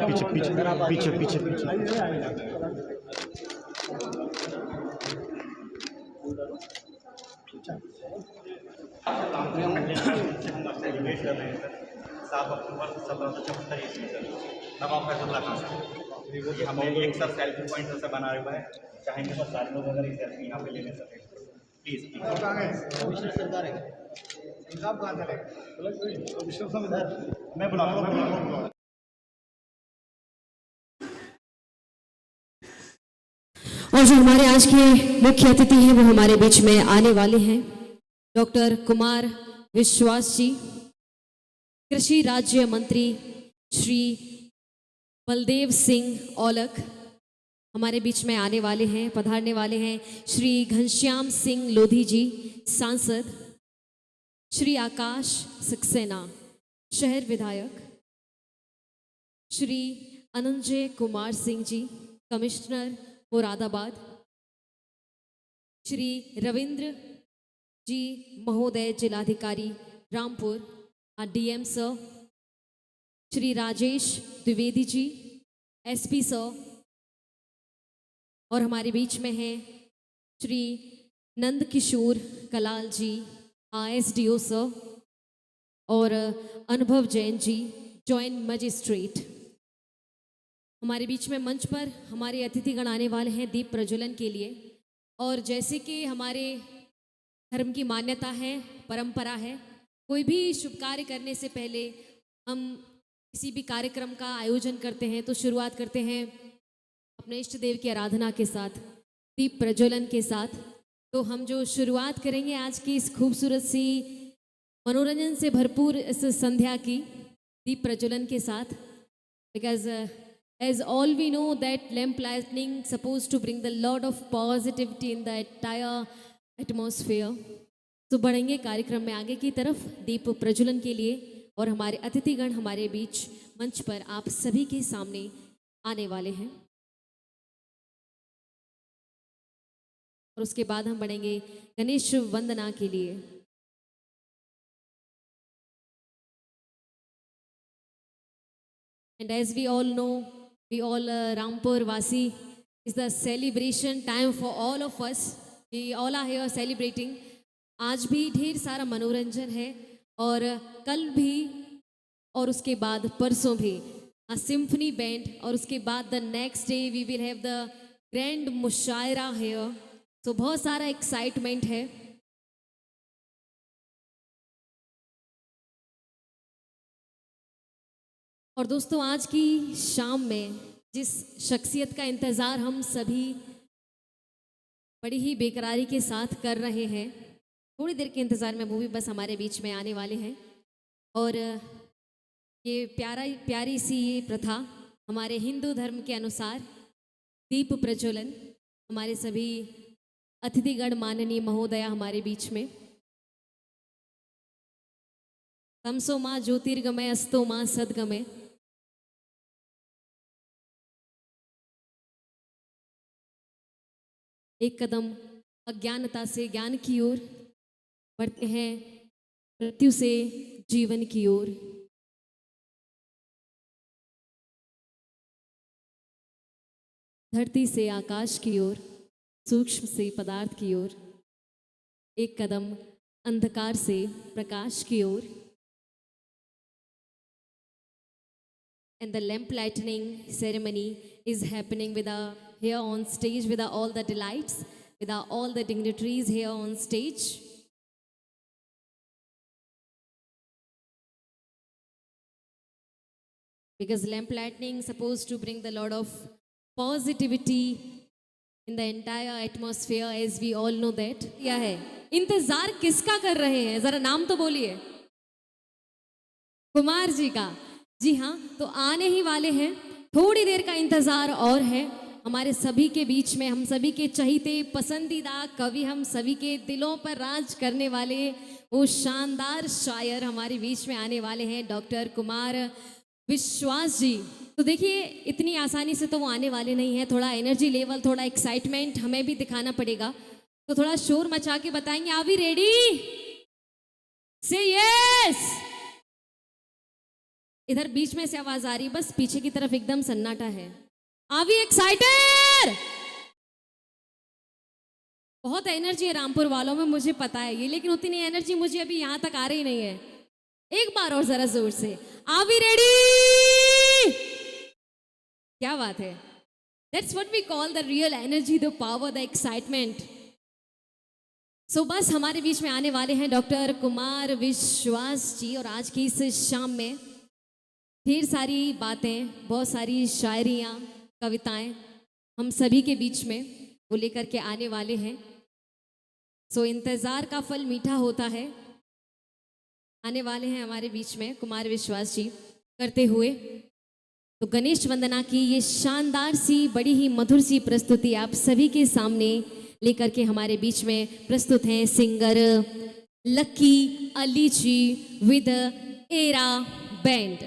पीछे पीछे पीछे पीछे पीछे साहब अक्टूबर 1774 ईस्वी सर नवाब फैजुल्ला खान साहब। हमने एक सर सेल्फी पॉइंट से बना हुआ है, चाहेंगे तो सारे लोग अगर एक सेल्फी यहाँ पे लेने सके प्लीज। मैं बुलाऊंगा। और जो हमारे आज के मुख्य अतिथि हैं वो हमारे बीच में आने वाले हैं डॉक्टर कुमार विश्वास जी, कृषि राज्य मंत्री श्री बलदेव सिंह औलख हमारे बीच में आने वाले हैं, पधारने वाले हैं। श्री घनश्याम सिंह लोधी जी सांसद, श्री आकाश सक्सेना शहर विधायक, श्री अनंजय कुमार सिंह जी कमिश्नर मुरादाबाद, श्री रविंद्र जी महोदय जिलाधिकारी Rampur DM sir, Shri Rajesh Dwivedi ji SP sir, और हमारे बीच में हैं श्री नंद किशोर कलाल जी एसडीओ सर, और अनुभव जैन जी जॉइंट मजिस्ट्रेट। हमारे बीच में मंच पर हमारे अतिथिगण आने वाले हैं दीप प्रज्वलन के लिए। और जैसे कि हमारे धर्म की मान्यता है, परंपरा है, कोई भी शुभ कार्य करने से पहले हम किसी भी कार्यक्रम का आयोजन करते हैं तो शुरुआत करते हैं अपने इष्ट देव की आराधना के साथ, दीप प्रज्वलन के साथ। तो हम जो शुरुआत करेंगे आज की इस खूबसूरत सी मनोरंजन से भरपूर इस संध्या की दीप प्रज्वलन के साथ, because as all we know that lamp lighting supposed to bring the lot of positivity in the entire atmosphere. तो बढ़ेंगे कार्यक्रम में आगे की तरफ दीप प्रज्वलन के लिए, और हमारे अतिथिगण हमारे बीच मंच पर आप सभी के सामने आने वाले हैं। और उसके बाद हम बढ़ेंगे गणेश वंदना के लिए। And as we all know, we all Rampur Vasi, is the celebration time for all of us. We all are here celebrating. आज भी ढेर सारा मनोरंजन है, और कल भी, और उसके बाद परसों भी सिम्फनी बैंड, और उसके बाद the next day we will have the grand mushaira here. तो बहुत सारा एक्साइटमेंट है। और दोस्तों, आज की शाम में जिस शख्सियत का इंतज़ार हम सभी बड़ी ही बेकरारी के साथ कर रहे हैं, थोड़ी देर के इंतज़ार में वो भी बस हमारे बीच में आने वाले हैं। और ये प्यारी सी ये प्रथा हमारे हिंदू धर्म के अनुसार दीप प्रज्वलन, हमारे सभी अतिथिगण माननीय महोदया हमारे बीच में, तमसो माँ ज्योतिर्गमय अस्तो माँ सदगमय। एक कदम अज्ञानता से ज्ञान की ओर बढ़ते हैं, मृत्यु से जीवन की ओर। धरती से आकाश की ओर, सूक्ष्म से पदार्थ की ओर, एक कदम अंधकार से प्रकाश की ओर। And the lamp lighting ceremony is happening with here on stage with all the delights, with all the dignitaries here on stage. Because lamp lighting is supposed to bring the lot of positivity in the entire atmosphere, as we all know that. क्या है? इंतजार किसका कर रहे हैं? जरा नाम तो बोलिए। कुमार जी का। जी हाँ, तो आने ही वाले हैं, थोड़ी देर का इंतजार और है। हमारे सभी के बीच में, हम सभी के चहीते पसंदीदा कवि, हम सभी के दिलों पर राज करने वाले वो शानदार शायर हमारे बीच में आने वाले हैं, डॉक्टर कुमार विश्वास जी। तो देखिए, इतनी आसानी से तो वो आने वाले नहीं है, थोड़ा एनर्जी लेवल, थोड़ा एक्साइटमेंट हमें भी दिखाना पड़ेगा। तो थोड़ा शोर मचा के बताएंगे, आर वी रेडी? से यस। इधर बीच में से आवाज आ रही, बस पीछे की तरफ एकदम सन्नाटा है। Are we excited? बहुत एनर्जी है रामपुर वालों में, मुझे पता है ये, लेकिन उतनी एनर्जी मुझे अभी यहां तक आ रही नहीं है। एक बार और जरा जोर से, आर वी रेडी? क्या बात है। That's what we call the real energy, the power, the excitement. So बस हमारे बीच में आने वाले हैं डॉक्टर कुमार विश्वास जी, और आज की इस शाम में ढेर सारी बातें, बहुत सारी शायरियाँ, कविताएं हम सभी के बीच में वो लेकर के आने वाले हैं। सो इंतज़ार का फल मीठा होता है। आने वाले हैं हमारे बीच में कुमार विश्वास जी करते हुए। तो गणेश वंदना की ये शानदार सी, बड़ी ही मधुर सी प्रस्तुति आप सभी के सामने लेकर के हमारे बीच में प्रस्तुत हैं singer Lucky Ali ji with era band.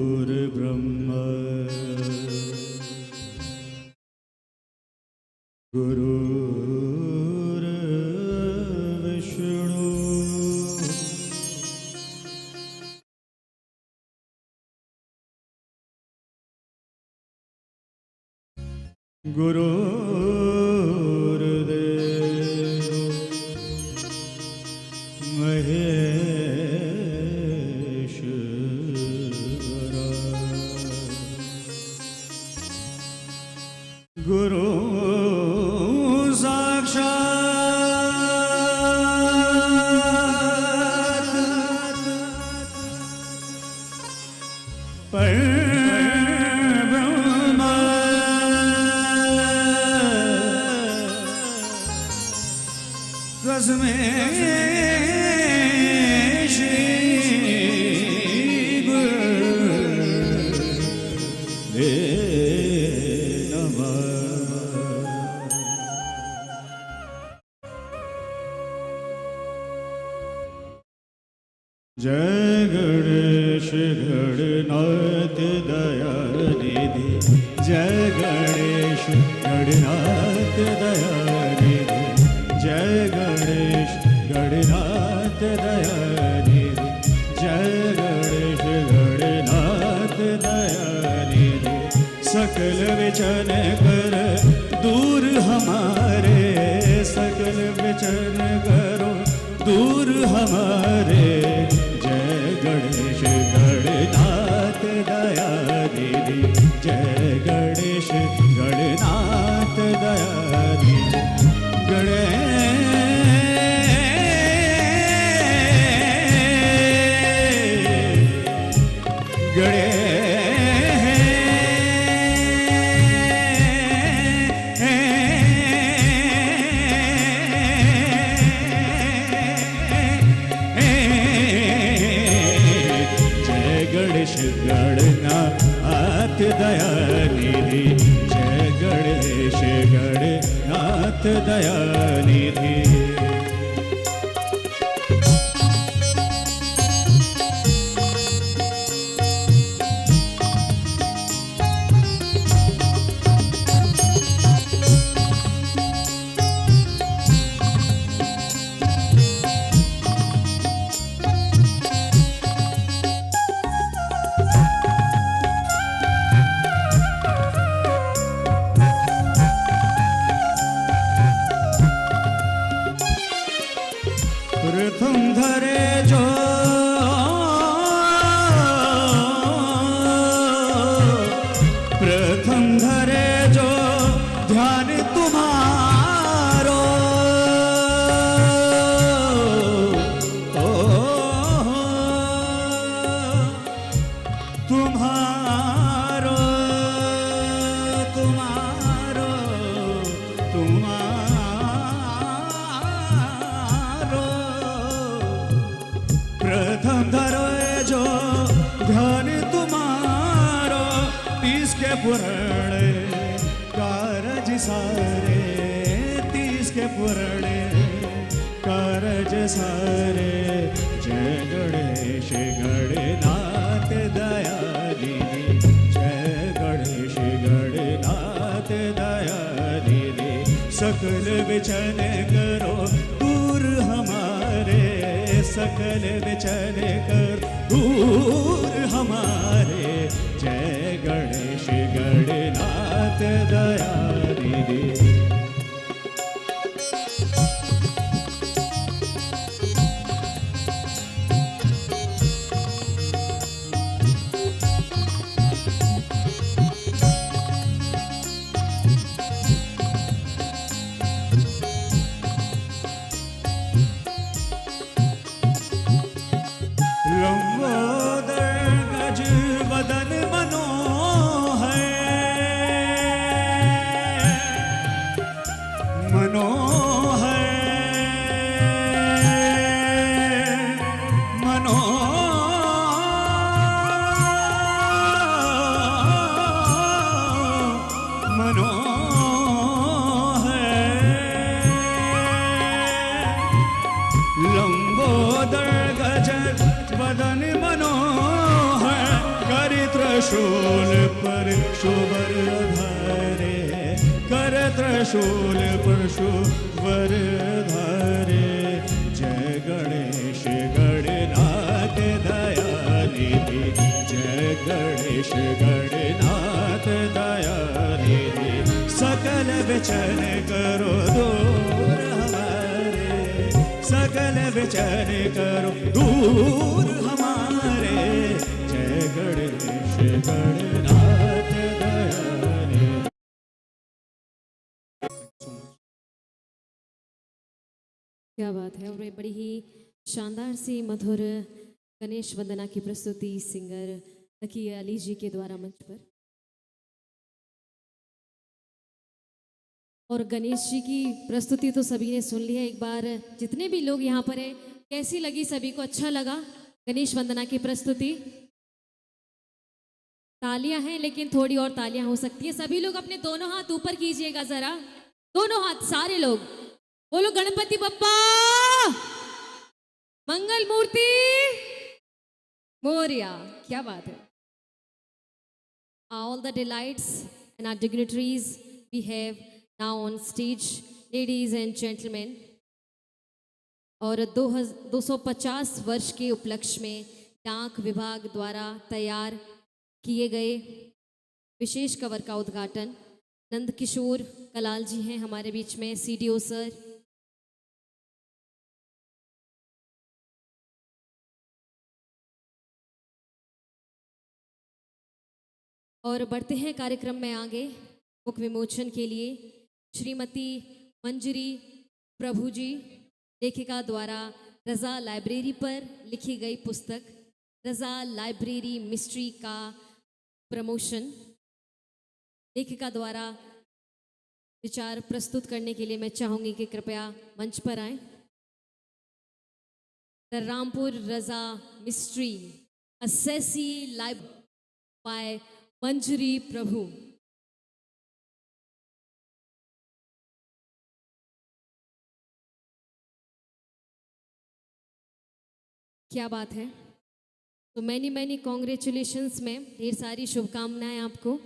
गुरुर्ब्रह्मा गुरुर्विष्णु गुरुर्देवो महेश्वरा गुरु साक्षात् परब्रह्म तस्मै श्री गुरुवे नमः। जय गणेश गणनाथ दयानिधि, जय गणेश गणनाथ दयानिधि, जय गणेश गणनाथ दयानिधि, जय गणेश गणनाथ दयानिधि। सकल विचन कर दूर हमारे, सकल विचन करो दूर हमारे। जय गणेश गणनाथ दयानिधि, जय गणेश गणनाथ दयानिधि। गणनाथ दयानिधि, जय गणेश गणनाथ दयानिधि। तुम्हारो तुम्हारो तुम्हारो प्रथम धरो जो ध्यान तुम्हारो तीस के पुराणे कारज सारे तीस के पुराणे कारज सारे जय गणेश गणनाथ दयानिधि जय गणेश गणनाथ दयानिधि सकल विचन करो दूर हमारे सकल विचन कर दूर हमारे जय गणेश गणनाथ दयानिधि लंबोदर गज वदन मनोहर लंबोदर गज वदन मनोहर करि त्रिशूल पर शोभर धारे कर त्रिशूल पर शोभर धारे जय गणेश गणनाथ दयानिधि जय गणेश गणनाथ दयानिधि सकल विचन करो दूर हमारे सकल विचन करो दूर हमारे जय गणेश गणनाथ दयानिधि। क्या बात है। और बड़ी ही शानदार सी मधुर गणेश वंदना की प्रस्तुति सिंगर तकिया अली जी के द्वारा मंच पर। और गणेश जी की प्रस्तुति तो सभी ने सुन ली है। एक बार जितने भी लोग यहाँ पर हैं, कैसी लगी सभी को? अच्छा लगा गणेश वंदना की प्रस्तुति? तालियां हैं, लेकिन थोड़ी और तालियां हो सकती है। सभी लोग अपने दोनों हाथ ऊपर कीजिएगा जरा, दोनों हाथ सारे लोग। बोलो गणपति बप्पा मंगल मूर्ति मोरिया। क्या बात है। All the delights and our dignitaries we have now on stage, ladies and gentlemen. और 250 वर्ष के उपलक्ष्य में डाक विभाग द्वारा तैयार किए गए विशेष कवर का उद्घाटन नंद किशोर कलाल जी हैं हमारे बीच में, सीडीओ सर। और बढ़ते हैं कार्यक्रम में आगे। मुख विमोचन के लिए श्रीमती मंजरी प्रभु जी, लेखिका द्वारा रजा लाइब्रेरी पर लिखी गई पुस्तक रजा लाइब्रेरी मिस्ट्री का प्रमोशन, लेखिका द्वारा विचार प्रस्तुत करने के लिए मैं चाहूंगी कि कृपया मंच पर आए। द रामपुर रजा मिस्ट्री असेसी लाइब्रेरी बाय मंजरी प्रभु। क्या बात है। तो मैनी कॉन्ग्रेचुलेशंस में ढेर सारी शुभकामनाएं आपको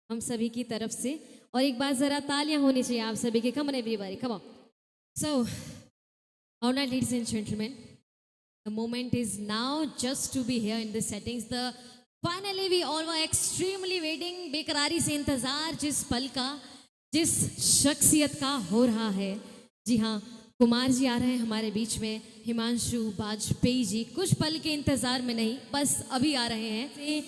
हम सभी की तरफ से। और एक बार जरा तालियां होनी चाहिए आप सभी के। Come on everybody, come on. So honoured ladies and gentleman, the moment is now just to be here in this settings. The finally we all were extremely waiting, बेकरारी से इंतजार जिस पल का, जिस शख्सियत का हो रहा है। जी हाँ, कुमार जी आ रहे हैं हमारे बीच में, हिमांशु वाजपेयी जी। कुछ पल के इंतजार में नहीं, बस अभी आ रहे हैं।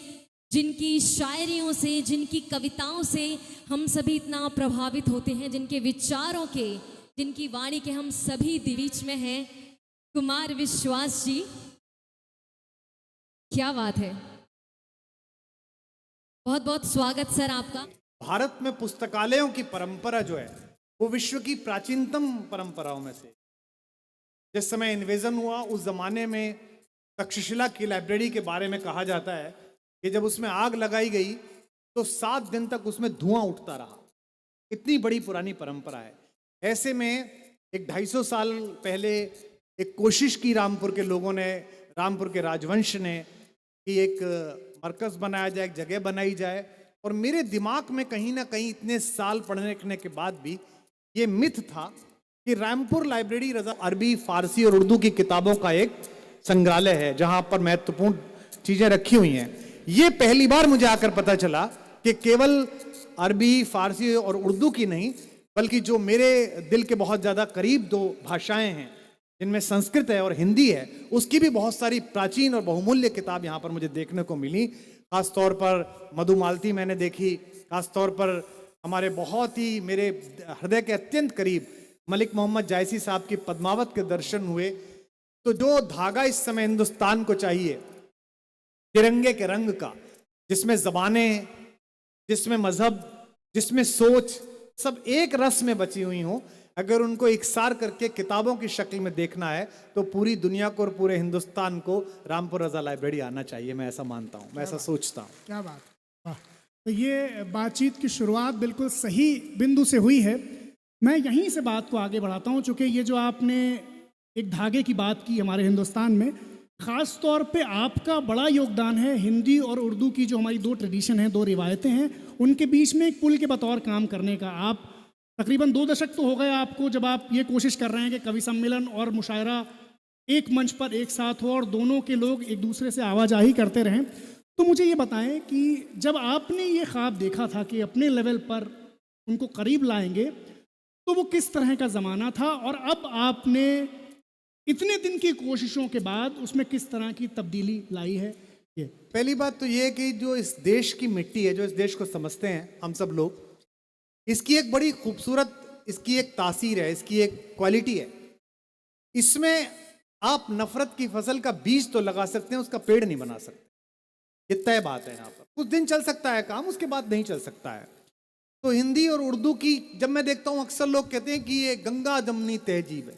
जिनकी शायरियों से, जिनकी कविताओं से हम सभी इतना प्रभावित होते हैं, जिनके विचारों के, जिनकी वाणी के हम सभी बीच में हैं, कुमार विश्वास जी। क्या बात है। बहुत बहुत स्वागत सर आपका। भारत में पुस्तकालयों की परंपरा जो है वो विश्व की प्राचीनतम परंपराओं में से। जिस समय इन्वेजन हुआ उस जमाने में तक्षशिला की लाइब्रेरी के बारे में कहा जाता है कि जब उसमें आग लगाई गई तो 7 दिन तक उसमें धुआं उठता रहा। इतनी बड़ी पुरानी परंपरा है। ऐसे में एक 250 साल पहले एक कोशिश की रामपुर के लोगों ने, रामपुर के राजवंश ने, कि एक मरकज बनाया जाए, एक जगह बनाई जाए। और मेरे दिमाग में कहीं ना कहीं इतने साल पढ़ने लिखने के बाद भी ये मिथ था कि रामपुर लाइब्रेरी रजा अरबी, फारसी और उर्दू की किताबों का एक संग्रहालय है जहां पर महत्वपूर्ण चीजें रखी हुई हैं। ये पहली बार मुझे आकर पता चला कि केवल अरबी, फारसी और उर्दू की नहीं, बल्कि जो मेरे दिल के बहुत ज्यादा करीब 2 भाषाएं हैं जिनमें संस्कृत है और हिंदी है, उसकी भी बहुत सारी प्राचीन और बहुमूल्य किताब यहाँ पर मुझे देखने को मिली। खासतौर पर मधुमालती मैंने देखी, खासतौर पर हमारे बहुत ही मेरे हृदय के अत्यंत करीब मलिक मोहम्मद जायसी साहब की पद्मावत के दर्शन हुए। तो जो धागा इस समय हिंदुस्तान को चाहिए तिरंगे के रंग का, जिसमें जबानें, जिसमें मजहब, जिसमें सोच सब एक रस में बची हुई हो, अगर उनको इकसार करके किताबों की शक्ल में देखना है तो पूरी दुनिया को और पूरे हिंदुस्तान को रामपुर रजा लाइब्रेरी आना चाहिए। मैं ऐसा मानता हूँ, मैं ऐसा सोचता हूँ। क्या बात, वाह। तो ये बातचीत की शुरुआत बिल्कुल सही बिंदु से हुई है। मैं यहीं से बात को आगे बढ़ाता हूँ, चूँकि ये जो आपने एक धागे की बात की हमारे हिंदुस्तान में, ख़ास तौर पे आपका बड़ा योगदान है। हिंदी और उर्दू की जो हमारी 2 ट्रेडिशन हैं, 2 रिवायतें हैं, उनके बीच में एक पुल के बतौर काम करने का। आप तकरीबन 2 दशक तो हो गए आपको जब आप ये कोशिश कर रहे हैं कि कवि सम्मेलन और मुशायरा एक मंच पर एक साथ हो और दोनों के लोग एक दूसरे से आवाजाही करते रहें। तो मुझे ये बताएं कि जब आपने ये ख्वाब देखा था कि अपने लेवल पर उनको करीब लाएंगे, तो वो किस तरह का ज़माना था, और अब आपने इतने दिन की कोशिशों के बाद उसमें किस तरह की तब्दीली लाई है? ये पहली बात तो ये है कि जो इस देश की मिट्टी है, जो इस देश को समझते हैं हम सब लोग, इसकी एक बड़ी खूबसूरत, इसकी एक तासीर है, इसकी एक क्वालिटी है। इसमें आप नफरत की फसल का बीज तो लगा सकते हैं, उसका पेड़ नहीं बना सकते। ये तय बात है। यहाँ पर कुछ दिन चल सकता है काम, उसके बाद नहीं चल सकता है। तो हिंदी और उर्दू की जब मैं देखता हूँ, अक्सर लोग कहते हैं कि ये गंगा जमनी तहजीब है,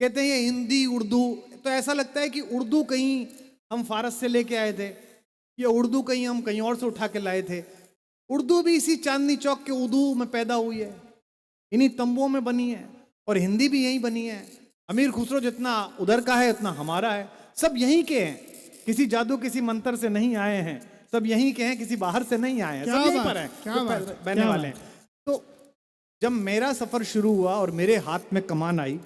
कहते हैं ये हिंदी उर्दू, तो ऐसा लगता है कि उर्दू कहीं हम फारस से लेके आए थे या उर्दू कहीं हम कहीं और से उठा के लाए थे। उर्दू भी इसी चांदनी चौक के उर्दू में पैदा हुई है, इन्हीं तंबुओं में बनी है, और हिंदी भी यहीं बनी है। अमीर खुसरो जितना उधर का है उतना हमारा है। सब यहीं के हैं, किसी जादू किसी मंत्र से नहीं आए हैं, सब यहीं के हैं, किसी बाहर से नहीं आए हैं, सब यहीं पर हैं, बहने वाले हैं। तो जब मेरा सफर शुरू हुआ और मेरे हाथ में कमान आई,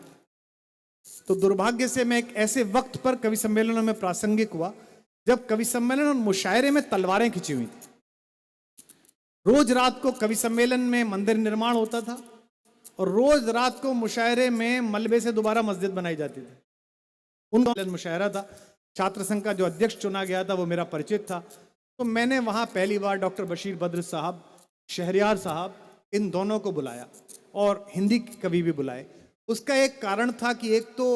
तो दुर्भाग्य से मैं एक ऐसे वक्त पर कवि सम्मेलनों में प्रासंगिक हुआ जब कवि सम्मेलन और मुशायरे में तलवारें खिंची हुई थी। रोज रात को कवि सम्मेलन में मंदिर निर्माण होता था और रोज रात को मुशायरे में मलबे से दोबारा मस्जिद बनाई जाती थी। उन मुशायरा था, छात्र संघ का जो अध्यक्ष चुना गया था वो मेरा परिचित था। तो मैंने वहां पहली बार डॉक्टर बशीर बद्र साहब, शहरियार साहब, इन दोनों को बुलाया और हिंदी कवि भी बुलाए। उसका एक कारण था कि एक तो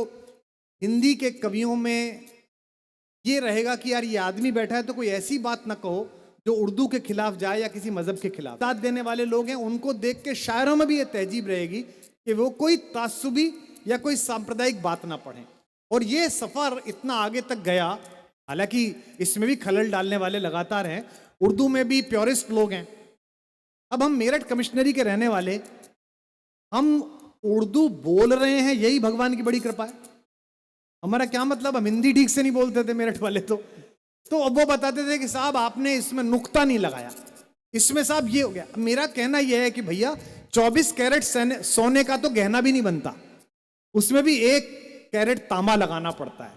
हिंदी के कवियों में ये रहेगा कि यार ये आदमी बैठा है तो कोई ऐसी बात ना कहो जो उर्दू के खिलाफ जाए या किसी मजहब के खिलाफ। साथ देने वाले लोग हैं, उनको देख के शायरों में भी ये तहजीब रहेगी कि वो कोई तासुबी या कोई सांप्रदायिक बात ना पढ़ें। और ये सफर इतना आगे तक गया, हालांकि इसमें भी खलल डालने वाले लगातार हैं। उर्दू में भी प्योरिस्ट लोग हैं। अब हम मेरठ कमिश्नरी के रहने वाले, हम उर्दू बोल रहे हैं, यही भगवान की बड़ी कृपा है। हमारा क्या मतलब, हम हिंदी ठीक से नहीं बोलते थे मेरठ वाले। तो अब वो बताते थे कि साहब आपने इसमें नुक्ता नहीं लगाया, इसमें साहब ये हो गया। मेरा कहना यह है कि भैया 24 कैरेट सोने का तो गहना भी नहीं बनता, उसमें भी 1 कैरेट तांबा लगाना पड़ता है।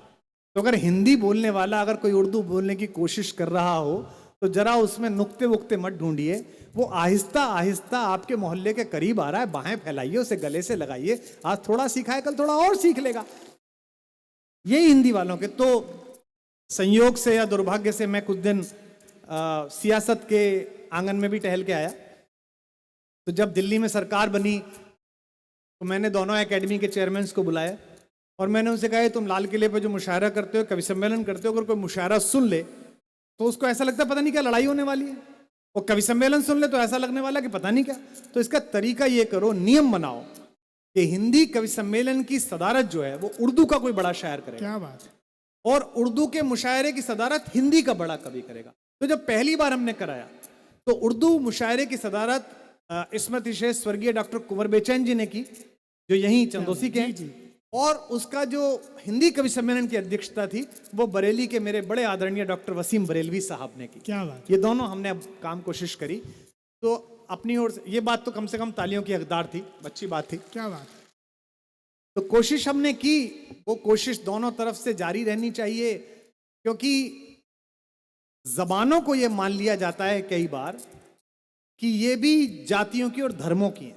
तो अगर हिंदी बोलने वाला अगर कोई उर्दू बोलने की कोशिश कर रहा हो तो जरा उसमें नुक्ते वुक्ते मत ढूंढिए। वो आहिस्ता आहिस्ता आपके मोहल्ले के करीब आ रहा है, बाहें फैलाइए, उसे गले से लगाइए। आज थोड़ा सीखा है, कल थोड़ा और सीख लेगा। यही हिंदी वालों के। तो संयोग से या दुर्भाग्य से मैं कुछ दिन सियासत के आंगन में भी टहल के आया। तो जब दिल्ली में सरकार बनी तो मैंने दोनों एकेडमी के चेयरमैन को बुलाया और मैंने उनसे कहा तुम लाल किले पे जो मुशायरा करते हो, कवि सम्मेलन करते हो, अगर कोई मुशायरा सुन ले तो उसको ऐसा लगता है पता नहीं क्या लड़ाई होने वाली है। वो कवि सम्मेलन सुन ले तो ऐसा लगने वाला कि पता नहीं क्या। तो इसका तरीका ये करो, नियम बनाओ कि हिंदी कवि सम्मेलन की सदारत जो है वो उर्दू का कोई बड़ा शायर करेगा, क्या बात है। और उर्दू के मुशायरे की सदारत हिंदी का बड़ा कवि करेगा। तो जब पहली बार हमने कराया तो उर्दू मुशायरे की सदारत इस्मत शेष स्वर्गीय डॉक्टर कुंवर बेचैन जी ने की, जो यहीं चंदोसी के हैं। और उसका जो हिंदी कवि सम्मेलन की अध्यक्षता थी वो बरेली के मेरे बड़े आदरणीय डॉक्टर वसीम बरेलवी साहब ने की। क्या बात। ये दोनों हमने अब काम कोशिश करी। तो अपनी ओर से ये बात तो कम से कम तालियों की हकदार थी, अच्छी बात थी। क्या बात। तो कोशिश हमने की, वो कोशिश दोनों तरफ से जारी रहनी चाहिए, क्योंकि जबानों को ये मान लिया जाता है कई बार कि ये भी जातियों की और धर्मों की है।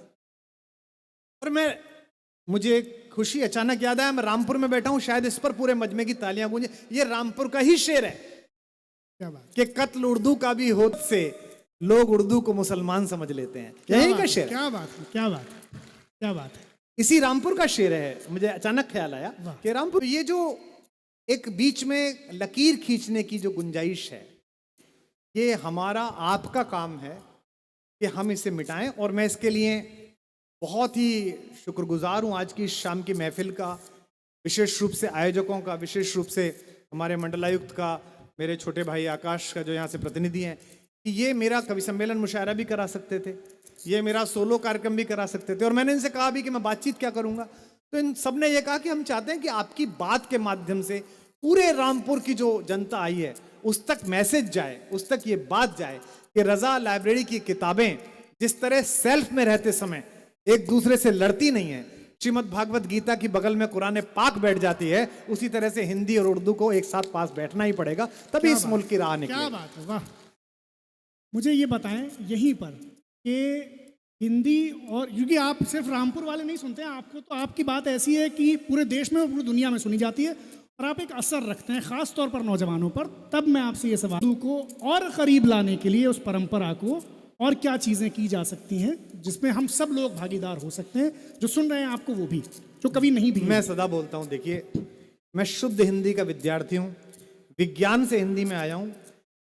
और मुझे खुशी अचानक याद आया, मैं रामपुर में बैठा हूं, शायद इस पर पूरे मजमे की तालियां गूंजे। ये रामपुर का ही शेर है क्या बात। कि कत्ल उर्दू का भी होत से लोग उर्दू को मुसलमान समझ लेते हैं। यही का शेर है। क्या बात है, क्या बात है, क्या बात है। इसी रामपुर का शेर है। मुझे अचानक ख्याल आया कि रामपुर, ये जो एक बीच में लकीर खींचने की जो गुंजाइश है, ये हमारा आपका काम है कि हम इसे मिटाएं। और मैं इसके लिए बहुत ही शुक्रगुजार हूं आज की शाम की महफिल का, विशेष रूप से आयोजकों का, विशेष रूप से हमारे मंडलायुक्त का, मेरे छोटे भाई आकाश का जो यहाँ से प्रतिनिधि हैं, कि ये मेरा कवि सम्मेलन मुशायरा भी करा सकते थे, ये मेरा सोलो कार्यक्रम भी करा सकते थे। और मैंने इनसे कहा भी कि मैं बातचीत क्या करूँगा, तो इन सब ने ये कहा कि हम चाहते हैं कि आपकी बात के माध्यम से पूरे रामपुर की जो जनता आई है उस तक मैसेज जाए, उस तक ये बात जाए कि रजा लाइब्रेरी की किताबें जिस तरह सेल्फ में रहते समय एक दूसरे से लड़ती नहीं है, श्रीमद् भागवत गीता की बगल में कुरान पाक बैठ जाती है, उसी तरह से हिंदी और उर्दू को एक साथ पास बैठना ही पड़ेगा, तभी इस मुल्क की राह निकलेगी। क्या बात है, वाह। मुझे ये बताएं यहीं पर कि हिंदी, और क्योंकि आप सिर्फ रामपुर वाले नहीं सुनते हैं, आपको तो आपकी बात ऐसी है कि पूरे देश में और पूरी दुनिया में सुनी जाती है, और आप एक असर रखते हैं खास तौर पर नौजवानों पर। तब मैं आपसे ये सवाल को और करीब लाने के लिए उस परंपरा को और क्या चीज़ें की जा सकती हैं जिसमें हम सब लोग भागीदार हो सकते हैं, जो सुन रहे हैं आपको वो भी, जो कभी नहीं भी। मैं सदा बोलता हूं, देखिए मैं शुद्ध हिंदी का विद्यार्थी हूं, विज्ञान से हिंदी में आया हूं।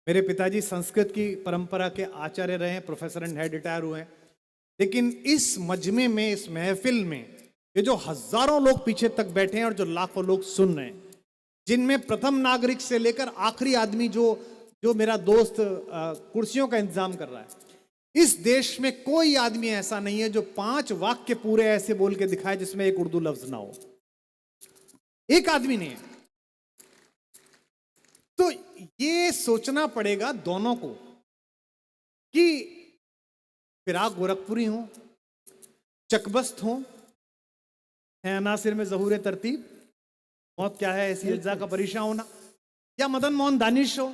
मेरे पिताजी संस्कृत की परंपरा के आचार्य रहे हैं, प्रोफेसर एंड हेड रिटायर हुए हैं। लेकिन इस मजमे में, इस महफिल में, ये जो हजारों लोग पीछे तक बैठे हैं और जो लाखों लोग सुन रहे हैं, जिनमें प्रथम नागरिक से लेकर आखिरी आदमी जो मेरा दोस्त कुर्सियों का इंतजाम कर रहा है, इस देश में कोई आदमी ऐसा नहीं है जो 5 वाक्य पूरे ऐसे बोल के दिखाए जिसमें एक उर्दू लफ्ज ना हो। एक आदमी नहीं है। तो ये सोचना पड़ेगा दोनों को कि फिराक गोरखपुरी हो, चकबस्त हो, है अनासिर में ज़हूर तरतीब, मौत क्या है ऐसी अज्जा का परेशान होना, या मदन मोहन दानिश हो,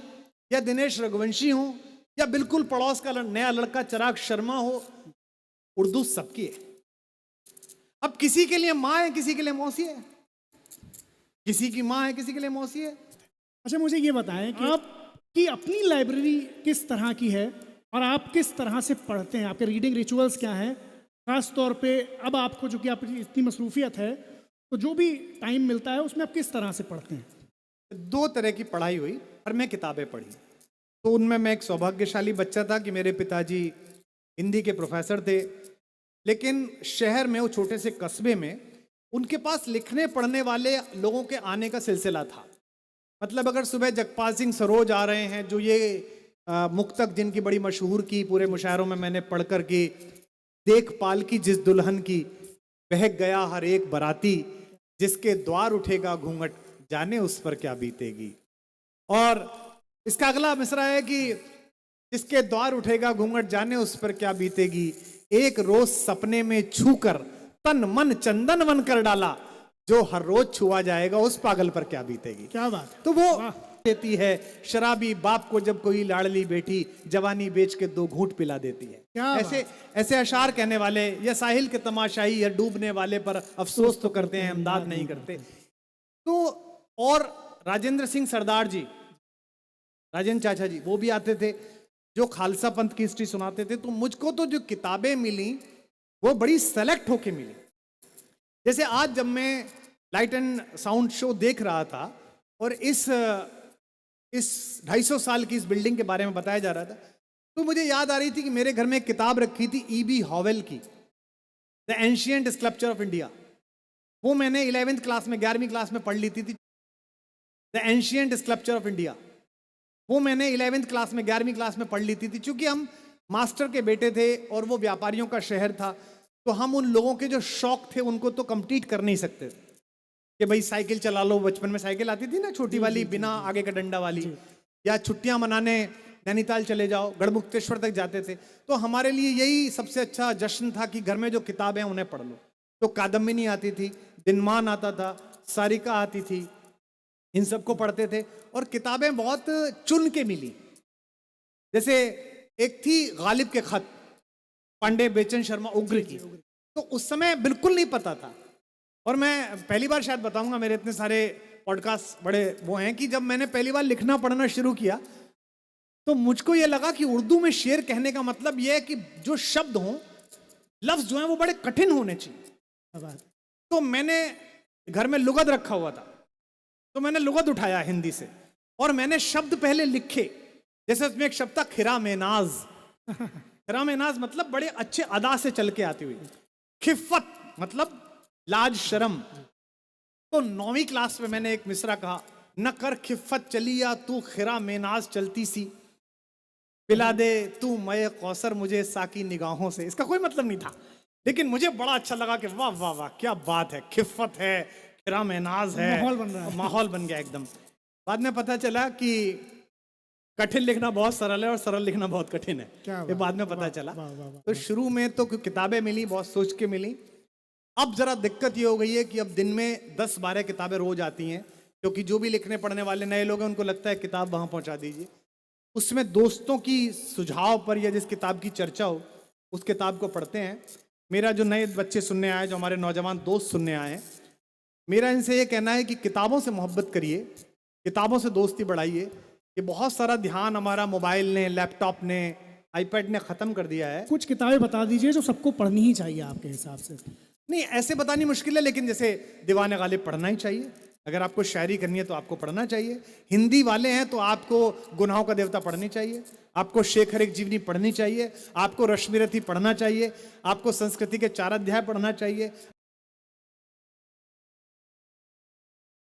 या दिनेश रघुवंशी हो, या बिल्कुल पड़ोस का नया लड़का चिराग शर्मा हो, उर्दू सबकी है। अब किसी के लिए माँ है, किसी के लिए मौसी है, किसी की माँ है, किसी के लिए मौसी है। अच्छा, मुझे ये बताएं कि आपकी अपनी लाइब्रेरी किस तरह की है और आप किस तरह से पढ़ते हैं, आपके रीडिंग रिचुअल्स क्या हैं, खास तौर पे अब आपको जो कि आपकी इतनी मसरूफियत है, तो जो भी टाइम मिलता है उसमें आप किस तरह से पढ़ते हैं? 2 तरह की पढ़ाई हुई और मैं किताबें पढ़ी। तो उनमें मैं एक सौभाग्यशाली बच्चा था कि मेरे पिताजी हिंदी के प्रोफेसर थे, लेकिन शहर में, वो छोटे से कस्बे में, उनके पास लिखने पढ़ने वाले लोगों के आने का सिलसिला था। मतलब अगर सुबह जगपाल सिंह सरोज आ रहे हैं, जो ये मुक्तक जिनकी बड़ी मशहूर की, पूरे मुशायरों में मैंने पढ़कर की, देख पाल की जिस दुल्हन की, बहक गया हर एक बराती, जिसके द्वार उठेगा घूंघट, जाने उस पर क्या बीतेगी। और इसका अगला मिसरा है कि जिसके द्वार उठेगा घूंघट, जाने उस पर क्या बीतेगी, एक रोज सपने में छूकर तन मन चंदन वन कर डाला, जो हर रोज छुआ जाएगा उस पागल पर क्या बीतेगी। क्या बात है। तो वो देती है शराबी बाप को जब कोई लाडली बेटी जवानी बेच के 2 घूंट पिला देती है। ऐसे अशार कहने वाले, या साहिल के तमाशाई, या डूबने वाले पर अफसोस तो करते हैं, इमदाद नहीं करते। तो और राजेंद्र सिंह सरदार जी, राजेंद्र चाचा जी, वो भी आते थे जो खालसा पंथ की हिस्ट्री सुनाते थे। तो मुझको तो जो किताबें मिली वो बड़ी सेलेक्ट होके मिली। जैसे आज जब मैं लाइट एंड साउंड शो देख रहा था और इस 250 साल की इस बिल्डिंग के बारे में बताया जा रहा था, तो मुझे याद आ रही थी कि मेरे घर में एक किताब रखी थी E.B. हॉवेल की, the ancient sculpture of India. वो मैंने 11वीं क्लास में, 11वीं क्लास में पढ़ ली थी। The ancient sculpture of India, वो मैंने 11वीं क्लास में, 11वीं क्लास में पढ़ ली थी। चूंकि हम मास्टर के बेटे थे और वो व्यापारियों का शहर था, तो हम उन लोगों के जो शौक थे उनको तो कंप्लीट कर नहीं सकते थे कि भाई साइकिल चला लो। बचपन में साइकिल आती थी ना, छोटी वाली, बिना आगे का डंडा वाली, या छुट्टियां मनाने नैनीताल चले जाओ, गढ़मुक्तेश्वर तक जाते थे। तो हमारे लिए यही सबसे अच्छा जश्न था कि घर में जो किताबें हैं उन्हें पढ़ लो। तो कादम्बिनी आती थी, दिनमान आता था, सारिका आती थी, इन सबको पढ़ते थे। और किताबें बहुत चुन के मिली। जैसे एक थी गालिब के खत, पांडे बेचन शर्मा उग्र की, तो उस समय बिल्कुल नहीं पता था। और मैं पहली बार शायद बताऊंगा, मेरे इतने सारे पॉडकास्ट बड़े वो हैं कि जब मैंने पहली बार लिखना पढ़ना शुरू किया तो मुझको ये लगा कि उर्दू में शेर कहने का मतलब ये है कि जो शब्द हों, लफ्ज जो हैं वो बड़े कठिन होने चाहिए। तो मैंने घर में लुगत रखा हुआ था, तो मैंने लुगत उठाया हिंदी से और मैंने शब्द पहले लिखे। जैसे उसमें एक शब्द था खिरा मेनाज। खिरा मेनाज मतलब बड़े अच्छे अदा से चल के आती हुई। खिफत मतलब लाज शर्म। तो 9वीं क्लास में मैंने एक मिसरा कहा, न कर खिफत चलिया तू खिरा मेनाज चलती सी, पिला दे तू मय कौसर मुझे साकी निगाहों से। इसका कोई मतलब नहीं था, लेकिन मुझे बड़ा अच्छा लगा कि वाह वाह वाह क्या बात है, खिफत है, खिरा मेनाज है, माहौल बन रहा है। माहौल बन गया एकदम। बाद में पता चला कि कठिन लिखना बहुत सरल है और सरल लिखना बहुत कठिन है। क्या ये बात, बाद में पता वाह, चला। वाह, वाह, वाह, तो शुरू में तो किताबें मिली, बहुत सोच के मिली। अब जरा दिक्कत ये हो गई है कि अब दिन में 10-12 किताबें रोज आती हैं, क्योंकि जो भी लिखने पढ़ने वाले नए लोग हैं उनको लगता है किताब वहां पहुंचा दीजिए। उसमें दोस्तों की सुझाव पर या जिस किताब की चर्चा हो उस किताब को पढ़ते हैं। मेरा जो नए बच्चे सुनने आए, जो हमारे नौजवान दोस्त सुनने आए हैं, मेरा इनसे ये कहना है कि किताबों से मोहब्बत करिए, किताबों से दोस्ती बढ़ाइए। ये बहुत सारा ध्यान हमारा मोबाइल ने, लैपटॉप ने, आईपैड ने ख़त्म कर दिया है। कुछ किताबें बता दीजिए जो सबको पढ़नी ही चाहिए आपके हिसाब से। नहीं, ऐसे बतानी मुश्किल है, लेकिन जैसे दीवाने गालिब पढ़ना ही चाहिए। अगर आपको शायरी करनी है तो आपको पढ़ना चाहिए। हिंदी वाले हैं तो आपको गुनाहों का देवता पढ़नी चाहिए, आपको शेखर एक जीवनी पढ़नी चाहिए, आपको रश्मिरथी पढ़ना चाहिए, आपको संस्कृति के 4 अध्याय पढ़ना चाहिए,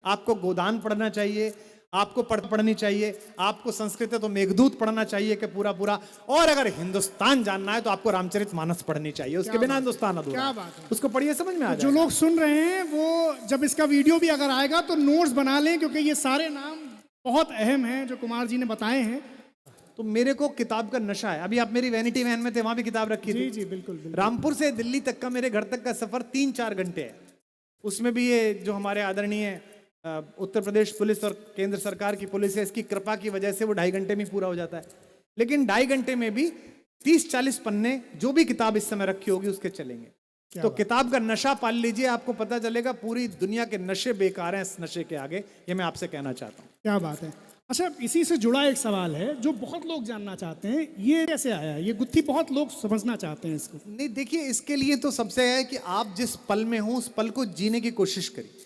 आपको गोदान पढ़ना चाहिए, आपको पढ़नी चाहिए, आपको संस्कृत तो मेघदूत पढ़ना चाहिए कि पूरा पूरा। और अगर हिंदुस्तान जानना है तो आपको रामचरितमानस पढ़नी चाहिए, उसके बिना हिंदुस्तान अधूरा। क्या बात है। उसको पढ़िए, समझ में आ जो जाएगा। लोग सुन रहे हैं वो जब इसका वीडियो भी अगर आएगा तो नोट्स बना लें, क्योंकि ये सारे नाम बहुत अहम हैं जो कुमार जी ने बताए हैं। तो मेरे को किताब का नशा है। अभी आप मेरी वैनिटी वैन में थे, वहां भी किताब रखी जी थी। जी बिल्कुल बिल्कुल। रामपुर से दिल्ली तक का, मेरे घर तक का सफर 3-4 घंटे है। उसमें भी ये जो हमारे आदरणीय उत्तर प्रदेश पुलिस और केंद्र सरकार की पुलिस है, इसकी कृपा की वजह से वो 2.5 घंटे में पूरा हो जाता है। लेकिन 2.5 घंटे में भी 30-40 पन्ने जो भी किताब इस समय रखी होगी उसके चलेंगे। तो किताब का नशा पाल लीजिए, आपको पता चलेगा पूरी दुनिया के नशे बेकार हैं इस नशे के आगे। ये मैं आपसे कहना चाहता हूँ। क्या बात है। अच्छा, इसी से जुड़ा एक सवाल है जो बहुत लोग जानना चाहते हैं, ये कैसे आया? ये गुत्थी बहुत लोग समझना चाहते हैं इसको। नहीं, देखिए, इसके लिए तो सबसे है कि आप जिस पल में हो उस पल को जीने की कोशिश करिए।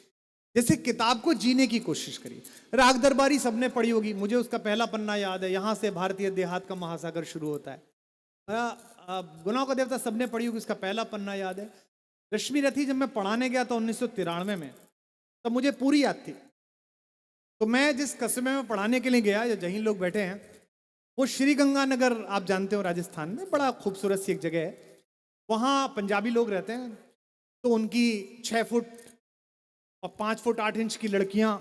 जैसे किताब को जीने की कोशिश करिए। राग दरबारी सबने पढ़ी होगी, मुझे उसका पहला पन्ना याद है, यहाँ से भारतीय देहात का महासागर शुरू होता है। गुनाहों का देवता सबने पढ़ी होगी, उसका पहला पन्ना याद है। रश्मिरथी जब मैं पढ़ाने गया था 1993 में, तब मुझे पूरी याद थी। तो मैं जिस कस्बे में पढ़ाने के लिए गया, या जहीं लोग बैठे हैं, वो श्री गंगानगर, आप जानते हो राजस्थान में, बड़ा खूबसूरत सी एक जगह है। वहाँ पंजाबी लोग रहते हैं, तो उनकी 6 फुट और 5 फुट 8 इंच की लड़कियां,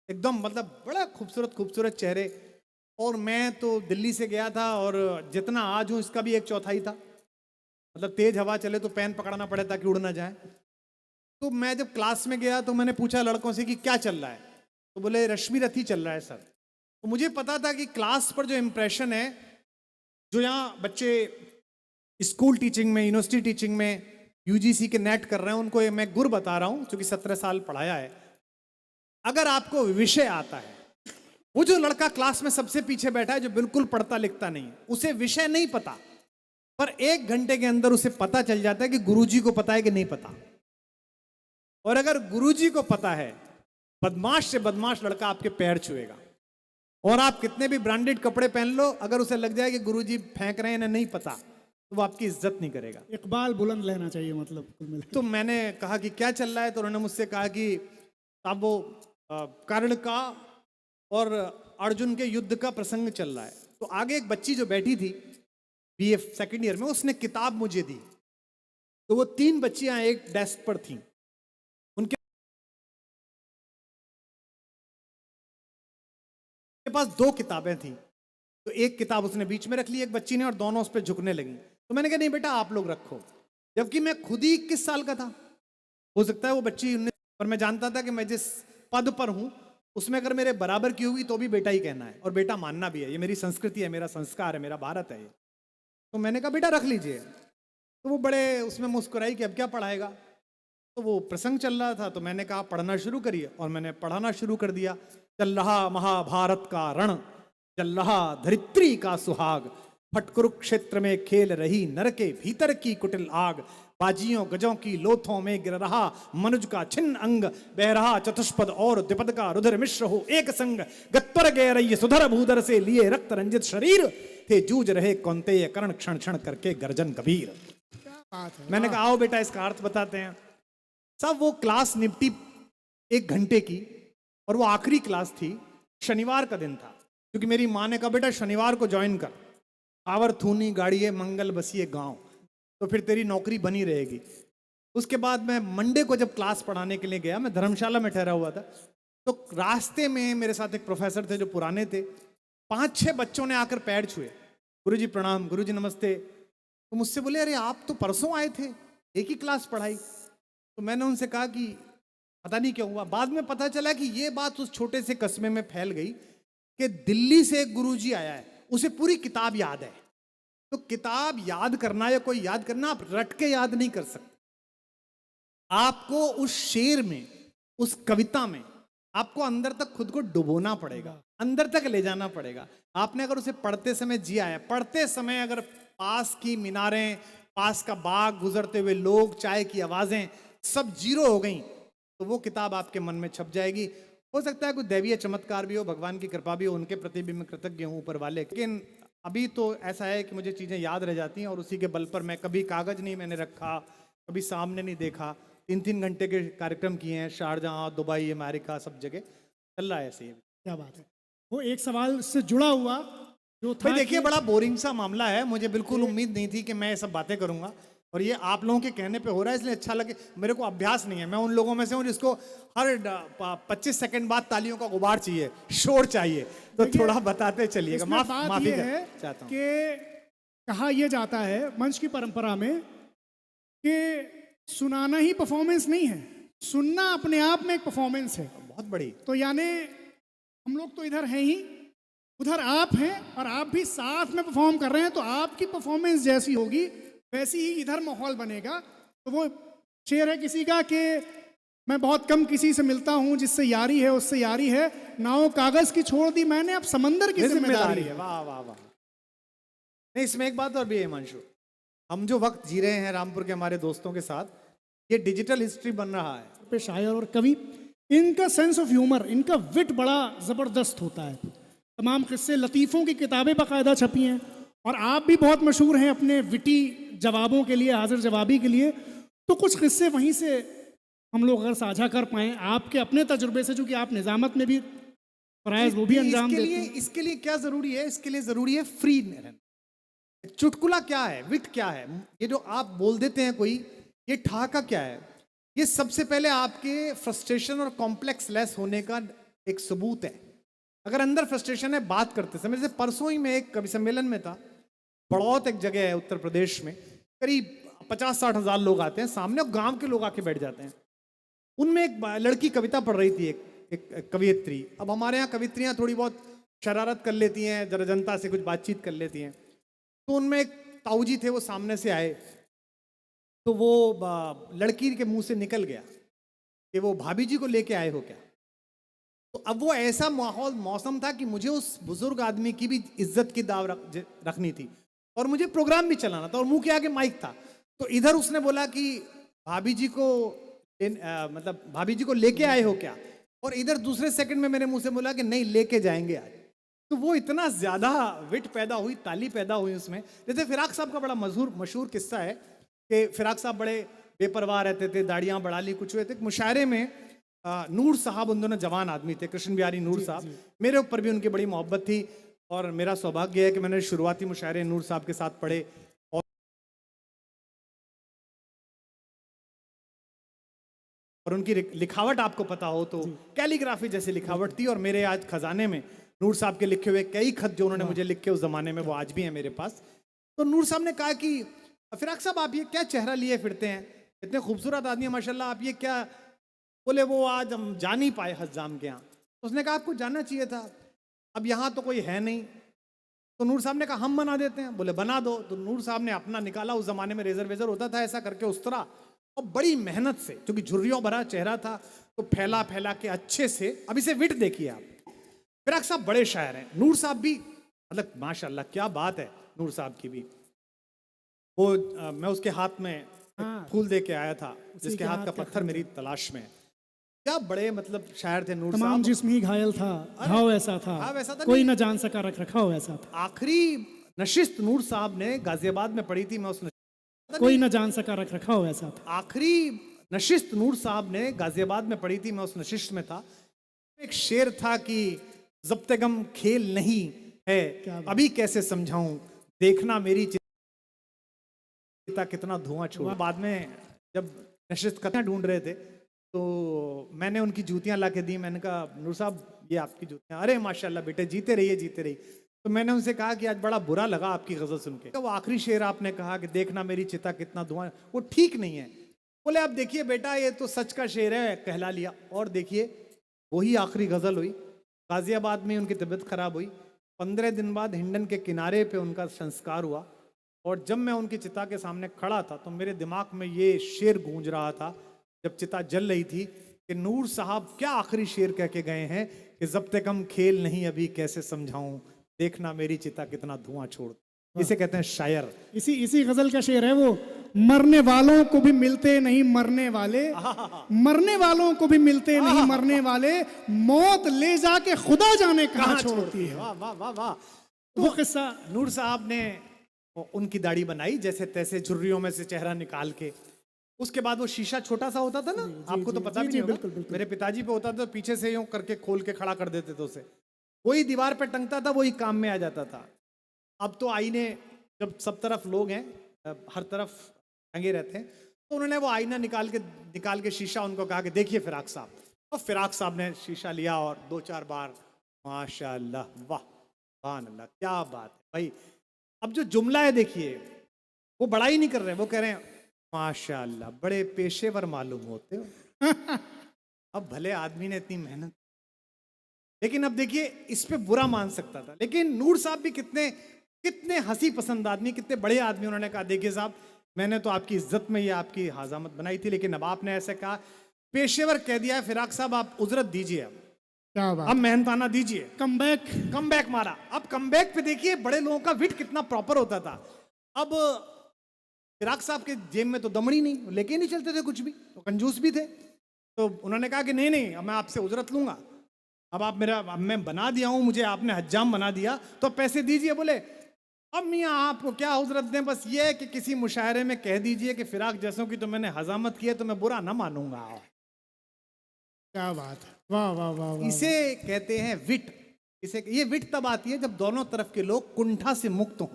एकदम मतलब बड़ा खूबसूरत खूबसूरत चेहरे। और मैं तो दिल्ली से गया था और जितना आज हूँ इसका भी 1/4 था। मतलब तेज हवा चले तो पेन पकड़ना पड़े ताकि उड़ ना जाए। तो मैं जब क्लास में गया तो मैंने पूछा लड़कों से कि क्या चल रहा है, तो बोले रश्मिरथी चल रहा है सर। तो मुझे पता था कि क्लास पर जो इम्प्रेशन है, जो यहाँ बच्चे स्कूल टीचिंग में, यूनिवर्सिटी टीचिंग में, यूजीसी के नेट कर रहे हैं, उनको ये मैं गुर बता रहा हूं, क्योंकि 17 साल पढ़ाया है। अगर आपको विषय आता है, वो जो लड़का क्लास में सबसे पीछे बैठा है, जो बिल्कुल पढ़ता लिखता नहीं, उसे विषय नहीं पता, पर 1 घंटे के अंदर उसे पता चल जाता है कि गुरुजी को पता है कि नहीं पता। और अगर गुरुजी को पता है, बदमाश से बदमाश लड़का आपके पैर छुएगा। और आप कितने भी ब्रांडेड कपड़े पहन लो, अगर उसे लग जाए कि गुरुजी फेंक रहे हैं ना, नहीं पता, तो वो आपकी इज्जत नहीं करेगा। इकबाल बुलंद लेना चाहिए मतलब कुल मिला के। तो मैंने कहा कि क्या चल रहा है, तो उन्होंने मुझसे कहा कि साहब वो कर्ण का और अर्जुन के युद्ध का प्रसंग चल रहा है। तो आगे एक बच्ची जो बैठी थी बीए सेकंड ईयर में, उसने किताब मुझे दी। तो वो 3 बच्चियां एक डेस्क पर थीं, उनके पास 2 किताबें थीं। तो एक किताब उसने बीच में रख ली एक बच्ची ने, और दोनों उस पर झुकने लगी। तो मैंने कहा नहीं बेटा आप लोग रखो, जबकि मैं खुद ही 21 साल का था। हो सकता है वो बच्ची 19, पर मैं जानता था कि मैं जिस पद पर हूं उसमें अगर मेरे बराबर की होगी तो भी बेटा ही कहना है, और बेटा मानना भी है। ये मेरी संस्कृति है, मेरा संस्कार है, मेरा भारत है ये। तो मैंने कहा बेटा रख लीजिए। तो वो बड़े उसमें मुस्कुराई कि अब क्या पढ़ाएगा। तो वो प्रसंग चल रहा था, तो मैंने कहा पढ़ना शुरू करिए, और मैंने पढ़ाना शुरू कर दिया। चल रहा महाभारत का रण, चल रहा धरित्री का सुहाग, फट कुरुक्षेत्र में खेल रही नर के भीतर की कुटिल आग, बाजियों गजों की लोथों में गिर रहा मनुज का छिन्न अंग, बह रहा चतुष्पद और द्विपद का रुधिर मिश्र हो एक संग, गत्वर गए रही सुधर भूधर से लिए रक्त रंजित शरीर, थे जूझ रहे कौन्तेय कर्ण क्षण क्षण करके गर्जन कबीर। बात है। मैंने कहा आओ बेटा इसका अर्थ बताते हैं। सब वो क्लास निपटी 1 घंटे की, और वो आखिरी क्लास थी, शनिवार का दिन था। क्योंकि मेरी माँ ने कहा बेटा शनिवार को ज्वाइन कर, आवर थूनी गाड़िए मंगल बसिए गांव, तो फिर तेरी नौकरी बनी रहेगी। उसके बाद मैं मंडे को जब क्लास पढ़ाने के लिए गया, मैं धर्मशाला में ठहरा हुआ था, तो रास्ते में मेरे साथ एक प्रोफेसर थे जो पुराने थे। 5-6 बच्चों ने आकर पैर छुए, गुरुजी प्रणाम, गुरुजी नमस्ते। तो मुझसे बोले अरे आप तो परसों आए थे, एक ही क्लास पढ़ाई। तो मैंने उनसे कहा कि पता नहीं क्यों हुआ। बाद में पता चला कि ये बात उस छोटे से कस्बे में फैल गई कि दिल्ली से एक गुरुजी आया है, उसे पूरी किताब याद है। तो किताब याद करना या कोई याद करना, आप रट के याद नहीं कर सकते। आपको उस शेर में, उस कविता में, आपको अंदर तक खुद को डुबोना पड़ेगा, अंदर तक ले जाना पड़ेगा। आपने अगर उसे पढ़ते समय जिया है, पढ़ते समय अगर पास की मीनारें, पास का बाग, गुजरते हुए लोग, चाय की आवाजें सब जीरो हो गई, तो वो किताब आपके मन में छप जाएगी। हो सकता है कोई दैवीय चमत्कार भी हो, भगवान की कृपा भी हो, उनके प्रति भी मैं कृतज्ञ हूँ ऊपर वाले। लेकिन अभी तो ऐसा है कि मुझे चीज़ें याद रह जाती हैं, और उसी के बल पर मैं कभी कागज नहीं मैंने रखा, कभी सामने नहीं देखा। 3-3 घंटे के कार्यक्रम किए हैं, शारजहाँ, दुबई, अमेरिका, सब जगह चल रहा है ऐसे ही। क्या बात है। वो एक सवाल से जुड़ा हुआ जो था भाई देखिए कि- बड़ा बोरिंग सा मामला है, मुझे बिल्कुल उम्मीद नहीं थी कि मैं ये सब बातें करूंगा, और ये आप लोगों के कहने पे हो रहा है, इसलिए अच्छा लगे। मेरे को अभ्यास नहीं है, मैं उन लोगों में से हूँ जिसको हर 25 सेकंड बाद तालियों का गुबार चाहिए, शोर चाहिए। तो थोड़ा बताते चलिएगा, इसमें बात माफी ये है चाहता हूँ। कि कहा यह जाता है मंच की परंपरा में कि सुनाना ही परफॉर्मेंस नहीं है, सुनना अपने आप में एक परफॉर्मेंस है। बहुत बड़ी। तो यानी हम लोग तो इधर हैं ही, उधर आप हैं, और आप भी साथ में परफॉर्म कर रहे हैं, तो आपकी परफॉर्मेंस जैसी होगी वैसी ही इधर माहौल बनेगा। तो वो शेर है किसी का कि मैं बहुत कम किसी से मिलता हूं, जिससे यारी है उससे यारी है, नाव कागज की छोड़ दी मैंने, अब समंदर की जिम्मेदारी है। वाह वाह वाह। नहीं, इसमें एक बात और भी है हिमांशु, हम जो वक्त जी रहे हैं रामपुर के हमारे दोस्तों के साथ, ये डिजिटल हिस्ट्री बन रहा है। पे शायर और कवि, इनका सेंस ऑफ ह्यूमर, इनका विट बड़ा ज़बरदस्त होता है। तमाम किस्से लतीफ़ों की किताबें बाकायदा छपी हैं, और आप भी बहुत मशहूर हैं अपने विटी जवाबों के लिए, हाजिर जवाबी के लिए। तो कुछ किस्से वहीं से हम लोग अगर साझा कर पाएँ आपके अपने तजुर्बे से, जो कि आप निज़ामत में भी फराइज वो भी अंजाम देते हैं। इसके लिए क्या जरूरी है? इसके लिए जरूरी है फ्री रहना। चुटकुला क्या है, विट क्या है, ये जो आप बोल देते हैं कोई, ये ठहाका क्या है? ये सबसे पहले आपके फ्रस्ट्रेशन और कॉम्प्लेक्स लेस होने का एक सबूत है। अगर अंदर फ्रस्ट्रेशन है बात करते समय, जैसे परसों ही मैं एक कवि सम्मेलन में था, बड़ौत एक जगह है उत्तर प्रदेश में, करीब 50-60 हज़ार लोग आते हैं सामने, और गांव के लोग आके बैठ जाते हैं। उनमें एक लड़की कविता पढ़ रही थी, एक कवियत्री। अब हमारे यहाँ कवित्रियाँ थोड़ी बहुत शरारत कर लेती हैं, जरा जनता से कुछ बातचीत कर लेती हैं। तो उनमें एक ताऊजी थे, वो सामने से आए, तो वो लड़की के मुंह से निकल गया कि वो भाभी जी को लेके आए हो क्या। तो अब वो ऐसा माहौल मौसम था कि मुझे उस बुजुर्ग आदमी की भी इज्जत की दाव रखनी थी, और मुझे प्रोग्राम भी चलाना था, और मुंह के आगे माइक था। तो इधर उसने बोला कि भाभी जी को मतलब भाभी जी को लेके आए हो क्या, और इधर दूसरे सेकंड में मेरे मुंह से बोला कि नहीं लेके जाएंगे आज। तो वो इतना ज्यादा विट पैदा हुई, ताली पैदा हुई उसमें। जैसे फिराक साहब का बड़ा मशहूर किस्सा है कि फिराक साहब बड़े बेपरवाह रहते थे, दाढ़ियां बढ़ा ली, कुछ हुए थे। मुशायरे में नूर साहब उन दोनों जवान आदमी थे, कृष्ण बिहारी नूर साहब, मेरे ऊपर भी उनकी बड़ी मोहब्बत थी और मेरा सौभाग्य है कि मैंने शुरुआती मुशायरे नूर साहब के साथ पढ़े। और उनकी लिखावट आपको पता हो तो कैलीग्राफी जैसी लिखावट थी। और मेरे आज खजाने में नूर साहब के लिखे हुए कई खत जो उन्होंने मुझे लिखे उस जमाने में, वो आज भी हैं मेरे पास। तो नूर साहब ने कहा कि फिराक साहब आप ये क्या चेहरा लिए फिरते हैं, इतने खूबसूरत आदमी है माशाल्लाह, आप ये क्या। बोले वो आज हम जा नहीं पाए हज्जाम के यहाँ। उसने कहा आपको जाना चाहिए था, अब यहाँ तो कोई है नहीं। तो नूर साहब ने कहा हम बना देते हैं। बोले बना दो। तो नूर साहब ने अपना निकाला, उस जमाने में रेजर वेजर होता था, ऐसा करके उस तरह और बड़ी मेहनत से, क्योंकि झुर्रियों भरा चेहरा था, तो फैला फैला के अच्छे से। अब इसे विट देखिए आप। फिराक साहब बड़े शायर हैं, नूर साहब भी, मतलब माशाल्लाह क्या बात है नूर साहब की भी। वो मैं उसके हाथ में फूल दे के आया था, जिसके हाथ का पत्थर मेरी तलाश में। क्या बड़े मतलब शायर थे नूर तमाम साहब। जिस्म ही घायल था, घाव ऐसा था, वैसा था कोई नहीं। न जान सका रख रखाव ऐसा था। आखिरी नशिस्त नूर साहब ने गाजियाबाद में पढ़ी थी, मैं उस कोई न जान सका रख रखाव ऐसा था। आखिरी नशिस्त नूर साहब ने गाजियाबाद में पढ़ी थी, मैं उस नशिस्त में था। एक शेर था कि ज़ब्ते गम खेल नहीं है, अभी कैसे समझाऊं, देखना मेरी चिता कितना धुआं छोड़। बाद में जब नशिस्त कथाएं ढूंढ रहे थे तो मैंने उनकी जूतियां ला के दी। मैंने कहा नूर साहब ये आपकी जूतियां। अरे माशाल्लाह बेटे, जीते रहिए जीते रहिए। तो मैंने उनसे कहा कि आज बड़ा बुरा लगा आपकी गजल सुन के। वो आखिरी शेर आपने कहा कि देखना मेरी चिता कितना धुआं, वो ठीक नहीं है। बोले आप देखिए बेटा, ये तो सच का शेर है, कहला लिया। और देखिए वही आखिरी गजल हुई, गाजियाबाद में उनकी तबीयत खराब हुई। 15 दिन बाद हिंडन के किनारे पे उनका संस्कार हुआ। और जब मैं उनकी चिता के सामने खड़ा था तो मेरे दिमाग में ये शेर गूंज रहा था जब चिता जल रही थी कि नूर साहब क्या आखिरी शेर कह के गए हैं कि ज़ब्ते कम खेल नहीं, अभी कैसे समझाऊं, देखना मेरी चिता कितना धुआं छोड़। इसे कहते हैं शायर। इसी गजल का शेर है वो, मरने वालों को भी मिलते नहीं मरने वाले, मरने वालों को भी मिलते नहीं मरने वाले, मौत ले जाके खुदा जाने कहाँ छोड़ती है। वाह वाह वाह वाह। वो किस्सा नूर साहब ने उनकी दाढ़ी बनाई जैसे तैसे, झुर्रियों में से चेहरा निकाल के। उसके बाद वो शीशा छोटा सा होता था ना, आपको तो पता भी नहीं होगा, मेरे पिताजी पे होता था, पीछे से यूं करके खोल के खड़ा कर देते थे उसे, वही दीवार पे टंगता था, वही काम में आ जाता था। अब तो आईने जब सब तरफ लोग हैं, हर तरफ टंगे रहते हैं, तो उन्होंने वो आईना निकाल के शीशा उनको कहा कि देखिए फिराक साहब। और फिराक साहब ने शीशा लिया और 2-4 बार माशाल्लाह, वाह सुभान अल्लाह, क्या बात है भाई। अब जो जुमला है देखिए, वो बड़ाई नहीं कर रहे, वो कह रहे हैं माशाल्लाह बड़े पेशेवर मालूम होते हो। अब भले आदमी ने इतनी मेहनत, लेकिन अब देखिए इस पे बुरा मान सकता था, लेकिन नूर साहब भी कितने हंसी पसंद आदमी, कितने बड़े आदमी। उन्होंने कहा देखिए साहब, मैंने तो आपकी इज्जत में ये आपकी हाजामत बनाई थी, लेकिन अब आपने ऐसे कहा, पेशेवर कह दिया है फिराक साहब, आप उजरत दीजिए, क्या बात, अब मेहनताना दीजिए। कमबैक मारा। अब कमबैक पे देखिए बड़े लोगों का विट कितना प्रॉपर होता था। अब फिराक साहब के जेब में तो दमड़ी नहीं, लेके नहीं चलते थे कुछ भी, तो कंजूस भी थे। तो उन्होंने कहा कि नहीं अब मैं आपसे उजरत लूंगा, अब मैं बना दिया हूं, मुझे आपने हज्जाम बना दिया, तो पैसे दीजिए। बोले अब मियाँ आपको क्या उजरत दें, बस ये है कि किसी मुशायरे में कह दीजिए कि फिराक जैसों की तो मैंने हजामत की है, तो मैं बुरा ना मानूंगा। क्या बात है, वाह वाह वाह वाह। इसे कहते हैं विट। ये विट तब आती है जब दोनों तरफ के लोग कुंठा से मुक्त हों,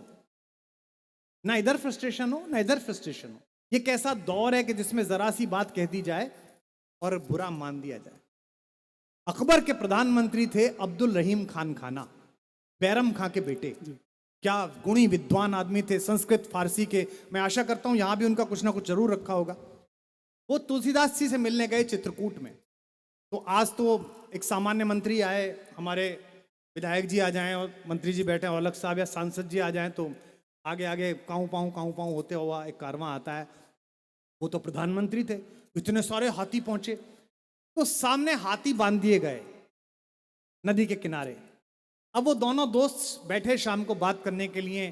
ना इधर फ्रस्ट्रेशन हो ना इधर फ्रस्ट्रेशन हो। ये कैसा दौर है कि जिसमें जरा सी बात कह दी जाए और बुरा मान दिया जाए। अकबर के प्रधानमंत्री थे अब्दुल रहीम खान खाना, बैरम खां के बेटे। क्या गुणी विद्वान आदमी थे, संस्कृत फारसी के। मैं आशा करता हूं यहां भी उनका कुछ ना कुछ जरूर रखा होगा। वो तुलसीदास जी से मिलने गए चित्रकूट में। तो आज तो एक सामान्य मंत्री आए, हमारे विधायक जी आ जाएं और मंत्री जी बैठे, औलख साहब या सांसद जी आ जाएं, तो आगे आगे काऊ पाऊँ होते हुआ एक कारवां आता है। वो तो प्रधानमंत्री थे, इतने सारे हाथी पहुंचे, तो सामने हाथी बांध दिए गए नदी के किनारे। अब वो दोनों दोस्त बैठे शाम को बात करने के लिए।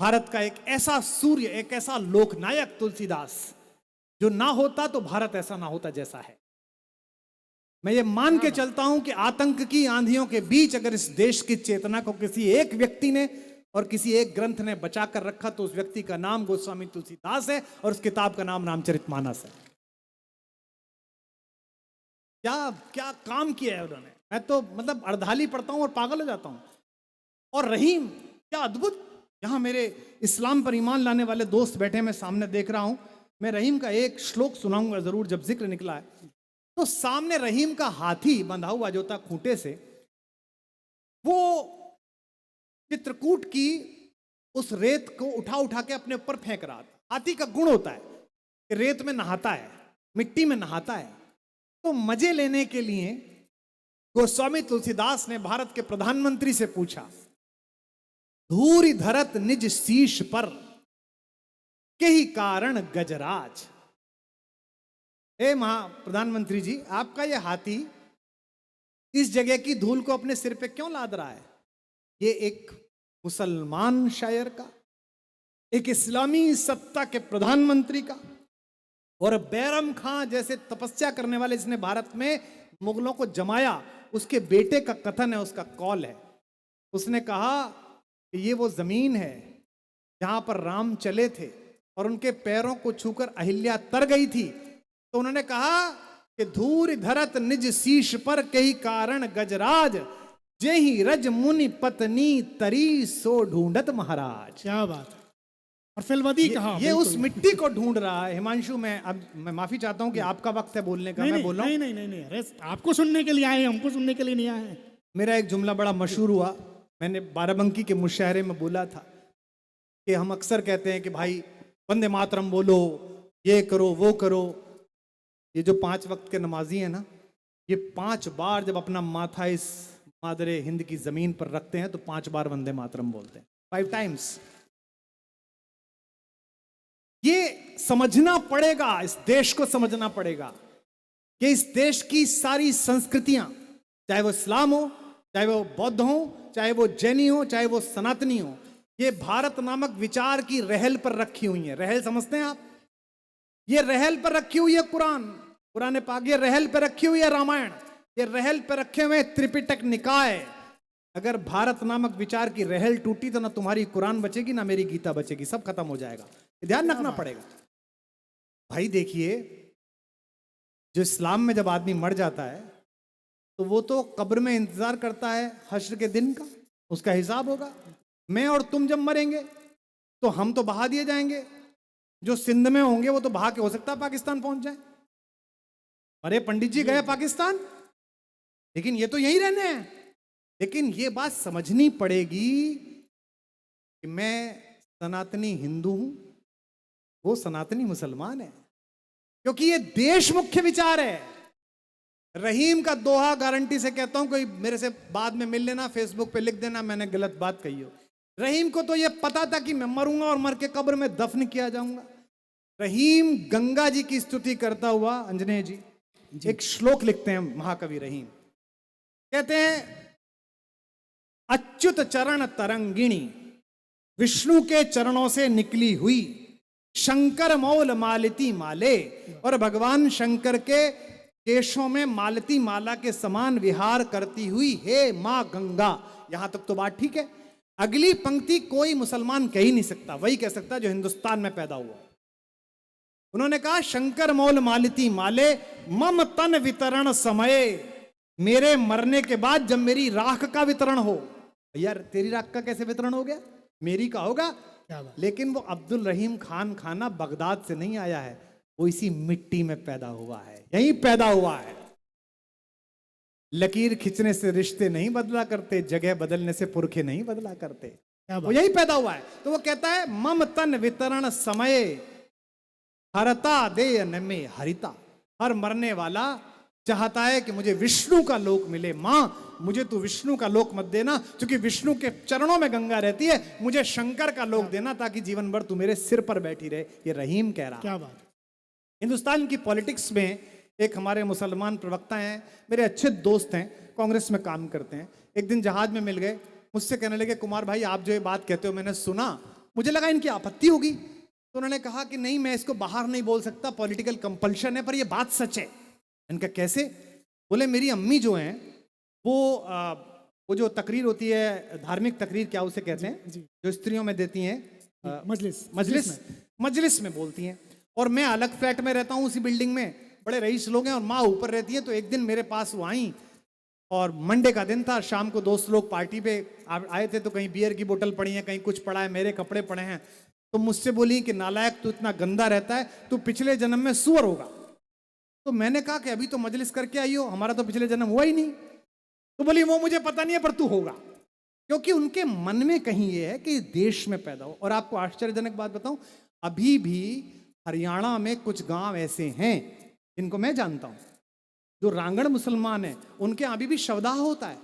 भारत का एक ऐसा सूर्य, एक ऐसा लोकनायक तुलसीदास, जो ना होता तो भारत ऐसा ना होता जैसा है। मैं ये मान के चलता हूं कि आतंक की आंधियों के बीच अगर इस देश की चेतना को किसी एक व्यक्ति ने और किसी एक ग्रंथ ने बचा कर रखा तो उस व्यक्ति का नाम गोस्वामी तुलसीदास है और उस किताब का नाम रामचरितमानस है। क्या क्या काम किया है उन्होंने। मैं तो मतलब अर्धाली पढ़ता हूं और पागल हो जाता हूं। और रहीम, क्या अद्भुत। यहां मेरे इस्लाम पर ईमान लाने वाले दोस्त बैठे, मैं सामने देख रहा हूं। मैं रहीम का एक श्लोक सुनाऊंगा जरूर जब जिक्र निकला है। तो सामने रहीम का हाथी बंधा हुआ जो था खूंटे से, वो चित्रकूट की उस रेत को उठा उठा के अपने ऊपर फेंक रहा था। हाथी का गुण होता है कि रेत में नहाता है, मिट्टी में नहाता है। तो मजे लेने के लिए गोस्वामी तुलसीदास ने भारत के प्रधानमंत्री से पूछा, धूरि धरत निज शीश पर केहि कारण गजराज। हे प्रधानमंत्री जी, आपका यह हाथी इस जगह की धूल को अपने सिर पे क्यों लाद रहा है? ये एक मुसलमान शायर का, एक इस्लामी सत्ता के प्रधानमंत्री का और बैरम खां जैसे तपस्या करने वाले जिसने भारत में मुगलों को जमाया, उसके बेटे का कथन है, उसका कॉल है। उसने कहा कि ये वो जमीन है जहां पर राम चले थे और उनके पैरों को छूकर अहिल्या तर गई थी। तो उन्होंने कहा कि धूर धरत निज शीश पर कई कारण गजराज, जेहि रज मुनि पत्नी तरी सो ढूंढत महाराज। क्या बात है। और फिलवदी कहा, ये उस मिट्टी को ढूंढ रहा है। हिमांशु, मैं माफी चाहता हूं कि आपका वक्त है बोलने का। मैं बोल रहा हूं नहीं, अरे आपको सुनने के लिए आए, हमको सुनने के लिए नहीं आए। मेरा एक जुमला बड़ा मशहूर हुआ। मैंने बाराबंकी के मुशायरे में बोला था कि हम अक्सर कहते हैं कि भाई वंदे मातरम बोलो, ये करो वो करो। ये जो 5 वक्त के नमाजी हैं ना, ये 5 बार जब अपना माथा इस मादरे हिंद की जमीन पर रखते हैं तो 5 बार वंदे मातरम बोलते हैं, 5 टाइम्स। ये समझना पड़ेगा, इस देश को समझना पड़ेगा कि इस देश की सारी संस्कृतियां, चाहे वो इस्लाम हो, चाहे वो बौद्ध हो, चाहे वो जैनी हो, चाहे वो सनातनी हो, ये भारत नामक विचार की रहल पर रखी हुई है। रहल समझते हैं आप? ये रहल पर रखी हुई है कुरान पाक, ये रहल पर रखी हुई है रामायण, ये रहल पर रखे हुए त्रिपिटक निकाय। अगर भारत नामक विचार की रहल टूटी तो ना तुम्हारी कुरान बचेगी ना मेरी गीता बचेगी, सब खत्म हो जाएगा। ध्यान रखना पड़ेगा भाई। देखिए, जो इस्लाम में जब आदमी मर जाता है तो वो तो कब्र में इंतजार करता है हश्र के दिन का, उसका हिसाब होगा। मैं और तुम जब मरेंगे तो हम तो बहा दिए जाएंगे। जो सिंध में होंगे वो तो बहा के हो सकता है पाकिस्तान पहुंच जाए। अरे पंडित जी गए पाकिस्तान, लेकिन ये तो यहीं रहने हैं। लेकिन ये बात समझनी पड़ेगी कि मैं सनातनी हिंदू हूं, वो सनातनी मुसलमान है, क्योंकि ये देश मुख्य विचार है। रहीम का दोहा गारंटी से कहता हूं, कोई मेरे से बाद में मिल लेना, फेसबुक पे लिख देना मैंने गलत बात कही हो। रहीम को तो ये पता था कि मैं मरूंगा और मर के कब्र में दफन किया जाऊंगा। रहीम गंगा जी की स्तुति करता हुआ, अंजनेय जी एक श्लोक लिखते हैं महाकवि रहीम। कहते हैं, अच्युत चरण तरंगिणी, विष्णु के चरणों से निकली हुई, शंकर मौल मालती माले, और भगवान शंकर के केशों में मालती माला के समान विहार करती हुई हे मां गंगा। यहां तक तो बात ठीक है। अगली पंक्ति कोई मुसलमान कह ही नहीं सकता, वही कह सकता जो हिंदुस्तान में पैदा हुआ। उन्होंने कहा, शंकर मौल मालती माले, मम तन वितरण समय, मेरे मरने के बाद जब मेरी राख का वितरण हो। यार तेरी राख का कैसे वितरण हो गया? मेरी का होगा। लेकिन वो अब्दुल रहीम खान खाना बगदाद से नहीं आया है, वो इसी मिट्टी में पैदा हुआ है, यहीं पैदा हुआ है। लकीर खींचने से रिश्ते नहीं बदला करते, जगह बदलने से पुरखे नहीं बदला करते, वो यही पैदा हुआ है। तो वो कहता है, मम तन वितरण समय, हरता दे नमे हरिता। हर मरने वाला चाहता है कि मुझे विष्णु का लोक मिले। मां, मुझे तू विष्णु का लोक मत देना, क्योंकि विष्णु के चरणों में गंगा रहती है। मुझे शंकर का लोक देना, ताकि जीवन भर तू मेरे सिर पर बैठी रहे। ये रहीम कह रहा। क्या बात। हिंदुस्तान की पॉलिटिक्स में एक हमारे मुसलमान प्रवक्ता हैं, मेरे अच्छे दोस्त हैं, कांग्रेस में काम करते हैं। एक दिन जहाज में मिल गए, मुझसे कहने लगे, कुमार भाई आप जो ये बात कहते हो मैंने सुना, मुझे लगा इनकी आपत्ति होगी। तो उन्होंने कहा कि नहीं, मैं इसको बाहर नहीं बोल सकता, पॉलिटिकल कंपल्शन है, पर ये बात सच है। इनका कैसे? बोले मेरी अम्मी जो हैं वो जो तकरीर होती है, धार्मिक तकरीर क्या उसे कहते हैं, जी। जो स्त्रियों में देती हैं, मजलिस में बोलती हैं। और मैं अलग फ्लैट में रहता हूँ, उसी बिल्डिंग में बड़े रईस लोग हैं और माँ ऊपर रहती है। तो एक दिन मेरे पास वो आई और मंडे का दिन था, शाम को दोस्त लोग पार्टी पे आए थे, तो कहीं बियर की बोतल पड़ी है, कहीं कुछ पड़ा है, मेरे कपड़े पड़े हैं। तो मुझसे बोली कि नालायक तू इतना गंदा रहता है, तू पिछले जन्म में सुअर होगा। तो मैंने कहा कि अभी तो मजलिस करके आई हो, हमारा तो पिछले जन्म हुआ ही नहीं। तो बोली वो मुझे पता नहीं है पर तू होगा, क्योंकि उनके मन में कहीं ये है कि देश में पैदा हो। और आपको आश्चर्यजनक बात बताऊं, अभी भी हरियाणा में कुछ गांव ऐसे हैं जिनको मैं जानता हूं, जो रांगड़ मुसलमान हैं, उनके यहाँ अभी भी शवदाह होता है,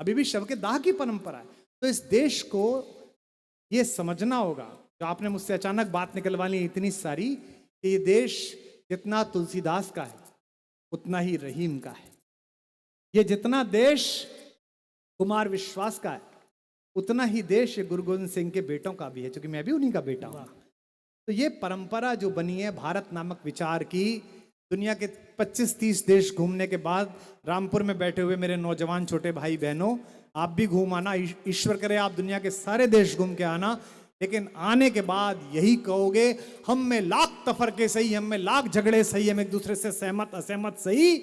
अभी भी शव के दाह की परंपरा है। तो इस देश को ये समझना होगा, जो आपने मुझसे अचानक बात निकलवा ली इतनी सारी, कि ये देश जितना तुलसीदास का है उतना ही रहीम का है। ये जितना देश कुमार विश्वास का है उतना ही देश ये गुरु गोविंद सिंह के बेटों का भी है, क्योंकि मैं भी उन्हीं का बेटा हूं। तो ये परंपरा जो बनी है भारत नामक विचार की, दुनिया के 25-30 देश घूमने के बाद रामपुर में बैठे हुए मेरे नौजवान छोटे भाई बहनों, आप भी घूम आना, ईश्वर करे आप दुनिया के सारे देश घूम के आना। लेकिन आने के बाद यही कहोगे, हम में लाख तफरके सही, हम में लाख झगड़े सही, हम एक दूसरे से सहमत असहमत सही,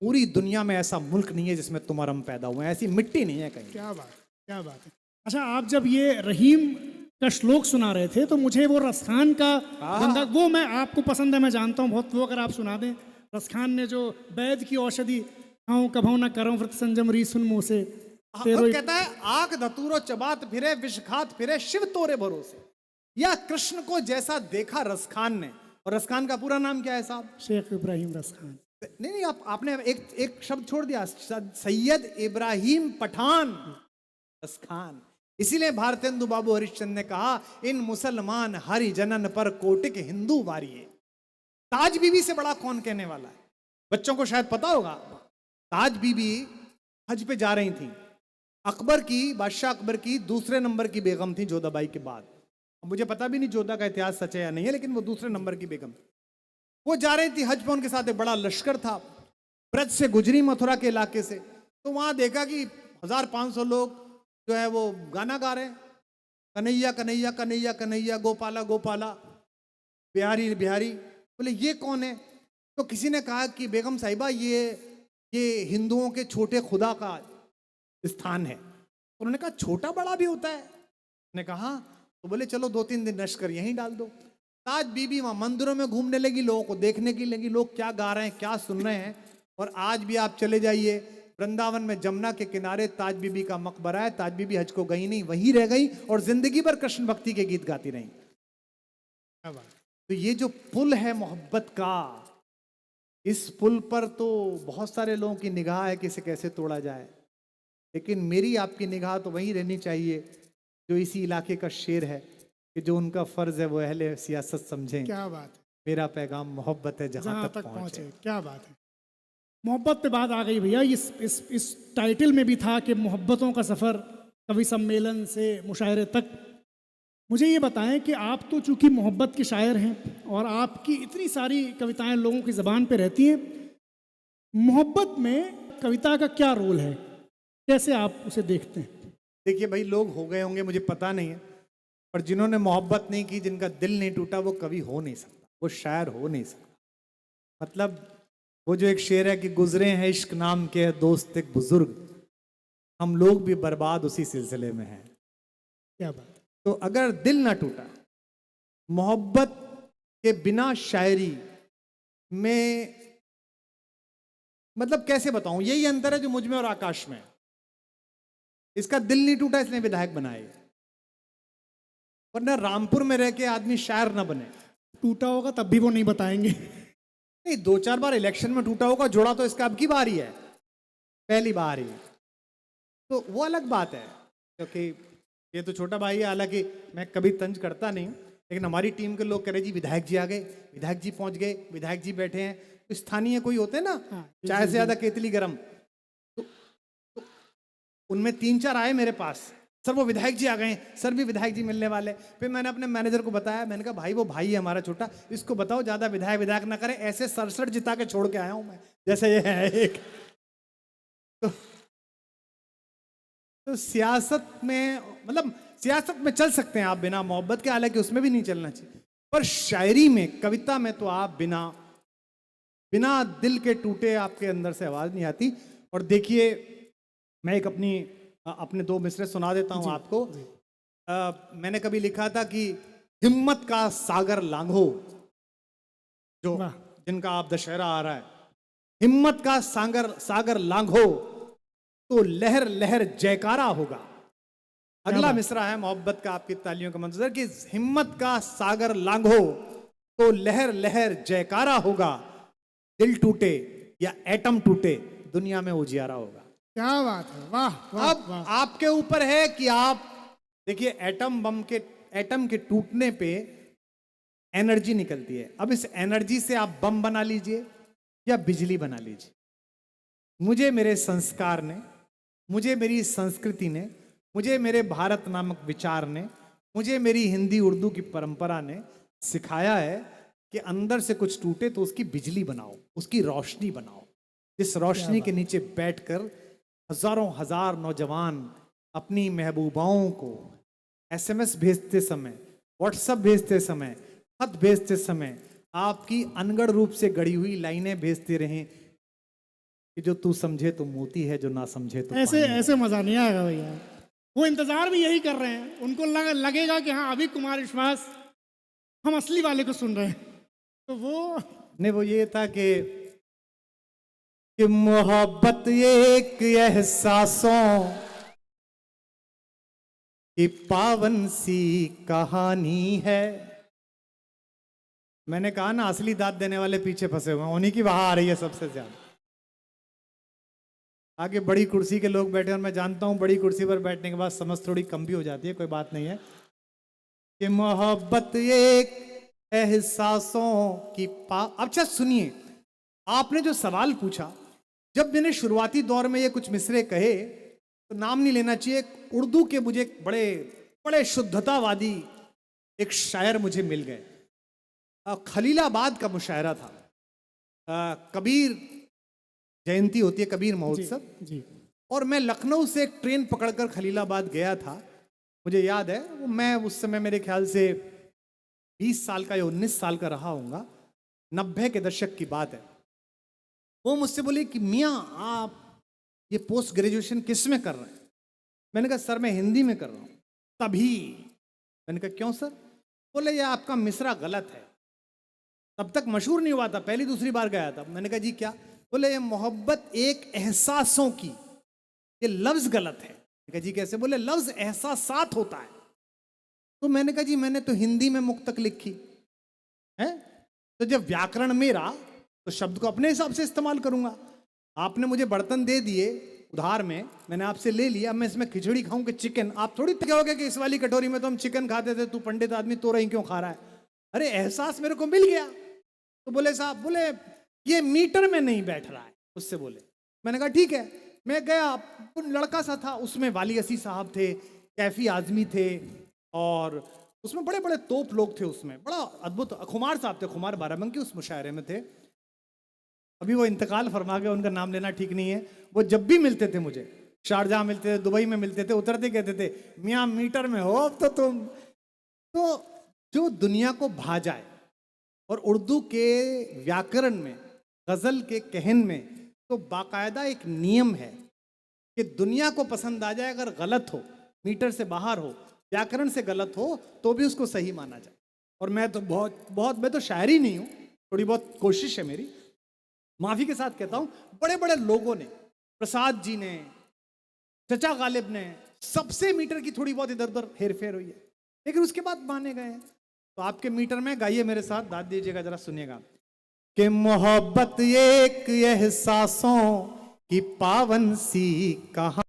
पूरी दुनिया में ऐसा मुल्क नहीं है जिसमें तुम और हम पैदा हुए हैं, ऐसी मिट्टी नहीं है कहीं। क्या बात, क्या बात है। अच्छा, आप जब ये रहीम का श्लोक सुना रहे थे तो मुझे वो रसखान का गंगा, वो मैं आपको पसंद है, मैं जानता हूँ बहुत, वो अगर आप सुना दें। रसखान ने जो वैद की औषधि खाऊं कभौ न करऊं व्रत संजम री सुन मुँह से, वो कहता है आग धतूरो चबात फिरे विष खात फिरे शिव तोरे भरोसे। या कृष्ण को जैसा देखा रसखान ने, और रसखान का पूरा नाम क्या है साहब? शेख इब्राहिम रसखान। नहीं, आपने एक शब्द छोड़ दिया, सैयद इब्राहिम पठान रसखान। इसीलिए भारतेंदु बाबू हरिश्चंद्र ने कहा, इन मुसलमान हरिजनन पर कोटिक हिंदू वारिये। ताज बीबी से बड़ा कौन कहने वाला है? बच्चों को शायद पता होगा, ताज बीबी हज पे जा रही थी, अकबर की, बादशाह अकबर की दूसरे नंबर की बेगम थी जोधाबाई के बाद। मुझे पता भी नहीं जोधा का इतिहास सच है या नहीं है, लेकिन वो दूसरे नंबर की बेगम थी। वो जा रही थी हज पे, उनके साथ एक बड़ा लश्कर था, ब्रज से गुजरी मथुरा के इलाके से। तो वहां देखा कि 1500 लोग जो है वो गाना गा रहे हैं, कन्हैया कन्हैया कन्हैया कन्हैया, गोपाला गोपाला, बिहारी बिहारी। बोले ये कौन है? तो किसी ने कहा कि बेगम साहिबा ये हिंदुओं के छोटे खुदा का स्थान है। उन्होंने कहा छोटा बड़ा भी होता है? ने कहा, तो बोले चलो 2-3 दिन लश्कर यहीं डाल दो। ताज बीबी वहां मंदिरों में घूमने लगी, लोगों को देखने की लगी, लोग क्या गा रहे हैं, क्या सुन रहे हैं। और आज भी आप चले जाइए वृंदावन में, जमुना के किनारे ताज बीबी का मकबरा है। ताज बीबी हज को गई नहीं, वहीं रह गई और जिंदगी भर कृष्ण भक्ति के गीत गाती रही। तो ये जो पुल है मोहब्बत का, इस पुल पर तो बहुत सारे लोगों की निगाह है कि इसे कैसे तोड़ा जाए, लेकिन मेरी आपकी निगाह तो वहीं रहनी चाहिए जो इसी इलाके का शेर है, कि जो उनका फर्ज है वो अहले सियासत समझें। क्या बात है। मेरा पैगाम मोहब्बत है जहां तक पहुंचे। क्या बात है। मोहब्बत पे बात आ गई भैया। इस टाइटल में भी था कि मोहब्बतों का सफ़र, कवि सम्मेलन से मुशायरे तक। मुझे ये बताएं कि आप तो चूंकि मोहब्बत के शायर हैं और आपकी इतनी सारी कविताएं लोगों की ज़बान पे रहती हैं, मोहब्बत में कविता का क्या रोल है, कैसे आप उसे देखते हैं? देखिए भाई, लोग हो गए होंगे मुझे पता नहीं है, पर जिन्होंने मोहब्बत नहीं की, जिनका दिल नहीं टूटा, वो कवि हो नहीं सकता, वो शायर हो नहीं सकता। मतलब वो जो एक शेर है कि गुजरे हैं इश्क नाम के दोस्त एक बुजुर्ग, हम लोग भी बर्बाद उसी सिलसिले में हैं। क्या बात। तो अगर दिल ना टूटा, मोहब्बत के बिना शायरी में, मतलब कैसे बताऊं, यही अंतर है जो मुझ में और आकाश में है। इसका दिल नहीं टूटा इसने विधायक बनाए, वरना रामपुर में रह के आदमी शायर ना बने। टूटा होगा तब भी वो नहीं बताएंगे। नहीं, 2-4 बार इलेक्शन में टूटा होगा, जोड़ा तो इसका अब की बार ही है, पहली बार ही, तो वो अलग बात है। क्योंकि ये तो छोटा भाई है, हालांकि मैं कभी तंज करता नहीं, लेकिन हमारी टीम के लोग कह रहे जी विधायक जी आ गए, विधायक जी पहुंच गए, विधायक जी बैठे हैं। तो स्थानीय कोई होते हैं ना, चाय से ज्यादा केतली गरम, तो उनमें 3-4 आए मेरे पास, सर वो विधायक जी आ गए हैं, सर भी विधायक जी मिलने वाले। फिर मैंने अपने मैनेजर को बताया, मैंने कहा भाई वो भाई है हमारा छोटा, इसको बताओ ज्यादा विधायक विधायक ना करे, ऐसे सड़सठ जिता के छोड़ के आया हूं मैं, जैसे ये है एक। तो सियासत में, मतलब सियासत में चल सकते हैं आप बिना मोहब्बत के, हालांकि उसमें भी नहीं चलना चाहिए, पर शायरी में, कविता में तो आप बिना बिना दिल के टूटे आपके अंदर से आवाज नहीं आती। और देखिए, मैं एक अपने दो मिसरे सुना देता हूं आपको। मैंने कभी लिखा था कि हिम्मत का सागर लांघो, जो वाह। जिनका आप दशहरा आ रहा है, हिम्मत का सागर लांघो तो लहर लहर जयकारा होगा। अगला मिसरा है मोहब्बत का, आपकी तालियों का मंजर, कि हिम्मत का सागर लांघो तो लहर लहर जयकारा होगा, दिल टूटे या एटम टूटे दुनिया में उजियारा होगा। क्या बात है, वाह वाह अब वाह। आपके ऊपर है कि आप देखिए, एटम के टूटने पे एनर्जी निकलती है। अब इस एनर्जी से आप बम बना लीजिए या बिजली बना लीजिए। मुझे मेरे संस्कार ने, मुझे मेरी संस्कृति ने, मुझे मेरे भारत नामक विचार ने, मुझे मेरी हिंदी उर्दू की परंपरा ने सिखाया है कि अंदर से कुछ टूटे तो उसकी बिजली बनाओ, उसकी रोशनी बनाओ। इस रोशनी के नीचे बैठकर हजारों हजार नौजवान अपनी महबूबाओं को एसएमएस भेजते समय, व्हाट्सएप भेजते समय, खत भेजते समय आपकी अनगढ़ रूप से गढ़ी हुई लाइनें भेजते रहें कि जो तू समझे तो मोती है, जो ना समझे तो ऐसे पानी है। ऐसे मजा नहीं आएगा भैया। वो इंतजार भी यही कर रहे हैं, उनको लगेगा कि हाँ अभी कुमार विश्वास हम असली वाले को सुन रहे हैं, तो वो नहीं, वो ये था कि मोहब्बत एक एहसासों की पावन सी कहानी है। मैंने कहा ना, असली दाद देने वाले पीछे फंसे हुए हैं, उन्हीं की वहां आ रही है सबसे ज्यादा। आगे बड़ी कुर्सी के लोग बैठे, और मैं जानता हूं बड़ी कुर्सी पर बैठने के बाद समझ थोड़ी कम भी हो जाती है, कोई बात नहीं है। कि मोहब्बत एक एहसासों की अच्छा सुनिए, आपने जो सवाल पूछा, जब मैंने शुरुआती दौर में ये कुछ मिसरे कहे तो नाम नहीं लेना चाहिए, उर्दू के मुझे बड़े बड़े शुद्धतावादी एक शायर मुझे मिल गए। खलीलाबाद का मुशायरा था, कबीर जयंती होती है, कबीर महोत्सव जी। और मैं लखनऊ से एक ट्रेन पकड़कर खलीलाबाद गया था। मुझे याद है, वो मैं उस समय मेरे ख्याल से 20 साल का या 19 साल का रहा होऊंगा, 90 के दशक की बात है। वो मुझसे बोले कि मियाँ आप ये पोस्ट ग्रेजुएशन किस में कर रहे हैं? मैंने कहा सर मैं हिंदी में कर रहा हूँ। तभी मैंने कहा क्यों सर? बोले ये आपका मिसरा गलत है। तब तक मशहूर नहीं हुआ था, पहली दूसरी बार गया था। मैंने कहा जी क्या? बोले ये मोहब्बत एक एहसासों की, ये लफ्ज गलत है। मैंने कहा जी कैसे? बोले लफ्ज एहसासात होता है। तो मैंने कहा जी मैंने तो हिंदी में मुक्तक लिखी है, तो जब व्याकरण मेरा तो शब्द को अपने हिसाब से इस्तेमाल करूंगा। आपने मुझे बर्तन दे दिए उधार में, मैंने आपसे ले लिया, मैं इसमें खिचड़ी खाऊं कि चिकन? आप थोड़ी कहोगे कि इस वाली कटोरी में तो हम चिकन खाते थे, तू पंडित आदमी तो रही क्यों खा रहा है? अरे एहसास मेरे को मिल गया। तो बोले साहब, बोले ये मीटर में नहीं बैठ रहा है, उससे बोले। मैंने कहा ठीक है। मैं गया, लड़का सा था, उसमें वाली असी साहब थे, कैफी आजमी थे, और उसमें बड़े बड़े तोप लोग थे। उसमें बड़ा अद्भुत खुमार साहब थे, खुमार बाराबंकी उस मुशायरे में थे। अभी वो इंतकाल फरमा गए, उनका नाम लेना ठीक नहीं है। वो जब भी मिलते थे मुझे, शारजाह मिलते थे, दुबई में मिलते थे, उतरते कहते थे मियाँ मीटर में हो अब तो तुम। तो जो दुनिया को भा जाए, और उर्दू के व्याकरण में, गजल के कहन में तो बाकायदा एक नियम है कि दुनिया को पसंद आ जाए, अगर गलत हो, मीटर से बाहर हो, व्याकरण से गलत हो, तो भी उसको सही माना जाए। और मैं तो मैं तो शायर ही नहीं हूँ, थोड़ी बहुत कोशिश है मेरी, माफी के साथ कहता हूं। बड़े बड़े लोगों ने, प्रसाद जी ने, चचा गालिब ने, सबसे मीटर की थोड़ी बहुत इधर उधर हेर फेर हुई है, लेकिन उसके बाद माने गए हैं। तो आपके मीटर में गाइए मेरे साथ, दाद दीजिएगा, जरा सुनिएगा। कि मोहब्बत एक एहसासों की पावन सी कहानी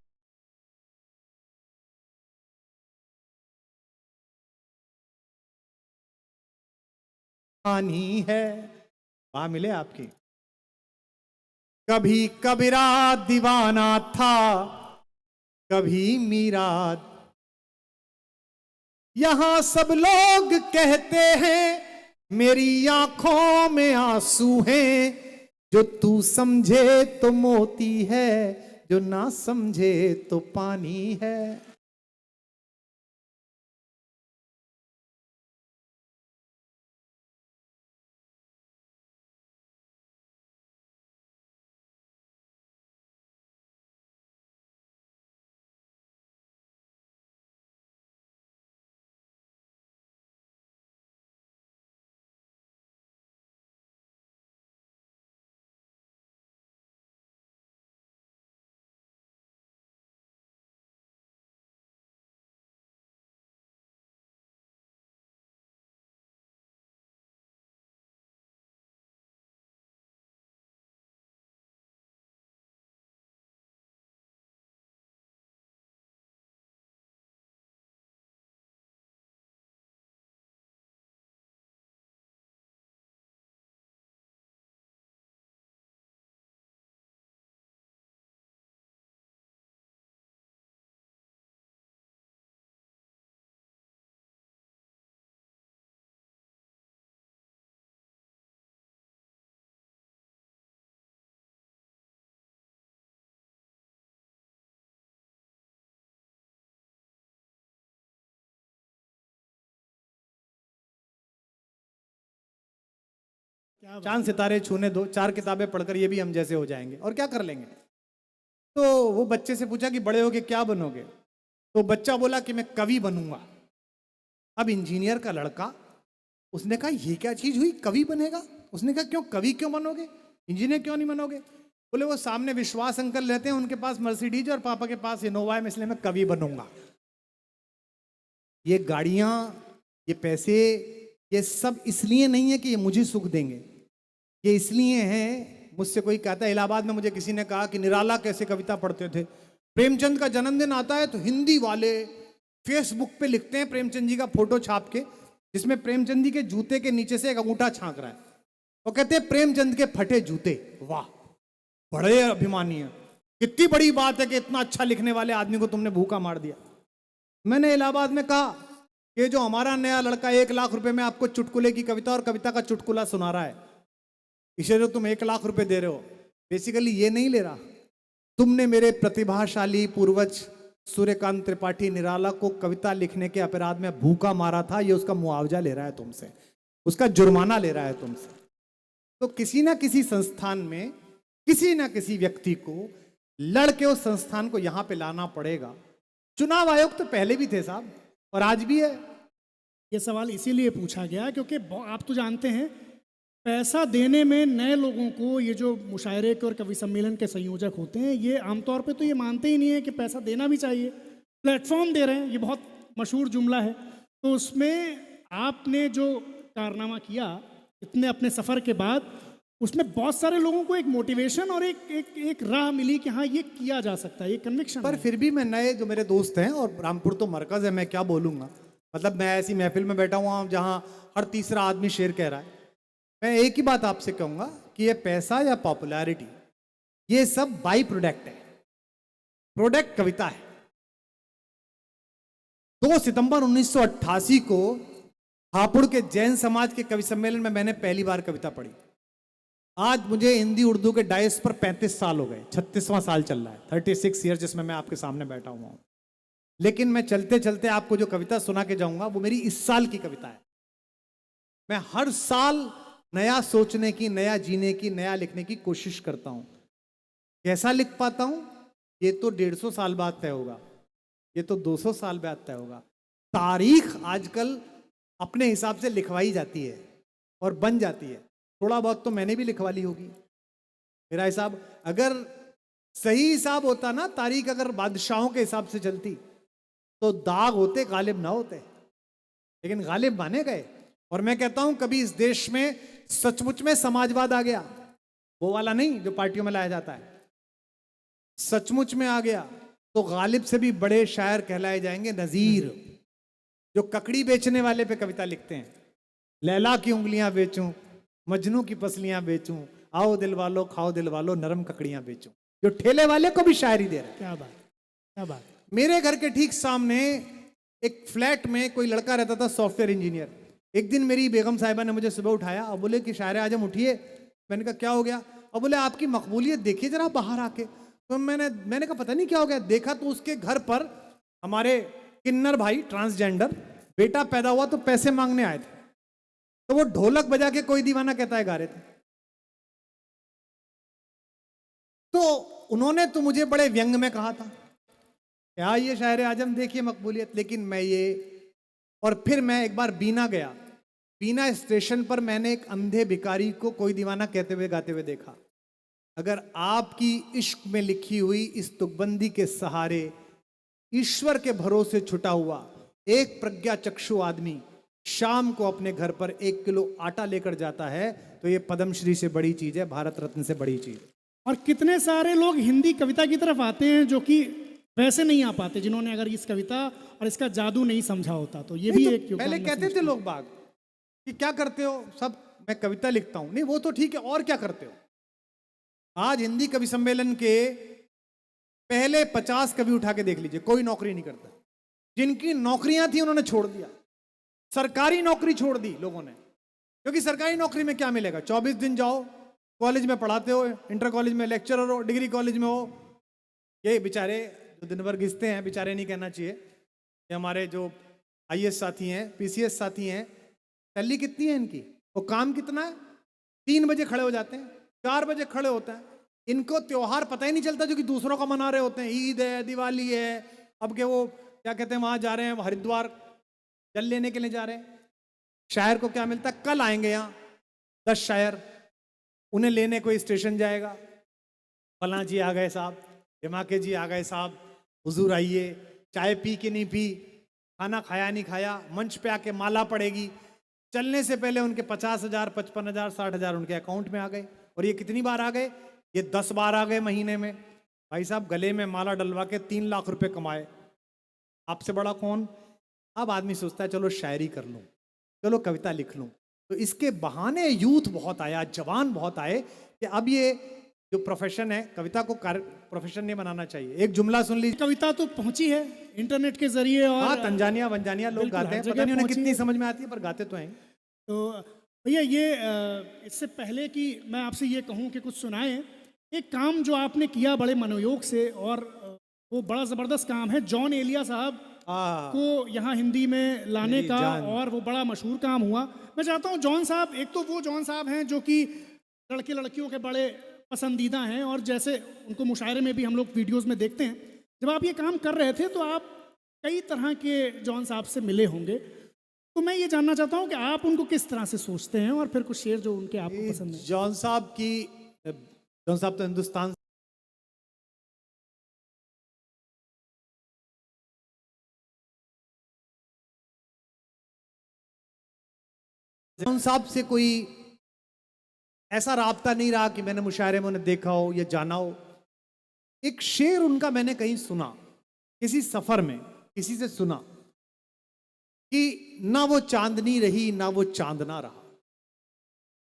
है। वहां मिले आपकी। कभी कबीरा दीवाना था, कभी मीरा यहां सब लोग कहते हैं मेरी आंखों में आंसू हैं, जो तू समझे तो मोती है, जो ना समझे तो पानी है। चांद सितारे छूने दो, 4 किताबें पढ़कर ये भी हम जैसे हो जाएंगे और क्या कर लेंगे। तो वो बच्चे से पूछा कि बड़े होके क्या बनोगे, तो बच्चा बोला कि मैं कवि बनूंगा। अब इंजीनियर का लड़का, उसने कहा ये क्या चीज हुई, कवि बनेगा। उसने कहा क्यों, कवि क्यों बनोगे, इंजीनियर क्यों नहीं बनोगे। बोले वो सामने विश्वास अंकल रहते हैं, उनके पास मर्सिडीज और पापा के पास इनोवा है, इसलिए मैं कवि बनूंगा। ये गाड़ियां, ये पैसे, ये सब इसलिए नहीं है कि ये मुझे सुख देंगे, ये इसलिए हैं। मुझसे कोई कहता है, इलाहाबाद में मुझे किसी ने कहा कि निराला कैसे कविता पढ़ते थे। प्रेमचंद का जन्मदिन आता है तो हिंदी वाले फेसबुक पे लिखते हैं प्रेमचंद जी का फोटो छाप के, जिसमें प्रेमचंद जी के जूते के नीचे से एक अंगूठा छांक रहा है, वो कहते हैं प्रेमचंद के फटे जूते। वाह, बड़े अभिमानी है, कितनी बड़ी बात है कि इतना अच्छा लिखने वाले आदमी को तुमने भूखा मार दिया। मैंने इलाहाबाद में कहा कि जो हमारा नया लड़का 1 लाख रुपए में आपको चुटकुले की कविता और कविता का चुटकुला सुना रहा है, इसे जो तुम 1 लाख रुपए दे रहे हो, बेसिकली ये नहीं ले रहा, तुमने मेरे प्रतिभाशाली पूर्वज सूर्यकांत त्रिपाठी निराला को कविता लिखने के अपराध में भूखा मारा था, ये उसका मुआवजा ले रहा है तुमसे, उसका जुर्माना ले रहा है तुमसे। तो किसी ना किसी संस्थान में किसी ना किसी व्यक्ति को लड़के उस संस्थान को यहां पे लाना पड़ेगा। चुनाव आयोग तो पहले भी थे साहब, और आज भी है। ये सवाल इसीलिए पूछा गया क्योंकि आप तो जानते हैं पैसा देने में नए लोगों को, ये जो मुशायरे के और कवि सम्मेलन के संयोजक होते हैं, ये आमतौर पे तो ये मानते ही नहीं है कि पैसा देना भी चाहिए, प्लेटफॉर्म दे रहे हैं, ये बहुत मशहूर जुमला है। तो उसमें आपने जो कारनामा किया इतने अपने सफ़र के बाद, उसमें बहुत सारे लोगों को एक मोटिवेशन और एक राह मिली कि हाँ ये किया जा सकता है, ये कन्विक्शन। पर फिर भी मैं नए जो मेरे दोस्त हैं, और रामपुर तो मरकज़ है, मैं क्या बोलूँगा, मतलब मैं ऐसी महफिल में बैठा हुआ हूँ जहाँ हर तीसरा आदमी शेर कह रहा है। मैं एक ही बात आपसे कहूँगा कि ये पैसा या पॉपुलैरिटी, ये सब बाई प्रोडक्ट है, प्रोडक्ट कविता है। 2 सितंबर 1988 को हापुड़ के जैन समाज के कवि सम्मेलन में मैंने पहली बार कविता पढ़ी। आज मुझे हिंदी उर्दू के डायस पर 35 साल हो गए, 36वां साल चल रहा है, 36 ईयर जिसमें मैं आपके सामने बैठा हुआ हूं। लेकिन मैं चलते चलते आपको जो कविता सुना के जाऊंगा वो मेरी इस साल की कविता है। मैं हर साल नया सोचने की, नया जीने की, नया लिखने की कोशिश करता हूं। कैसा लिख पाता हूं ये तो 150 साल बाद तय होगा, ये तो 200 साल बाद तय होगा। तारीख आजकल अपने हिसाब से लिखवाई जाती है और बन जाती है। थोड़ा बहुत तो मैंने भी लिखवा ली होगी। मेरा हिसाब अगर सही हिसाब होता ना, तारीख अगर बादशाहों के हिसाब से चलती तो दाग होते, गालिब ना होते, लेकिन गालिब माने गए। और मैं कहता हूं कभी इस देश में सचमुच में समाजवाद आ गया, वो वाला नहीं जो पार्टियों में लाया जाता है, सचमुच में आ गया तो गालिब से भी बड़े शायर कहलाए जाएंगे नजीर, जो ककड़ी बेचने वाले पे कविता लिखते हैं। लैला की उंगलियां बेचूं, मजनू की पसलियां बेचूं, आओ दिल वालो खाओ दिल वालो, नरम ककड़ियां बेचूं, जो ठेले वाले को भी शायरी दे रहा है। क्या बात, क्या बात। मेरे घर के ठीक सामने एक फ्लैट में कोई लड़का रहता था सॉफ्टवेयर इंजीनियर। एक दिन मेरी बेगम साहिबा ने मुझे सुबह उठाया और बोले कि शायर आजम उठिए। मैंने कहा क्या हो गया? और बोले आपकी मकबूलियत देखिए जरा बाहर आके। तो मैंने कहा पता नहीं क्या हो गया। देखा तो उसके घर पर हमारे किन्नर भाई ट्रांसजेंडर बेटा पैदा हुआ तो पैसे मांगने आए थे। तो वो ढोलक बजा के कोई दीवाना कहता है गा रहे थे। तो उन्होंने तो मुझे बड़े व्यंग में कहा था क्या ये शायर आजम देखिए मकबूलियत। लेकिन मैं ये, और फिर मैं एक बार बीना गया। बीना स्टेशन पर मैंने एक अंधे भिखारी को कोई दीवाना कहते हुए गाते हुए देखा। अगर आपकी इश्क में लिखी हुई इस तुकबंदी के सहारे ईश्वर के भरोसे छुटा हुआ एक प्रज्ञा चक्षु आदमी शाम को अपने घर पर 1 किलो आटा लेकर जाता है तो ये पद्मश्री से बड़ी चीज है, भारत रत्न से बड़ी चीज। और कितने सारे लोग हिंदी कविता की तरफ आते हैं जो कि वैसे नहीं आ पाते, जिन्होंने अगर इस कविता और इसका जादू नहीं समझा होता। तो ये भी एक योगदान पहले मैं कहते समझता थे हूं। लोग बाग कि क्या करते हो, सब मैं कविता लिखता हूं। नहीं वो तो ठीक है, और क्या करते हो? आज हिंदी कवि सम्मेलन के पहले 50 कवि उठा के देख लीजिए, कोई नौकरी नहीं करता। जिनकी नौकरियां थी उन्होंने छोड़ दिया, सरकारी नौकरी छोड़ दी लोगों ने। क्योंकि सरकारी नौकरी में क्या मिलेगा? 24 दिन जाओ, कॉलेज में पढ़ाते हो, इंटर कॉलेज में लेक्चरर हो, डिग्री कॉलेज में हो। ये बेचारे जो दिन भर घिसते हैं, बेचारे नहीं कहना चाहिए, ये हमारे जो IAS साथी हैं, PCS साथी हैं, सैलरी कितनी है इनकी, वो काम कितना है? 3 बजे खड़े हो जाते हैं, 4 बजे खड़े होते हैं। इनको त्योहार पता ही नहीं चलता जो कि दूसरों का मना रहे होते हैं। ईद है, दिवाली है, अब के वो क्या कहते हैं वहां जा रहे हैं हरिद्वार जल लेने के लिए जा रहे हैं। शायर को क्या मिलता है? कल आएंगे यहाँ 10 शायर, उन्हें लेने कोई स्टेशन जाएगा, फलां जी आ गए साहब, धमाके जी आ गए साहब, हुजूर आइए, चाय पी कि नहीं पी, खाना खाया नहीं खाया, मंच पे आके माला पड़ेगी। चलने से पहले उनके 50,000, 55,000, 60,000 उनके अकाउंट में आ गए। और ये कितनी बार आ गए? ये 10 बार आ गए महीने में। भाई साहब गले में माला डलवा के 3 लाख रुपए कमाए, आपसे बड़ा कौन? अब आदमी सोचता है चलो शायरी कर लूं, चलो कविता लिख लूं। तो इसके बहाने यूथ बहुत आया, जवान बहुत आए कि अब ये जो प्रोफेशन है, कविता को प्रोफेशन नहीं बनाना चाहिए। एक जुमला सुन लीजिए। कविता तो पहुंची है इंटरनेट के जरिए, और हाँ, तंजानिया वंजानिया लोग बिल्कुल, गाते हैं, हर पता जगह नहीं उन्हें पहुंची कितनी है। समझ में आती है, पर गाते तो हैं। तो भैया ये इससे पहले कि मैं आपसे ये कहूं कि कुछ सुनाएं, एक काम जो आपने किया बड़े मनोयोग से, और वो बड़ा ज़बरदस्त काम है, जॉन एलिया साहब को यहाँ हिंदी में लाने मेरी का, जान। और वो बड़ा मशहूर काम हुआ। मैं चाहता हूँ जॉन साहब, एक तो वो जॉन साहब हैं जो कि लड़के लड़कियों के बड़े पसंदीदा हैं, और जैसे उनको मुशायरे में भी हम लोग वीडियोस में देखते हैं। जब आप ये काम कर रहे थे तो आप कई तरह के जॉन साहब से मिले होंगे, तो मैं ये जानना चाहता हूँ कि आप उनको किस तरह से सोचते हैं, और फिर कुछ शेर जो उनके आपको पसंद है। जॉन साहब तो हिंदुस्तान जॉन साहब से कोई ऐसा राब्ता नहीं रहा कि मैंने मुशायरे में उन्हें देखा हो या जाना हो। एक शेर उनका मैंने कहीं सुना, किसी सफर में किसी से सुना कि ना वो चांदनी रही ना वो चांदना रहा।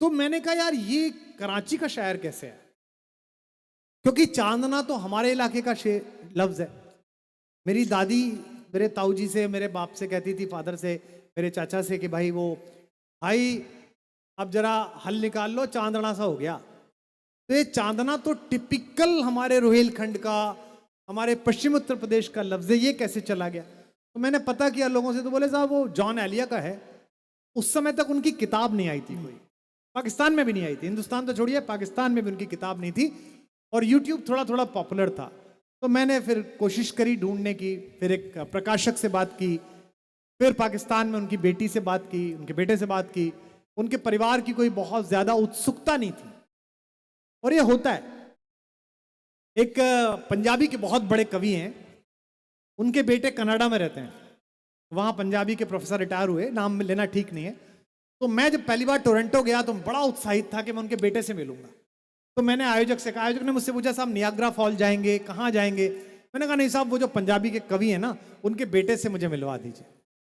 तो मैंने कहा यार ये कराची का शायर कैसे है, क्योंकि चांदना तो हमारे इलाके का शेर लफ्ज है। मेरी दादी मेरे ताऊ जी से, मेरे बाप से कहती थी, फादर से, मेरे चाचा से कि भाई अब जरा हल निकाल लो, चांदना सा हो गया। तो ये चांदना तो टिपिकल हमारे रोहिलखंड का, हमारे पश्चिम उत्तर प्रदेश का लफ्ज है, ये कैसे चला गया? तो मैंने पता किया लोगों से, तो बोले साहब वो जॉन एलिया का है। उस समय तक उनकी किताब नहीं आई थी कोई, पाकिस्तान में भी नहीं आई थी, हिंदुस्तान तो छोड़िए पाकिस्तान में भी उनकी किताब नहीं थी, और यूट्यूब थोड़ा थोड़ा पॉपुलर था। तो मैंने फिर कोशिश करी ढूंढने की, फिर एक प्रकाशक से बात की, फिर पाकिस्तान में उनकी बेटी से बात की, उनके बेटे से बात की। उनके परिवार की कोई बहुत ज्यादा उत्सुकता नहीं थी। और ये होता है, एक पंजाबी के बहुत बड़े कवि हैं, उनके बेटे कनाडा में रहते हैं, वहाँ पंजाबी के प्रोफेसर रिटायर हुए, नाम लेना ठीक नहीं है। तो मैं जब पहली बार टोरंटो गया तो बड़ा उत्साहित था कि मैं उनके बेटे से मिलूंगा। तो मैंने आयोजक से कहा, आयोजक ने मुझसे पूछा साहब नियाग्रा फॉल जाएंगे, कहाँ जाएंगे? मैंने कहा नहीं साहब वो जो पंजाबी के कवि हैं ना, उनके बेटे से मुझे मिलवा दीजिए।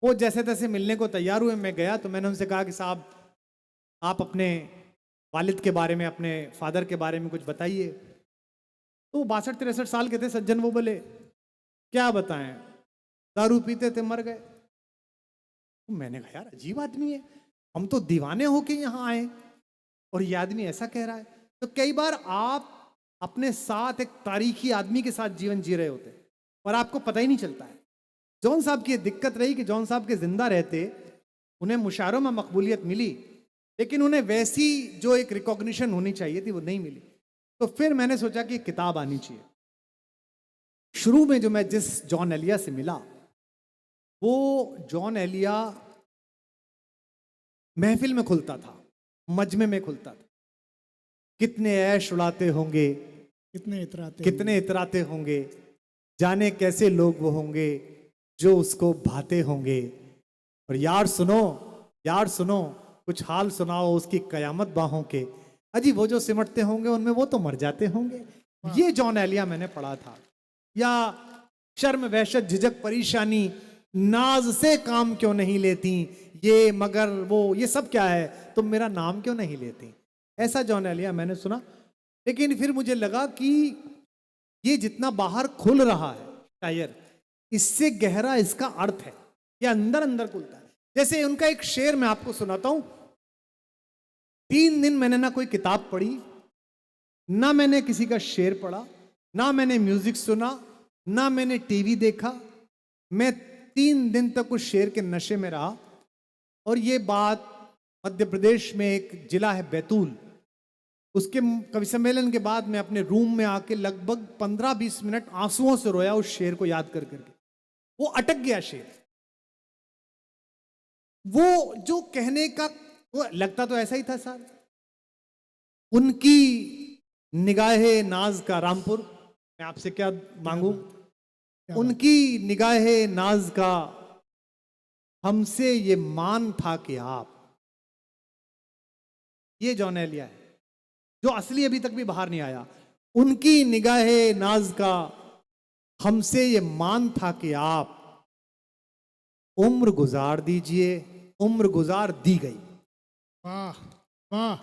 वो जैसे तैसे मिलने को तैयार हुए। मैं गया तो मैंने उनसे कहा कि साहब आप अपने वालिद के बारे में, अपने फादर के बारे में कुछ बताइए। तो 62-63 साल के थे सज्जन। वो बोले क्या बताएं दारू पीते थे मर गए। तो मैंने कहा यार अजीब आदमी है, हम तो दीवाने होके यहाँ आए और ये आदमी ऐसा कह रहा है। तो कई बार आप अपने साथ एक तारीखी आदमी के साथ जीवन जी रहे होते और आपको पता ही नहीं चलता है। जॉन साहब की ये दिक्कत रही कि जॉन साहब के जिंदा रहते उन्हें मुशायरों में मकबूलियत मिली, लेकिन उन्हें वैसी जो एक रिकॉग्निशन होनी चाहिए थी वो नहीं मिली। तो फिर मैंने सोचा कि किताब आनी चाहिए। शुरू में जो मैं जिस जॉन एलिया से मिला, वो जॉन एलिया महफिल में खुलता था, मजमे में खुलता था। कितने ऐश उड़ाते होंगे, कितने इतराते होंगे, जाने कैसे लोग वो होंगे जो उसको भाते होंगे। और यार सुनो कुछ हाल सुनाओ उसकी कयामत बाहों के, अजी वो जो सिमटते होंगे उनमें वो तो मर जाते होंगे। ये जॉन एलिया मैंने पढ़ा था। या शर्म वहशत झिझक परेशानी नाज से काम क्यों नहीं लेती, ये मगर वो ये सब क्या है, तुम मेरा नाम क्यों नहीं लेती। ऐसा जॉन एलिया मैंने सुना। लेकिन फिर मुझे लगा कि ये जितना बाहर खुल रहा है शायर, इससे गहरा इसका अर्थ है, ये अंदर अंदर खुलता है। जैसे उनका एक शेर मैं आपको सुनाता हूं। 3 दिन मैंने ना कोई किताब पढ़ी, ना मैंने किसी का शेर पढ़ा, ना मैंने म्यूजिक सुना, ना मैंने टीवी देखा। मैं 3 दिन तक उस शेर के नशे में रहा। और ये बात मध्य प्रदेश में एक जिला है बैतूल, उसके कवि सम्मेलन के बाद मैं अपने रूम में आके लगभग 15-20 मिनट आंसुओं से रोया उस शेर को याद कर करके। वो अटक गया शेर। वो जो कहने का वो लगता तो ऐसा ही था सर। उनकी निगाहे नाज का, रामपुर मैं आपसे क्या मांगू, उनकी निगाहे नाज का हमसे ये मान था कि आप। ये जॉन एलिया है जो असली अभी तक भी बाहर नहीं आया। उनकी निगाहे नाज का हमसे ये मान था कि आप उम्र गुजार दीजिए, उम्र गुजार दी गई। वाह वाह।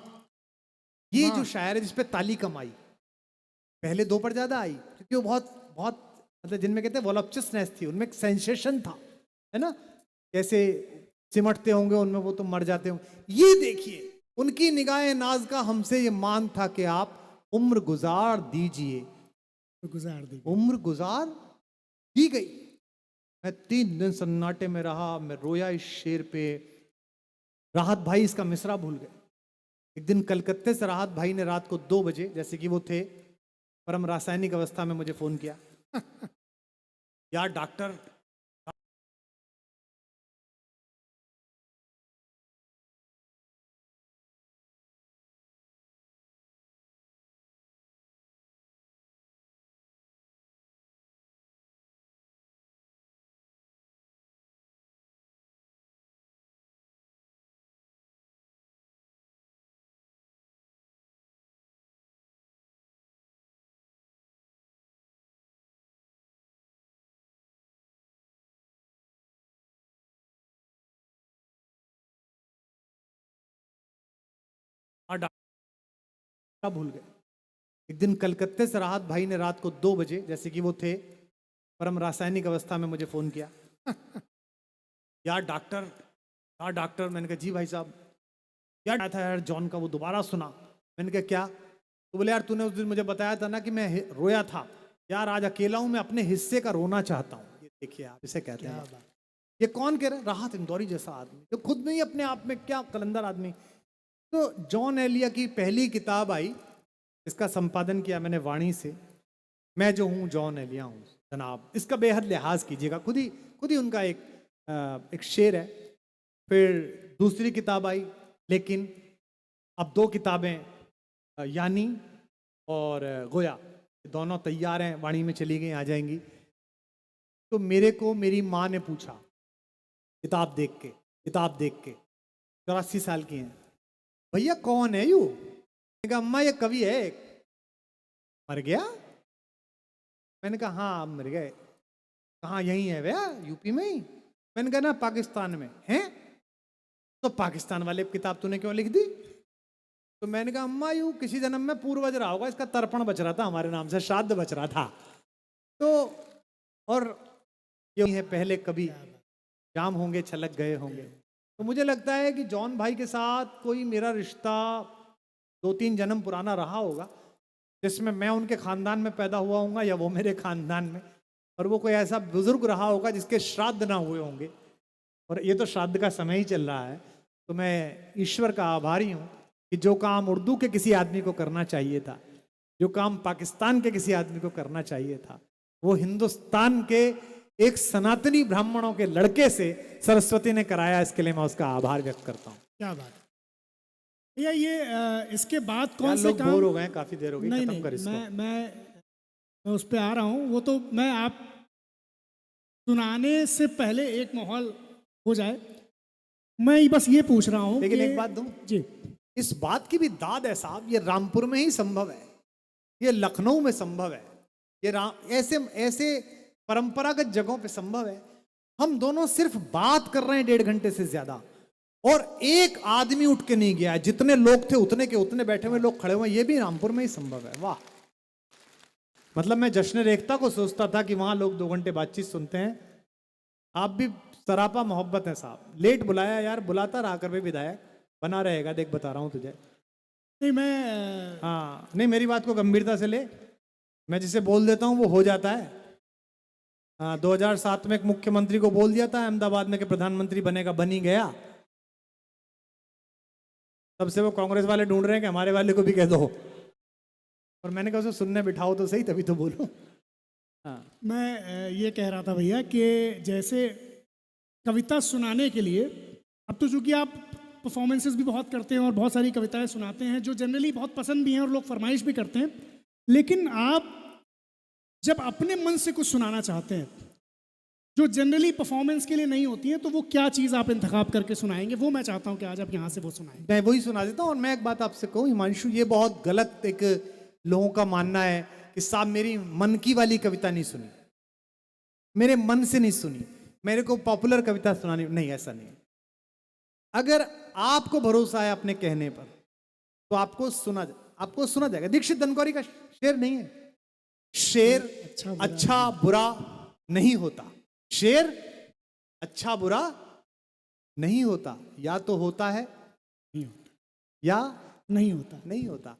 ये जो शायर है जिस पे ताली कम आई, पहले 2 पर ज्यादा आई क्योंकि वो बहुत बहुत मतलब जिनमें कहते हैं वॉलपचसनेस थी, उनमें एक सेंसेशन था, है ना, कैसे सिमटते होंगे उनमें वो तो मर जाते होंगे। ये देखिए उनकी निगाहे नाज का हमसे ये मान था कि आप उम्र गुजार दीजिए, उम्र गुजार दी गई। मैं 3 दिन सन्नाटे में रहा, मैं रोया इस शेर पे। राहत भाई इसका मिसरा भूल गए। एक दिन कलकत्ते से राहत भाई ने रात को 2 बजे, जैसे कि वो थे परम रासायनिक अवस्था में, मुझे फोन किया यार डॉक्टर भूल गए। एक दिन कलकत्ते से राहत भाई ने रात को 2 बजे, जैसे कि वो थे परम रासायनिक अवस्था में, मुझे फोन किया यार डॉक्टर। मैंने कहा जी भाई साहब। यार था यार जॉन का, वो दोबारा सुना। मैंने कहा क्या? तो बोले यार तूने उस दिन मुझे बताया था ना कि मैं रोया था, यार आज अकेला हूं, मैं अपने हिस्से का रोना चाहता हूं। ये देखिए आप इसे कहते हैं। ये कौन कह रहा है? राहत इंदौरी जैसा आदमी जो खुद में ही अपने आप में क्या कलंदर आदमी। तो जॉन एलिया की पहली किताब आई, इसका संपादन किया मैंने वाणी से। मैं जो हूँ जॉन एलिया हूँ जनाब, इसका बेहद लिहाज कीजिएगा। खुद ही उनका एक शेर है। फिर दूसरी किताब आई, लेकिन अब 2 किताबें यानी और गोया दोनों तैयार हैं, वाणी में चली गई, आ जाएंगी। तो मेरे को मेरी माँ ने पूछा किताब देख के 84 साल की हैं, भैया कौन है यू? मैंने कहा अम्मा ये कवि है, मर गया। मैंने कहा हाँ मर गए। कहाँ? यहीं है भैया, यूपी में ही। मैंने कहा ना पाकिस्तान में है। तो पाकिस्तान वाले किताब तूने क्यों लिख दी? तो मैंने कहा अम्मा यू किसी जन्म में पूर्वज रहा होगा, इसका तर्पण बच रहा था हमारे नाम से, श्राद्ध बच रहा था। तो और ये है पहले कभी जाम होंगे छलक गए होंगे। तो मुझे लगता है कि जॉन भाई के साथ कोई मेरा रिश्ता 2-3 जन्म पुराना रहा होगा, जिसमें मैं उनके खानदान में पैदा हुआ हूँगा या वो मेरे खानदान में, और वो कोई ऐसा बुजुर्ग रहा होगा जिसके श्राद्ध ना हुए होंगे, और ये तो श्राद्ध का समय ही चल रहा है। तो मैं ईश्वर का आभारी हूँ कि जो काम उर्दू के किसी आदमी को करना चाहिए था, जो काम पाकिस्तान के किसी आदमी को करना चाहिए था, वो हिंदुस्तान के एक सनातनी ब्राह्मणों के लड़के से सरस्वती ने कराया। इसके लिए मैं उसका आभार व्यक्त करता हूँ। क्या बात है भैया। ये इसके बाद कौन यार, से लोग काम? बोर हो गए, काफी देर हो गई, नहीं खत्म नहीं, कर इसको। मैं उस पे आ रहा हूँ। वो तो मैं आप सुनाने से पहले एक माहौल हो जाए, मैं बस ये पूछ रहा हूँ। लेकिन एक बात दूं, जी, इस बात की भी दाद है साहब, ये रामपुर में ही संभव है, ये लखनऊ में संभव है, ये ऐसे ऐसे परंपरागत जगहों पे संभव है। हम दोनों सिर्फ बात कर रहे हैं 1.5 घंटे से ज्यादा, और एक आदमी उठ के नहीं गया। जितने लोग थे उतने के उतने बैठे हुए लोग खड़े हुए, ये भी रामपुर में ही संभव है। वाह, मतलब मैं जश्न एकता को सोचता था कि वहां लोग 2 घंटे बातचीत सुनते हैं। आप भी सरापा मोहब्बत है साहब। लेट बुलाया यार, बुलाता रहा कर भाई, विधायक बना रहेगा, देख बता रहा हूं तुझे। नहीं मैं हाँ, नहीं मेरी बात को गंभीरता से ले, मैं जिसे बोल देता हूं वो हो जाता है। हाँ, 2007 में एक मुख्यमंत्री को बोल दिया था अहमदाबाद में कि प्रधानमंत्री बनेगा, बन ही गया। तब से वो कांग्रेस वाले ढूंढ रहे हैं कि हमारे वाले को भी कह दो, और मैंने कहा उसे सुनने बिठाओ तो सही, तभी तो बोलो। हाँ, मैं ये कह रहा था भैया कि जैसे कविता सुनाने के लिए, अब तो चूंकि आप परफॉर्मेंसेस भी बहुत करते हैं और बहुत सारी कविताएं सुनाते हैं जो जनरली बहुत पसंद भी हैं और लोग फरमाइश भी करते हैं, लेकिन आप जब अपने मन से कुछ सुनाना चाहते हैं जो जनरली परफॉर्मेंस के लिए नहीं होती है, तो वो क्या चीज़ आप इंतखाब करके सुनाएंगे? वो मैं चाहता हूँ कि आज आप यहाँ से वो सुनाएं। मैं वही सुना देता हूँ। और मैं एक बात आपसे कहूँ हिमांशु, ये बहुत गलत एक लोगों का मानना है कि साहब मेरी मन की वाली कविता नहीं सुनी, मेरे मन से नहीं सुनी, मेरे को पॉपुलर कविता सुनानी नहीं, ऐसा नहीं। अगर आपको भरोसा है अपने कहने पर तो आपको सुना जाएगा। दीक्षित धनकौरी का शेर नहीं है, शेर अच्छा बुरा नहीं होता, शेर अच्छा बुरा नहीं होता, या तो होता है नहीं होता, या नहीं होता, नहीं होता।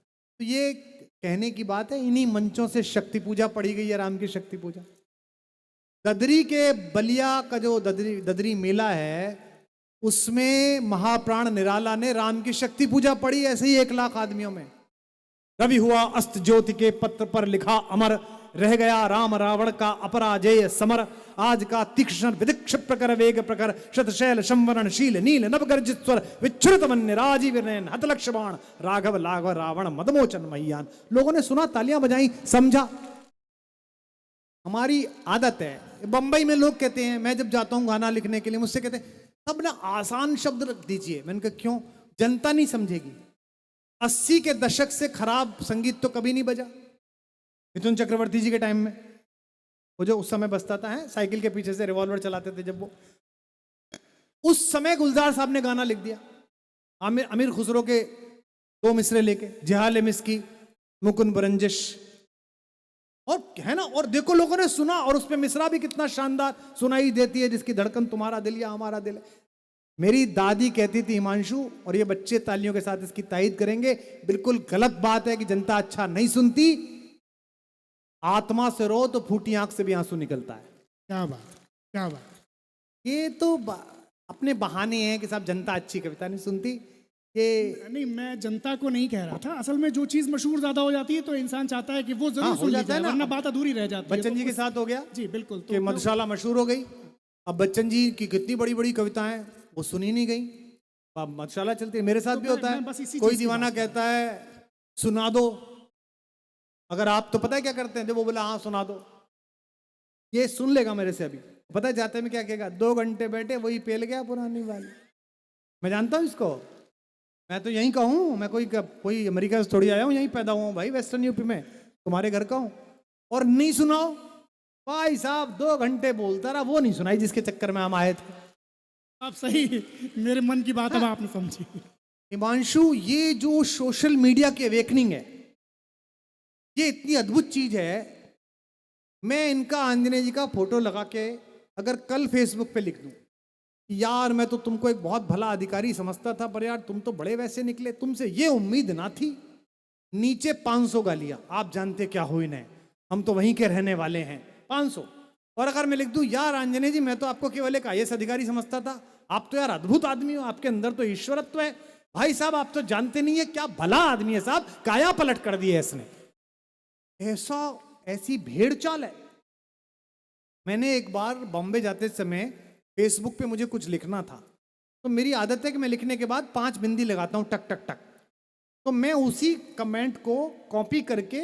तो ये कहने की बात है। इन्हीं मंचों से शक्ति पूजा पढ़ी गई है, राम की शक्ति पूजा। ददरी के बलिया का जो ददरी मेला है, उसमें महाप्राण निराला ने राम की शक्ति पूजा पढ़ी, ऐसे ही 1 लाख आदमियों में। रवि हुआ अस्त ज्योति के पत्र पर लिखा अमर, रह गया राम रावण का अपराजेय समर। आज का तीक्ष्ण विदिक्ष प्रकर वेग प्रकर, शतशैल संवरण शील नील नवगर्जित स्वर, विच्छुरित मन्य राजीव नयन हतलक्ष बाण, राघव लाघव रावण मदमोचन महियान। लोगों ने सुना, तालियां बजाई, समझा। हमारी आदत है, बंबई में लोग कहते हैं, मैं जब जाता हूं गाना लिखने के लिए, मुझसे कहते हैं अब ना आसान शब्द रख दीजिए। मैंने कहा क्यों? जनता नहीं समझेगी। 80 के दशक से खराब संगीत तो कभी नहीं बजा। मिथुन चक्रवर्ती जी के टाइम में वो जो उस समय बजता था, है साइकिल के पीछे से रिवॉल्वर चलाते थे जब वो, उस समय गुलजार साहब ने गाना लिख दिया। अमीर खुसरो के 2 मिसरे लेके, जिहाल मिस्की मुकुंद बरंजिश, और है ना, और देखो लोगों ने सुना, और उसमें मिसरा भी कितना शानदार सुनाई देती है, जिसकी धड़कन तुम्हारा दिल या हमारा दिल है। मेरी दादी कहती थी हिमांशु, और ये बच्चे तालियों के साथ इसकी तायीद करेंगे, बिल्कुल गलत बात है कि जनता अच्छा नहीं सुनती। आत्मा से रो तो फूटी आंख से भी आंसू निकलता है। क्या बात, क्या बात। ये तो अपने बहाने हैं कि साहब जनता अच्छी कविता नहीं सुनती। ये नहीं, मैं जनता को नहीं कह रहा था। असल में जो चीज मशहूर ज्यादा हो जाती है तो इंसान चाहता है कि वो जरूर सुन जाता है, वरना बात अधूरी रह जाती है। बच्चन जी के साथ हो गया जी बिल्कुल, कि मधुशाला मशहूर हो गई। अब बच्चन जी की कितनी बड़ी बड़ी कविताएं वो सुनी नहीं गई, अब मधुशाला चलती है। मेरे साथ भी होता है, कोई दीवाना कहता है सुना दो, अगर आप तो पता है क्या करते हैं, जब वो बोला हाँ सुना दो, ये सुन लेगा मेरे से। अभी पता है जाते में क्या कहेगा, 2 घंटे बैठे वही पेल गया पुरानी वाली। मैं जानता हूँ इसको, मैं तो यहीं का हूँ, मैं कोई अमेरिका से थोड़ी आया हूँ, यहीं पैदा हुआ हूँ भाई, वेस्टर्न यूपी में, तुम्हारे घर का हूँ। और नहीं सुनाओ भाई साहब, 2 घंटे बोलता रहा, वो नहीं सुनाई जिसके चक्कर में हम आए थे। आप सही, मेरे मन की बात अब आपने समझी। हिमांशु, ये जो सोशल मीडिया की अवेकनिंग है, ये इतनी अद्भुत चीज है। मैं इनका आंजनेय जी का फोटो लगा के अगर कल फेसबुक पे लिख दूं कि यार मैं तो तुमको एक बहुत भला अधिकारी समझता था, पर यार तुम तो बड़े वैसे निकले, तुमसे ये उम्मीद ना थी, नीचे 500 गालियां, आप जानते क्या हुई न, हम तो वहीं के रहने वाले हैं, 500। और अगर मैं लिख दूं यार आंजने जी मैं तो आपको केवल एक आईएएस अधिकारी समझता था, आप तो यार अद्भुत आदमी हो, आपके अंदर तो ईश्वरत्व है, भाई साहब आप तो जानते नहीं है क्या भला आदमी है साहब, काया पलट कर दी है इसने, ऐसी भेड़ चाल है। मैंने एक बार बॉम्बे जाते समय फेसबुक पे मुझे कुछ लिखना था, तो मेरी आदत है कि मैं लिखने के बाद 5 बिंदी लगाता हूं टक टक टक, तो मैं उसी कमेंट को कॉपी करके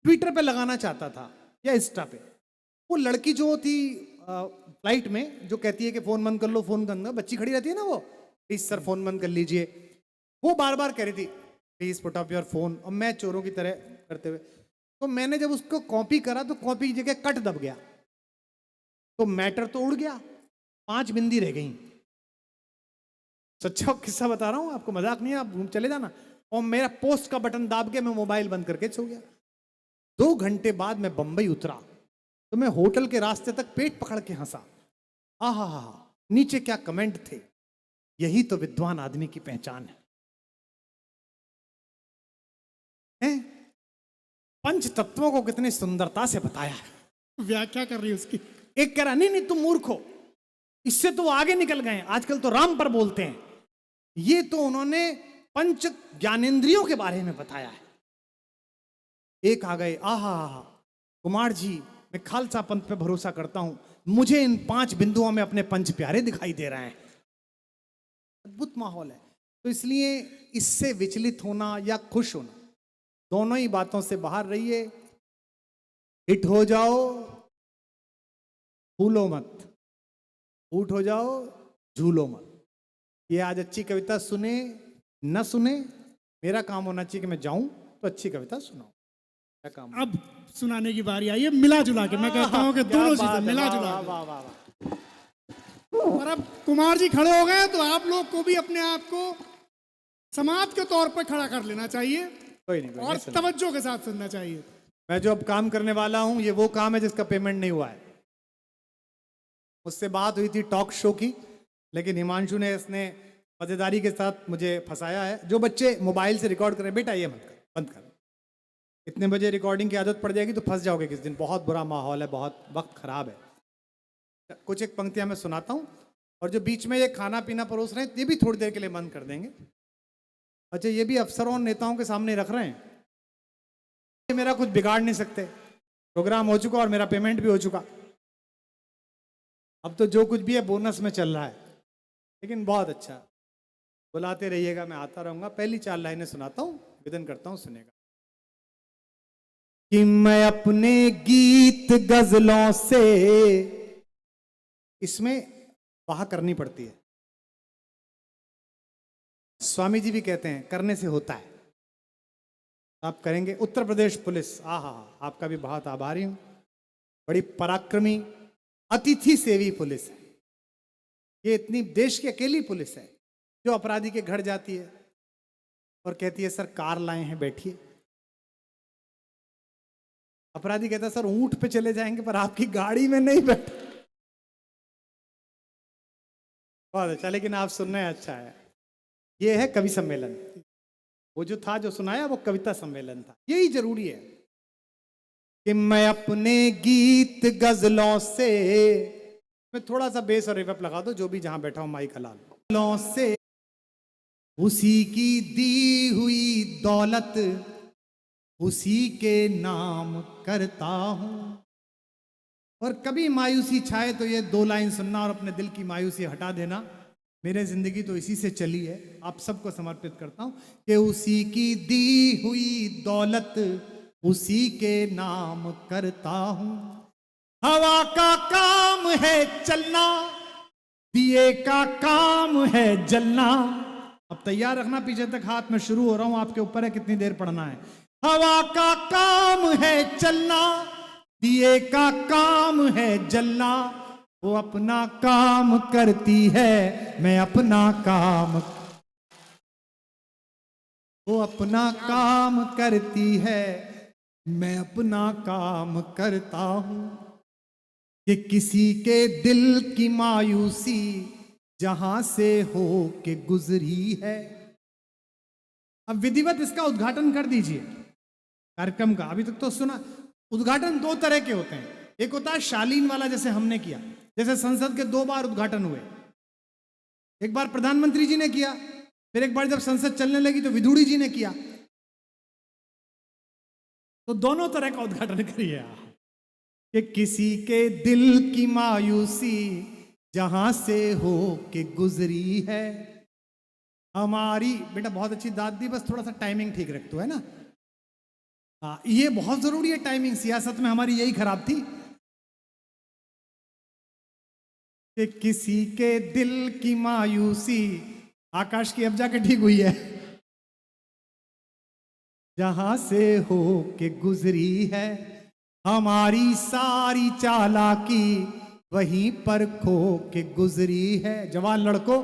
ट्विटर पे लगाना चाहता था या इंस्टा पे। वो लड़की जो थी फ्लाइट में जो कहती है कि फोन बंद कर लो, फोन बंद कर, बच्ची खड़ी रहती है ना, वो प्लीज सर फोन बंद कर लीजिए, वो बार बार कह रही थी please put up your phone, और मैं चोरों की तरह करते हुए, तो मैंने जब उसको कॉपी करा तो कॉपी की जगह कट दब गया, तो मैटर तो उड़ गया, 5 बिंदी रह गई। सच्चा किस्सा बता रहा हूं आपको, मजाक नहीं है, आप चले जाना। और मेरा पोस्ट का बटन दाब के मैं मोबाइल बंद करके सो गया। 2 घंटे बाद मैं बंबई उतरा तो मैं होटल के रास्ते तक पेट पकड़ के हंसा, आहा हा, नीचे क्या कमेंट थे, यही तो विद्वान आदमी की पहचान है। पंच तत्वों को कितनी सुंदरता से बताया है। व्याख्या कर रही है उसकी। एक कह रहा नहीं तुम मूर्ख हो, इससे तो आगे निकल गए, आजकल तो राम पर बोलते हैं, ये तो उन्होंने पंच ज्ञानेंद्रियों के बारे में बताया है। एक आ गए, आहा कुमार जी मैं खालसा पंथ पे भरोसा करता हूं, मुझे इन 5 बिंदुओं में अपने पंच प्यारे दिखाई दे रहे हैं। अद्भुत माहौल है। तो इसलिए इससे विचलित होना या खुश होना, दोनों ही बातों से बाहर रहिए। हिट हो जाओ, भूलो मत, ऊट हो जाओ, झूलो मत। ये आज अच्छी कविता सुने न सुने, मेरा काम होना चाहिए कि मैं जाऊं तो अच्छी कविता सुनाऊं, क्या काम। अब सुनाने की बारी आई है, मिला जुला के। मैं कहता हूं कि दोनों चीजें मिला जुला के। और अब कुमार जी खड़े हो गए तो आप लोग को भी अपने आप को समाज के तौर पर खड़ा कर लेना चाहिए, कोई नहीं, और तवज्जो के साथ सुनना चाहिए। मैं जो अब काम करने वाला हूं ये वो काम है जिसका पेमेंट नहीं हुआ है। मुझसे बात हुई थी टॉक शो की, लेकिन हिमांशु ने इसने मजेदारी के साथ मुझे फंसाया है। जो बच्चे मोबाइल से रिकॉर्ड कर रहे हैं, बेटा ये मत कर, बंद कर, इतने बजे रिकॉर्डिंग की आदत पड़ जाएगी तो फंस जाओगे किस दिन, बहुत बुरा माहौल है, बहुत वक्त खराब है। कुछ एक पंक्तियां मैं सुनाता हूं, और जो बीच में ये खाना पीना परोस रहे हैं ये भी थोड़ी देर के लिए बंद कर देंगे। अच्छा ये भी अफसरों और नेताओं के सामने रख रहे हैं, ये मेरा कुछ बिगाड़ नहीं सकते, प्रोग्राम हो चुका और मेरा पेमेंट भी हो चुका, अब तो जो कुछ भी है बोनस में चल रहा है, लेकिन बहुत अच्छा, बुलाते रहिएगा, मैं आता रहूंगा। पहली 4 लाइनें सुनाता हूं, विदन करता हूं, सुनेगा। कि मैं अपने गीत गजलों से, इसमें वाह करनी पड़ती है, स्वामी जी भी कहते हैं करने से होता है, आप करेंगे। उत्तर प्रदेश पुलिस, आहा आपका भी बहुत आभारी हूं, बड़ी पराक्रमी अतिथि सेवी पुलिस है ये, इतनी देश की अकेली पुलिस है जो अपराधी के घर जाती है और कहती है सर कार लाए हैं बैठिए, अपराधी कहता है सर ऊंट पे चले जाएंगे पर आपकी गाड़ी में नहीं बैठ। बहुत अच्छा, लेकिन आप सुन रहे हैं, अच्छा है। ये है कवि सम्मेलन, वो जो था जो सुनाया वो कविता सम्मेलन था, यही जरूरी है कि मैं अपने गीत गजलों से, मैं थोड़ा सा बेस और रिवर्ब लगा दो, जो भी जहां बैठा हूं माइक हला लो, से उसी की दी हुई दौलत उसी के नाम करता हूं। और कभी मायूसी छाए तो ये 2 लाइन सुनना और अपने दिल की मायूसी हटा देना। मेरे जिंदगी तो इसी से चली है, आप सबको समर्पित करता हूं कि उसी की दी हुई दौलत उसी के नाम करता हूं। हवा का काम है चलना, दिए का काम है जलना। अब तैयार रखना, पीछे तक हाथ में शुरू हो रहा हूं, आपके ऊपर है कितनी देर पढ़ना है। हवा का काम है चलना, दिए का काम है जलना, वो अपना काम करती है मैं अपना काम, वो अपना काम करती है मैं अपना काम करता हूं। कि किसी के दिल की मायूसी जहां से हो के गुजरी है। अब विधिवत इसका उद्घाटन कर दीजिए कार्यक्रम का। अभी तक तो सुना, उद्घाटन दो तरह के होते हैं। एक होता है शालीन वाला, जैसे हमने किया, जैसे संसद के 2 बार उद्घाटन हुए। एक बार प्रधानमंत्री जी ने किया, फिर एक बार जब संसद चलने लगी तो विधुड़ी जी ने किया। तो दोनों तरह का उद्घाटन करिए आप। कि किसी के दिल की मायूसी जहां से हो के गुजरी है हमारी। बेटा बहुत अच्छी दाद दी, बस थोड़ा सा टाइमिंग ठीक रख, तो है ना। हाँ, ये बहुत जरूरी है टाइमिंग, सियासत में हमारी यही खराब थी। कि किसी के दिल की मायूसी, आकाश की अब जाके ठीक हुई है, जहां से हो के गुजरी है हमारी सारी चालाकी वहीं पर खो के गुजरी है। जवान लड़कों,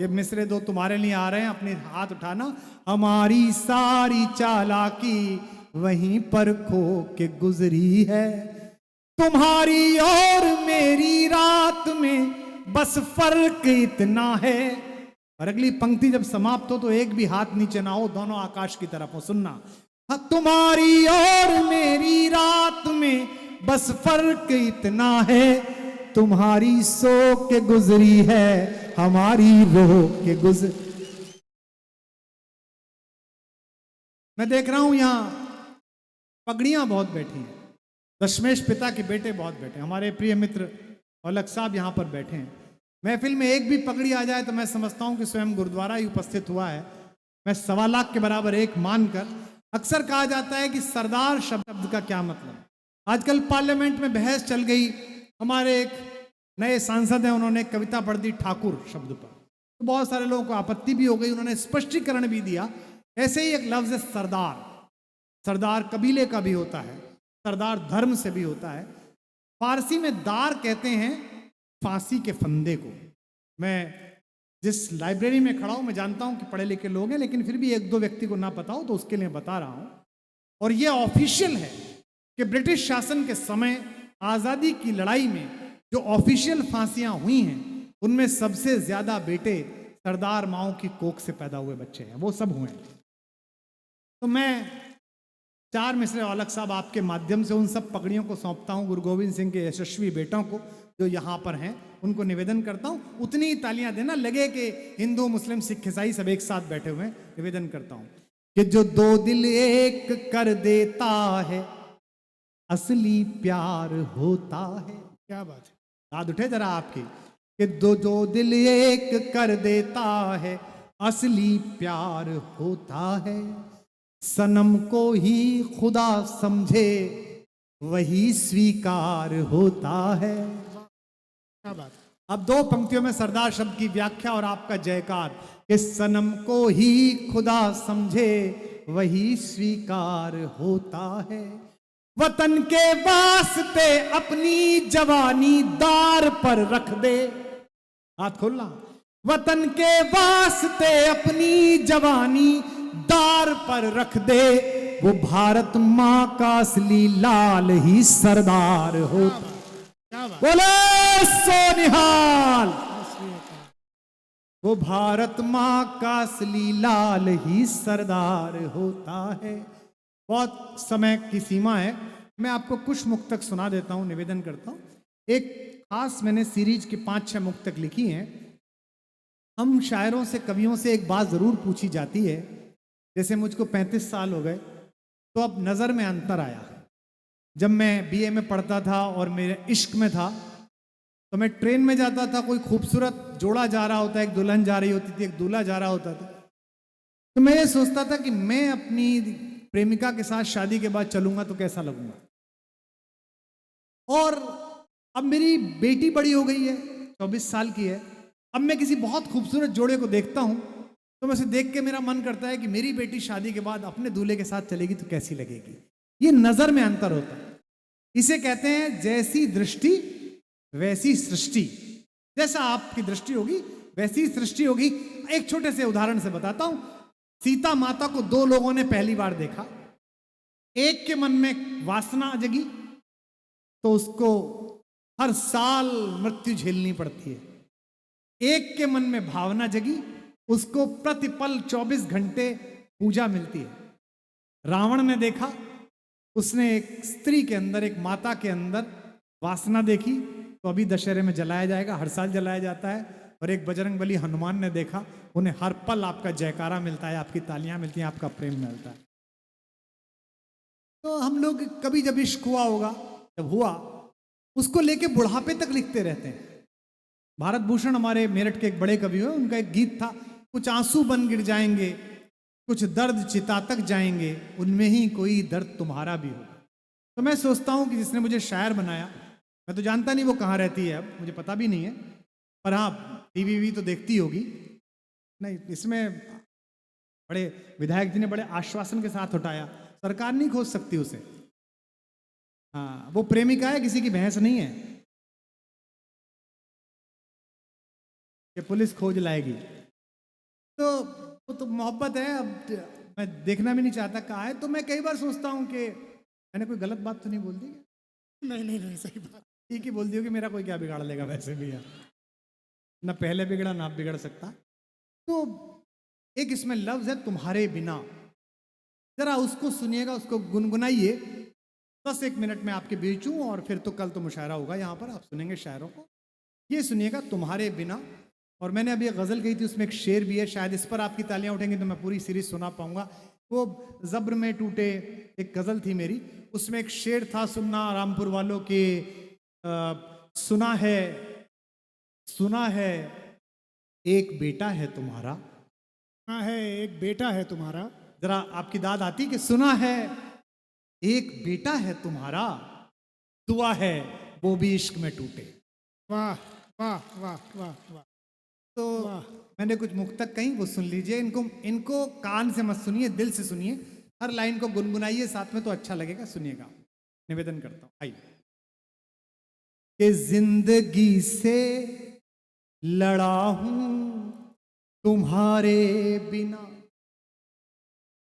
ये मिसरे 2 तुम्हारे लिए आ रहे हैं, अपने हाथ उठाना। हमारी सारी चालाकी वहीं पर खो के गुजरी है। तुम्हारी और मेरी रात में बस फर्क इतना है। और अगली पंक्ति जब समाप्त हो तो एक भी हाथ नीचे ना हो, दोनों आकाश की तरफ हो। सुनना, तुम्हारी और मेरी रात में बस फर्क इतना है। तुम्हारी सो के गुजरी है हमारी रो के गुजर। मैं देख रहा हूं यहां पगड़ियां बहुत बैठी हैं। दशमेश पिता के बेटे बहुत बैठे हैं। हमारे प्रिय मित्र औलख साहब यहां पर बैठे हैं। महफिल में एक भी पगड़ी आ जाए तो मैं समझता हूं कि स्वयं गुरुद्वारा ही उपस्थित हुआ है। मैं 1.25 लाख के बराबर एक मानकर, अक्सर कहा जाता है कि सरदार शब्द का क्या मतलब। आजकल पार्लियामेंट में बहस चल गई। हमारे एक नए सांसद हैं, उन्होंने कविता पढ़ दी ठाकुर शब्द पर, तो बहुत सारे लोगों को आपत्ति भी हो गई। उन्होंने स्पष्टीकरण भी दिया। ऐसे ही एक लफ्ज है सरदार। सरदार कबीले का भी होता है, सरदार धर्म से भी होता है। फारसी में दार कहते हैं फांसी के फंदे को। मैं जिस लाइब्रेरी में खड़ा हूं, मैं जानता हूं कि पढ़े लिखे लोग हैं, लेकिन फिर भी 1-2 व्यक्ति को ना पता हो तो उसके लिए बता रहा हूं। और यह ऑफिशियल है कि ब्रिटिश शासन के समय आज़ादी की लड़ाई में जो ऑफिशियल फांसियां हुई हैं, उनमें सबसे ज्यादा बेटे सरदार माओ की कोख से पैदा हुए बच्चे हैं, वो सब हुए हैं। तो मैं 4 मिसरे औलख साहब आपके माध्यम से उन सब पगड़ियों को सौंपता हूं, गुरु गोविंद सिंह के यशस्वी बेटों को जो यहाँ पर हैं, उनको निवेदन करता हूं। उतनी ही तालियां देना, लगे कि हिंदू मुस्लिम सिख ईसाई सब एक साथ बैठे हुए हैं। निवेदन करता हूं कि जो 2 दिल एक कर देता है असली प्यार होता है। क्या बात है। याद उठे जरा आपकी, कि जो दिल एक कर देता है असली प्यार होता है। सनम को ही खुदा समझे वही स्वीकार होता है। क्या बात है। अब 2 पंक्तियों में सरदार शब्द की व्याख्या और आपका जयकार। कि सनम को ही खुदा समझे वही स्वीकार होता है। वतन के वास्ते अपनी जवानी दार पर रख दे। हाथ खोलना। वतन के वास्ते अपनी जवानी दार पर रख दे। वो भारत माँ का असली लाल ही सरदार होता। क्या बात। बोलो सोनिहाल। वो भारत माँ का असली लाल ही सरदार होता है। बहुत समय की सीमा है, मैं आपको कुछ मुक्तक सुना देता हूं, निवेदन करता हूं। एक खास मैंने सीरीज की 5-6 मुक्तक लिखी हैं। हम शायरों से, कवियों से एक बात जरूर पूछी जाती है। जैसे मुझको 35 साल हो गए, तो अब नज़र में अंतर आया। जब मैं बीए में पढ़ता था और मेरे इश्क में था, तो मैं ट्रेन में जाता था, कोई खूबसूरत जोड़ा जा रहा होता, एक दुल्हन जा रही होती थी, एक दूल्हा जा रहा होता था, तो मैं ये सोचता था कि मैं अपनी प्रेमिका के साथ शादी के बाद चलूंगा तो कैसा लगूंगा। और अब मेरी बेटी बड़ी हो गई है, 24 साल की है। अब मैं किसी बहुत खूबसूरत जोड़े को देखता हूं तो मैं उसे देख के मेरा मन करता है कि मेरी बेटी शादी के बाद अपने दूल्हे के साथ चलेगी तो कैसी लगेगी। ये नजर में अंतर होता है। इसे कहते हैं जैसी दृष्टि वैसी सृष्टि। जैसा आपकी दृष्टि होगी वैसी सृष्टि होगी। एक छोटे से उदाहरण से बताता हूं। सीता माता को 2 लोगों ने पहली बार देखा। एक के मन में वासना जगी तो उसको हर साल मृत्यु झेलनी पड़ती है। एक के मन में भावना जगी, उसको प्रतिपल 24 घंटे पूजा मिलती है। रावण ने देखा, उसने एक स्त्री के अंदर, एक माता के अंदर वासना देखी, तो अभी दशहरे में जलाया जाएगा, हर साल जलाया जाता है। और एक बजरंगबली हनुमान ने देखा, उन्हें हर पल आपका जयकारा मिलता है, आपकी तालियां मिलती हैं, आपका प्रेम मिलता है। तो हम लोग कभी जब इश्क हुआ होगा, जब हुआ, उसको लेके बुढ़ापे तक लिखते रहते हैं। भारत भूषण हमारे मेरठ के एक बड़े कवि हुए, उनका एक गीत था, कुछ आंसू बन गिर जाएंगे, कुछ दर्द चिता तक जाएंगे, उनमें ही कोई दर्द तुम्हारा भी हो। तो मैं सोचता हूं कि जिसने मुझे शायर बनाया, मैं तो जानता नहीं वो कहाँ रहती है, अब मुझे पता भी नहीं है, पर हाँ टीवी तो देखती होगी। नहीं, इसमें बड़े विधायक जी ने बड़े आश्वासन के साथ उठाया, सरकार नहीं खोज सकती उसे। हाँ, वो प्रेमिका है, किसी की भैंस नहीं है कि पुलिस खोज लाएगी। तो वो तो मोहब्बत है। अब मैं देखना भी नहीं चाहता कहाँ है। तो मैं कई बार सोचता हूँ कि मैंने कोई गलत बात तो नहीं बोल दी। नहीं, सही बात। ठीक ही बोल दी हो कि मेरा कोई क्या बिगाड़ लेगा, वैसे भी है ना, पहले बिगड़ा ना बिगड़ सकता। तो एक इसमें लफ्ज है तुम्हारे बिना, जरा उसको सुनिएगा, उसको गुनगुनाइए। 10-1 मिनट में आपके बीच हूं, और फिर तो कल तो मुशायरा होगा यहाँ पर, आप सुनेंगे शायरों को। ये सुनिएगा, तुम्हारे बिना। और मैंने अभी एक गज़ल कही थी, उसमें एक शेर भी है, शायद इस पर आपकी तालियां उठेंगी तो मैं पूरी सीरीज सुना पाऊंगा। वो जब्र में टूटे एक गज़ल थी मेरी, उसमें एक शेर था, सुनना रामपुर वालों के, सुना है एक बेटा है तुम्हारा। सुना है एक बेटा है तुम्हारा। जरा आपकी दाद आती कि सुना है एक बेटा है तुम्हारा, दुआ है वो भी इश्क में टूटे। वाह वाह वाह वाह वाह। तो मैंने कुछ मुक्तक कहीं, वो सुन लीजिए। इनको कान से मत सुनिए, दिल से सुनिए, हर लाइन को गुनगुनाइए साथ में, तो अच्छा लगेगा। सुनिएगा, निवेदन करता हूं। आइए। कि जिंदगी से लड़ा हूं तुम्हारे बिना।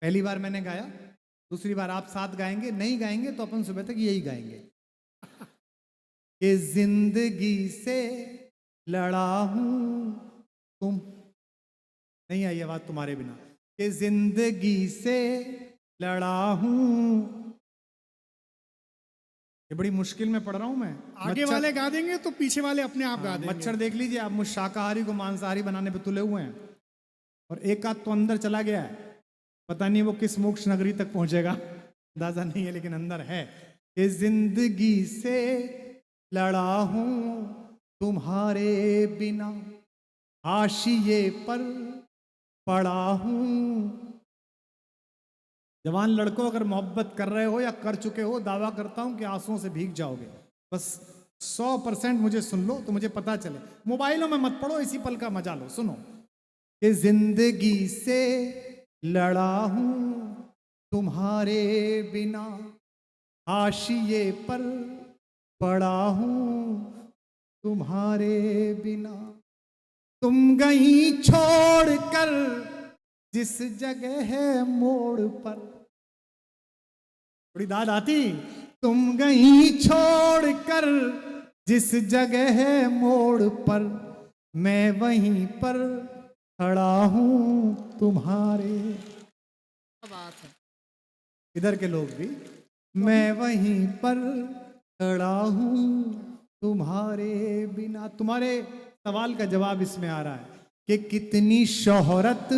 पहली बार मैंने गाया, दूसरी बार आप साथ गाएंगे, नहीं गाएंगे तो अपन सुबह तक यही गाएंगे। कि जिंदगी से लड़ा हूं तुम, नहीं आई आवाज, तुम्हारे बिना। कि जिंदगी से लड़ा हूं, ये बड़ी मुश्किल में पढ़ रहा हूं मैं। आगे वाले गा देंगे तो पीछे वाले अपने आप गा देंगे। मच्छर देख लीजिए आप, मुझ शाकाहारी को मांसाहारी बनाने पे तुले हुए हैं, और एक आध तो अंदर चला गया है, पता नहीं वो किस मोक्ष नगरी तक पहुंचेगा, अंदाजा नहीं है, लेकिन अंदर है। कि जिंदगी से लड़ा हूं तुम्हारे बिना, हाशिए पर पड़ा हूं। जवान लड़कों, अगर मोहब्बत कर रहे हो या कर चुके हो, दावा करता हूं कि आंसुओं से भीग जाओगे। बस 100% मुझे सुन लो तो मुझे पता चले। मोबाइलों में मत पढ़ो, इसी पल का मजा लो। सुनो। कि जिंदगी से लड़ा हूं तुम्हारे बिना, हाशिए पर पड़ा हूं तुम्हारे बिना। तुम गई छोड़ कर जिस जगह है मोड़ पर, थोड़ी दाद आती। तुम गई छोड़ कर जिस जगह है मोड़ पर, मैं वहीं पर खड़ा हूं तुम्हारे। बात है। इधर के लोग भी, मैं वहीं पर खड़ा हूं तुम्हारे बिना। तुम्हारे सवाल का जवाब इसमें आ रहा है कि कितनी शोहरत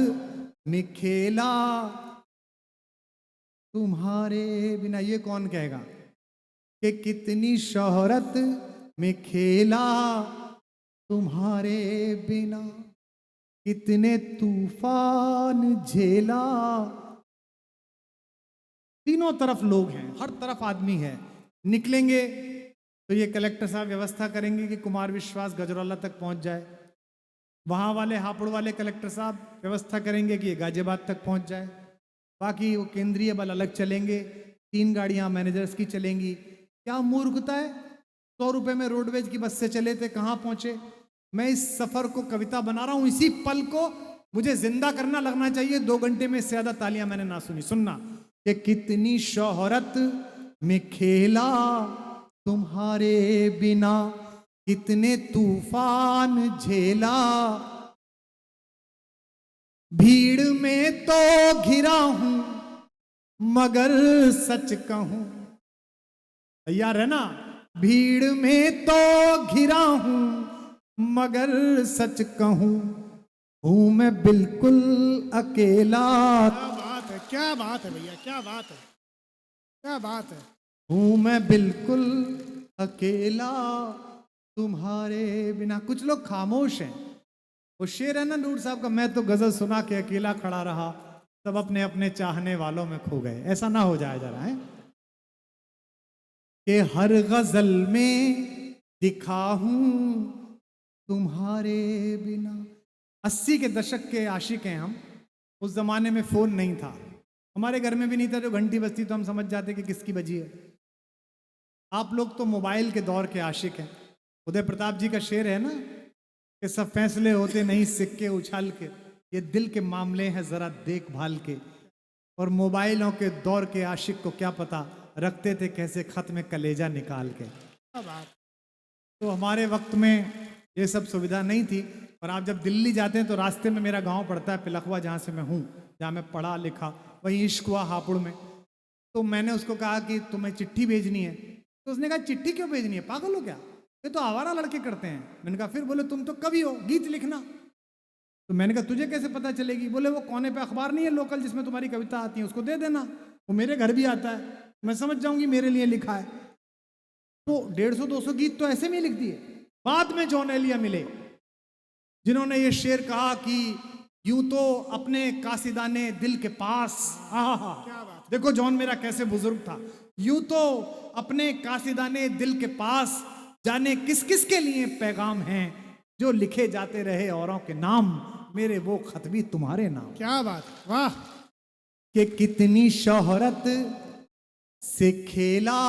में खेला तुम्हारे बिना। ये कौन कहेगा कि कितनी शोहरत में खेला तुम्हारे बिना, कितने तूफान झेला। तीनों तरफ लोग हैं, हर तरफ आदमी है। निकलेंगे तो ये कलेक्टर साहब व्यवस्था करेंगे कि कुमार विश्वास गजरौला तक पहुंच जाए, वहाँ वाले हापुड़ वाले कलेक्टर साहब व्यवस्था करेंगे कि ये गाजियाबाद तक पहुंच जाए, बाकी वो केंद्रीय बल अलग चलेंगे, 3 गाड़ियाँ मैनेजर्स की चलेंगी। क्या मूर्खता है, 100 रुपये में रोडवेज की बस से चले थे, कहाँ पहुँचे। मैं इस सफ़र को कविता बना रहा हूँ, इसी पल को मुझे जिंदा करना लगना चाहिए। 2 घंटे में इससे ज़्यादा तालियां मैंने ना सुनी। सुनना कि कितनी शोहरत में खेला तुम्हारे बिना कितने तूफान झेला, भीड़ में तो घिरा हूं मगर सच कहूं, तैयार है ना, भीड़ में तो घिरा हूं मगर सच कहूं, हूं मैं बिल्कुल अकेला, क्या बात है भैया, क्या बात है, क्या बात है। हूं मैं बिल्कुल अकेला तुम्हारे बिना। कुछ लोग खामोश हैं। वो शेर है ना नूर साहब का, मैं तो गजल सुना के अकेला खड़ा रहा, सब अपने अपने चाहने वालों में खो गए। ऐसा ना हो जाए जरा, है कि हर गजल में दिखा हूं तुम्हारे बिना। 80 के दशक के आशिक हैं हम। उस जमाने में फोन नहीं था, हमारे घर में भी नहीं था। जो घंटी बजती तो हम समझ जाते कि किसकी बजी है। आप लोग तो मोबाइल के दौर के आशिक हैं। उदय प्रताप जी का शेर है ना कि सब फैसले होते नहीं सिक्के उछाल के, ये दिल के मामले हैं जरा देखभाल के। और मोबाइलों के दौर के आशिक को क्या पता रखते थे कैसे खत में कलेजा निकाल के। तो हमारे वक्त में ये सब सुविधा नहीं थी। और आप जब दिल्ली जाते हैं तो रास्ते में मेरा गांव पड़ता है पिलखवा, जहाँ से मैं हूँ, जहाँ मैं पढ़ा लिखा, वहीं इश्क हुआ हापुड़ में। तो मैंने उसको कहा कि तुम्हें चिट्ठी भेजनी है। तो उसने कहा चिट्ठी क्यों भेजनी है, पागल हो क्या, ये तो आवारा लड़के करते हैं। मैंने कहा फिर? बोले तुम तो कवि हो, गीत लिखना। तो मैंने कहा तुझे कैसे पता चलेगी? बोले वो कोने पे अखबार नहीं है लोकल जिसमें तुम्हारी कविता आती है, उसको दे देना, वो मेरे घर भी आता है, मैं समझ जाऊंगी मेरे लिए लिखा है। तो 150-200 गीत तो ऐसे में लिख दिए। बाद में जॉन एलिया मिले जिन्होंने ये शेर कहा कि यूं तो अपने कासिदाने दिल के पास, देखो जॉन मेरा कैसे बुजुर्ग था, यूं तो अपने कासिदाने दिल के पास, जाने किस किस के लिए पैगाम हैं, जो लिखे जाते रहे औरों के नाम, मेरे वो खत भी तुम्हारे नाम। क्या बात, वाह। कि कितनी शोहरत से खेला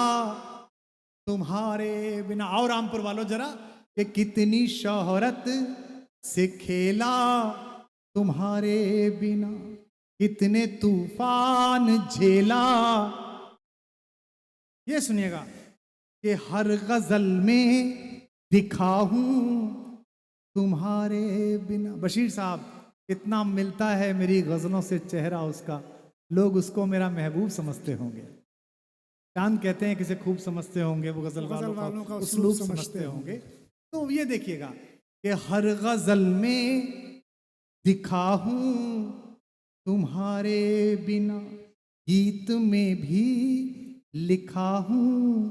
तुम्हारे बिना। और रामपुर वालों जरा, कि कितनी शोहरत से खेला तुम्हारे बिना, कितने तूफान झेला। ये सुनिएगा कि हर गजल में दिखा हूं तुम्हारे बिना। बशीर साहब, इतना मिलता है मेरी गजलों से चेहरा उसका, लोग उसको मेरा महबूब समझते होंगे। चांद कहते हैं किसे खूब समझते होंगे, वो गजल वालों का उसलूब समझते होंगे। तो ये देखिएगा कि हर गजल में दिखा हूं तुम्हारे बिना, गीत में भी लिखा हूं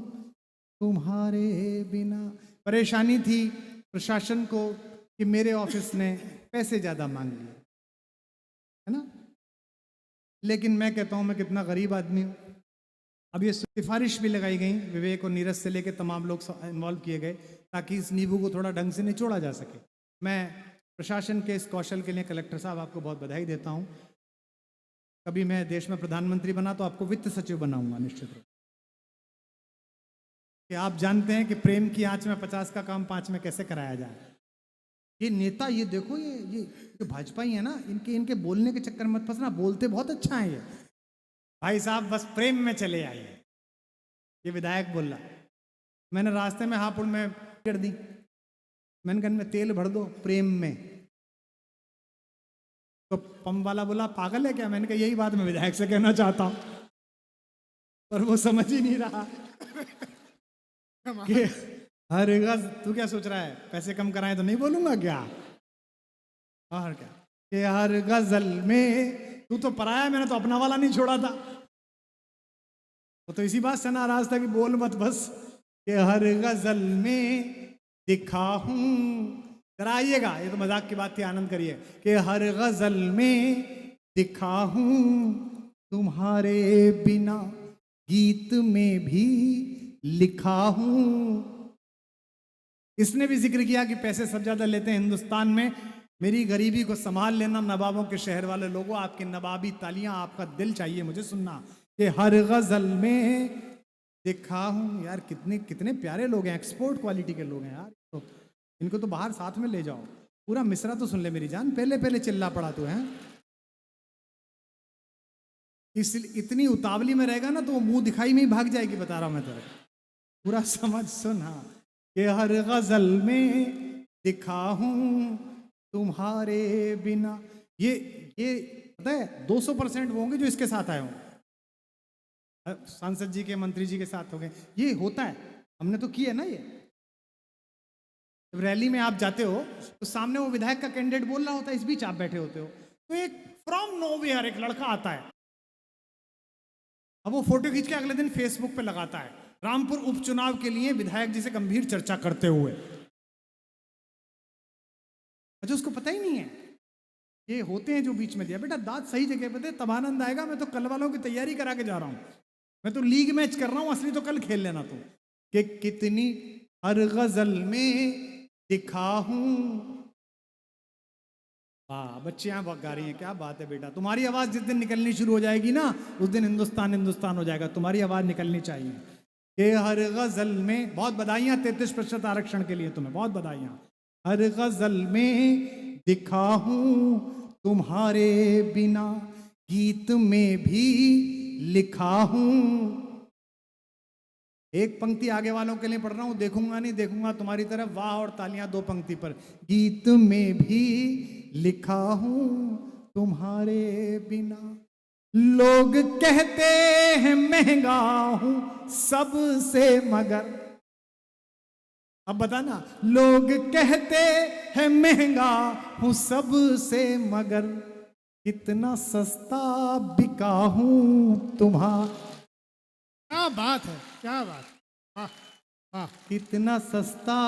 तुम्हारे बिना। परेशानी थी प्रशासन को कि मेरे ऑफिस ने पैसे ज्यादा मांग लिए, है ना, लेकिन मैं कहता हूं मैं कितना गरीब आदमी हूं। अब ये सिफारिश भी लगाई गई, विवेक और नीरज से लेकर तमाम लोग इन्वॉल्व किए गए ताकि इस नींबू को थोड़ा ढंग से निचोड़ा जा सके। मैं प्रशासन के इस कौशल के लिए कलेक्टर साहब आपको बहुत बधाई देता हूं। कभी मैं देश में प्रधानमंत्री बना तो आपको वित्त सचिव बनाऊंगा निश्चित रूप। कि आप जानते हैं कि प्रेम की आंच में 50 का काम 5 में कैसे कराया जाए। ये नेता, ये देखो, ये जो भाजपाई है ना, इनके बोलने के चक्कर में मत फंसना, बोलते बहुत अच्छा है ये भाई साहब, बस प्रेम में चले आइए। ये विधायक बोल रहा, मैंने रास्ते में हापुड़ में कर दी, मैंने कहा में तेल भर दो प्रेम में। तो पंप वाला बोला पागल है क्या? मैंने कहा यही बात मैं विधायक से कहना चाहता हूं, पर वो समझ ही नहीं रहा कि हर गज, तू क्या सोच रहा है पैसे कम कराए तो नहीं बोलूंगा क्या? और क्या कि हर गजल में, तू तो पराया, मैंने तो अपना वाला नहीं छोड़ा था। वो तो इसी बात से नाराज था कि बोल मत बस, कि हर गजल में दिखा हूं। जरा आइएगा, ये तो मजाक की बात थी, आनंद करिए। कि हर गजल में दिखा हूं तुम्हारे बिना, गीत में भी लिखा हूं। इसने भी जिक्र किया कि पैसे सब ज्यादा लेते हैं हिंदुस्तान में, मेरी गरीबी को संभाल लेना नवाबों के शहर वाले लोगों, आपकी नवाबी तालियां, आपका दिल चाहिए मुझे सुनना। कि हर गजल में दिखा हूं। यार कितने कितने प्यारे लोग हैं, एक्सपोर्ट क्वालिटी के लोग हैं यार। तो इनको तो बाहर साथ में ले जाओ। पूरा मिसरा तो सुन ले मेरी जान, पहले पहले चिल्ला पड़ा तू है। इस इतनी उतावली में रहेगा ना तो वो मुंह दिखाई में ही भाग जाएगी, बता रहा हूं मैं तेरे। पूरा समझ सुन, हाँ, कि हर गजल में लिखा हूं तुम्हारे बिना। ये पता है 200% वो होंगे जो इसके साथ आए हों, सांसद जी के, मंत्री जी के साथ हो गए। ये होता है, हमने तो किया ना। ये जब रैली में आप जाते हो तो सामने वो विधायक का कैंडिडेट बोल रहा होता है, इस बीच आप बैठे होते हो, तो एक फ्रॉम नोवेयर एक लड़का आता है, अब वो फोटो खींच के अगले दिन फेसबुक पे लगाता है, रामपुर उपचुनाव के लिए विधायक जी से गंभीर चर्चा करते हुए। अच्छा, उसको पता ही नहीं है ये होते हैं जो बीच में दिया। बेटा दांत सही जगह पे दे, तब आनंद आएगा। मैं तो कल वालों की तैयारी करा के जा रहा हूं, मैं तो लीग मैच कर रहा हूं, असली तो कल खेल लेना तुम। कि कितनी हर गजल में दिखा हूं। वाह, बच्चे यहां गा रही हैं, क्या बात है बेटा। तुम्हारी आवाज जिस दिन निकलनी शुरू हो जाएगी ना, उस दिन हिंदुस्तान हिंदुस्तान हो जाएगा। तुम्हारी आवाज निकलनी चाहिए। कि हर गजल में, बहुत बधाइयां 33% आरक्षण के लिए तुम्हें, बहुत बधाइयां। हर गजल में दिखा हूं तुम्हारे बिना, गीत में भी लिखा हूं। एक पंक्ति आगे वालों के लिए पढ़ रहा हूं, देखूंगा नहीं देखूंगा तुम्हारी तरफ, वाह और तालियां 2 पंक्ति पर। गीत में भी लिखा हूं तुम्हारे बिना। लोग कहते हैं महंगा हूं सबसे, मगर अब बताना, लोग कहते हैं महंगा हूं सबसे, मगर कितना सस्ता बिका हूं तुम्हारा। क्या बात है, क्या बात, वाह वाह। कितना सस्ता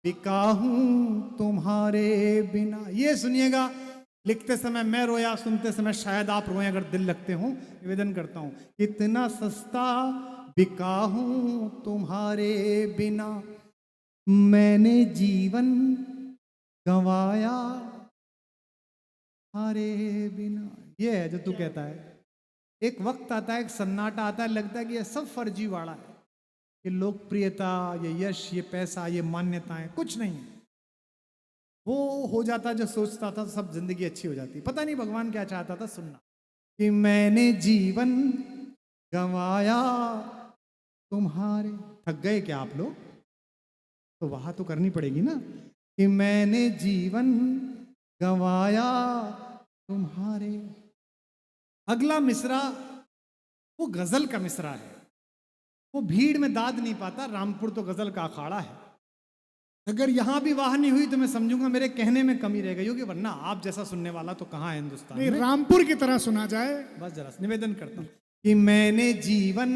बिका हूं तुम्हारे बिना। ये सुनिएगा, लिखते समय मैं रोया, सुनते समय शायद आप रोएं अगर दिल लगते हो। निवेदन करता हूं, कितना सस्ता बिका हूं तुम्हारे बिना। मैंने जीवन गंवाया तुम्हारे बिना। ये है जो तू कहता है। एक वक्त आता है, एक सन्नाटा आता है, लगता है कि ये सब फर्जीवाड़ा है, ये लोकप्रियता, ये यश, ये पैसा, ये मान्यताएं कुछ नहीं है। वो हो जाता जो सोचता था, सब जिंदगी अच्छी हो जाती। पता नहीं भगवान क्या चाहता था, सुनना। कि मैंने जीवन गंवाया तुम्हारे। थक गए क्या आप लोग? तो वहां तो करनी पड़ेगी ना। कि मैंने जीवन गंवाया तुम्हारे। अगला मिसरा वो गजल का मिसरा है, वो भीड़ में दाद नहीं पाता। रामपुर तो गजल का अखाड़ा है। अगर यहां भी वाह नहीं हुई तो मैं समझूंगा मेरे कहने में कमी रह गई होगी, वरना आप जैसा सुनने वाला तो कहां है हिंदुस्तान नहीं, में। रामपुर की तरह सुना जाए। बस जरा निवेदन करता हूं कि मैंने जीवन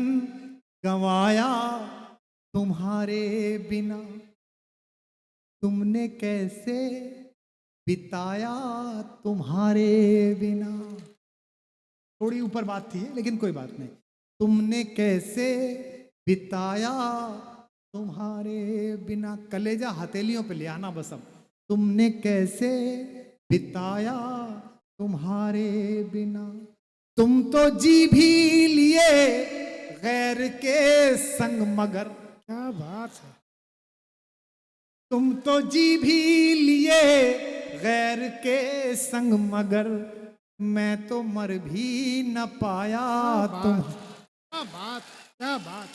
गंवाया तुम्हारे बिना, तुमने कैसे बिताया तुम्हारे बिना। थोड़ी ऊपर बात थी लेकिन कोई बात नहीं। तुमने कैसे बिताया तुम्हारे बिना। कलेजा हथेलियों पे ले आना बस अब। तुमने कैसे बिताया तुम्हारे बिना। तुम तो जी भी लिए गैर के संग, मगर क्या बात है। तुम तो जी भी लिए गैर के संग, मगर मैं तो मर भी न पाया तुम। क्या बात, क्या बात।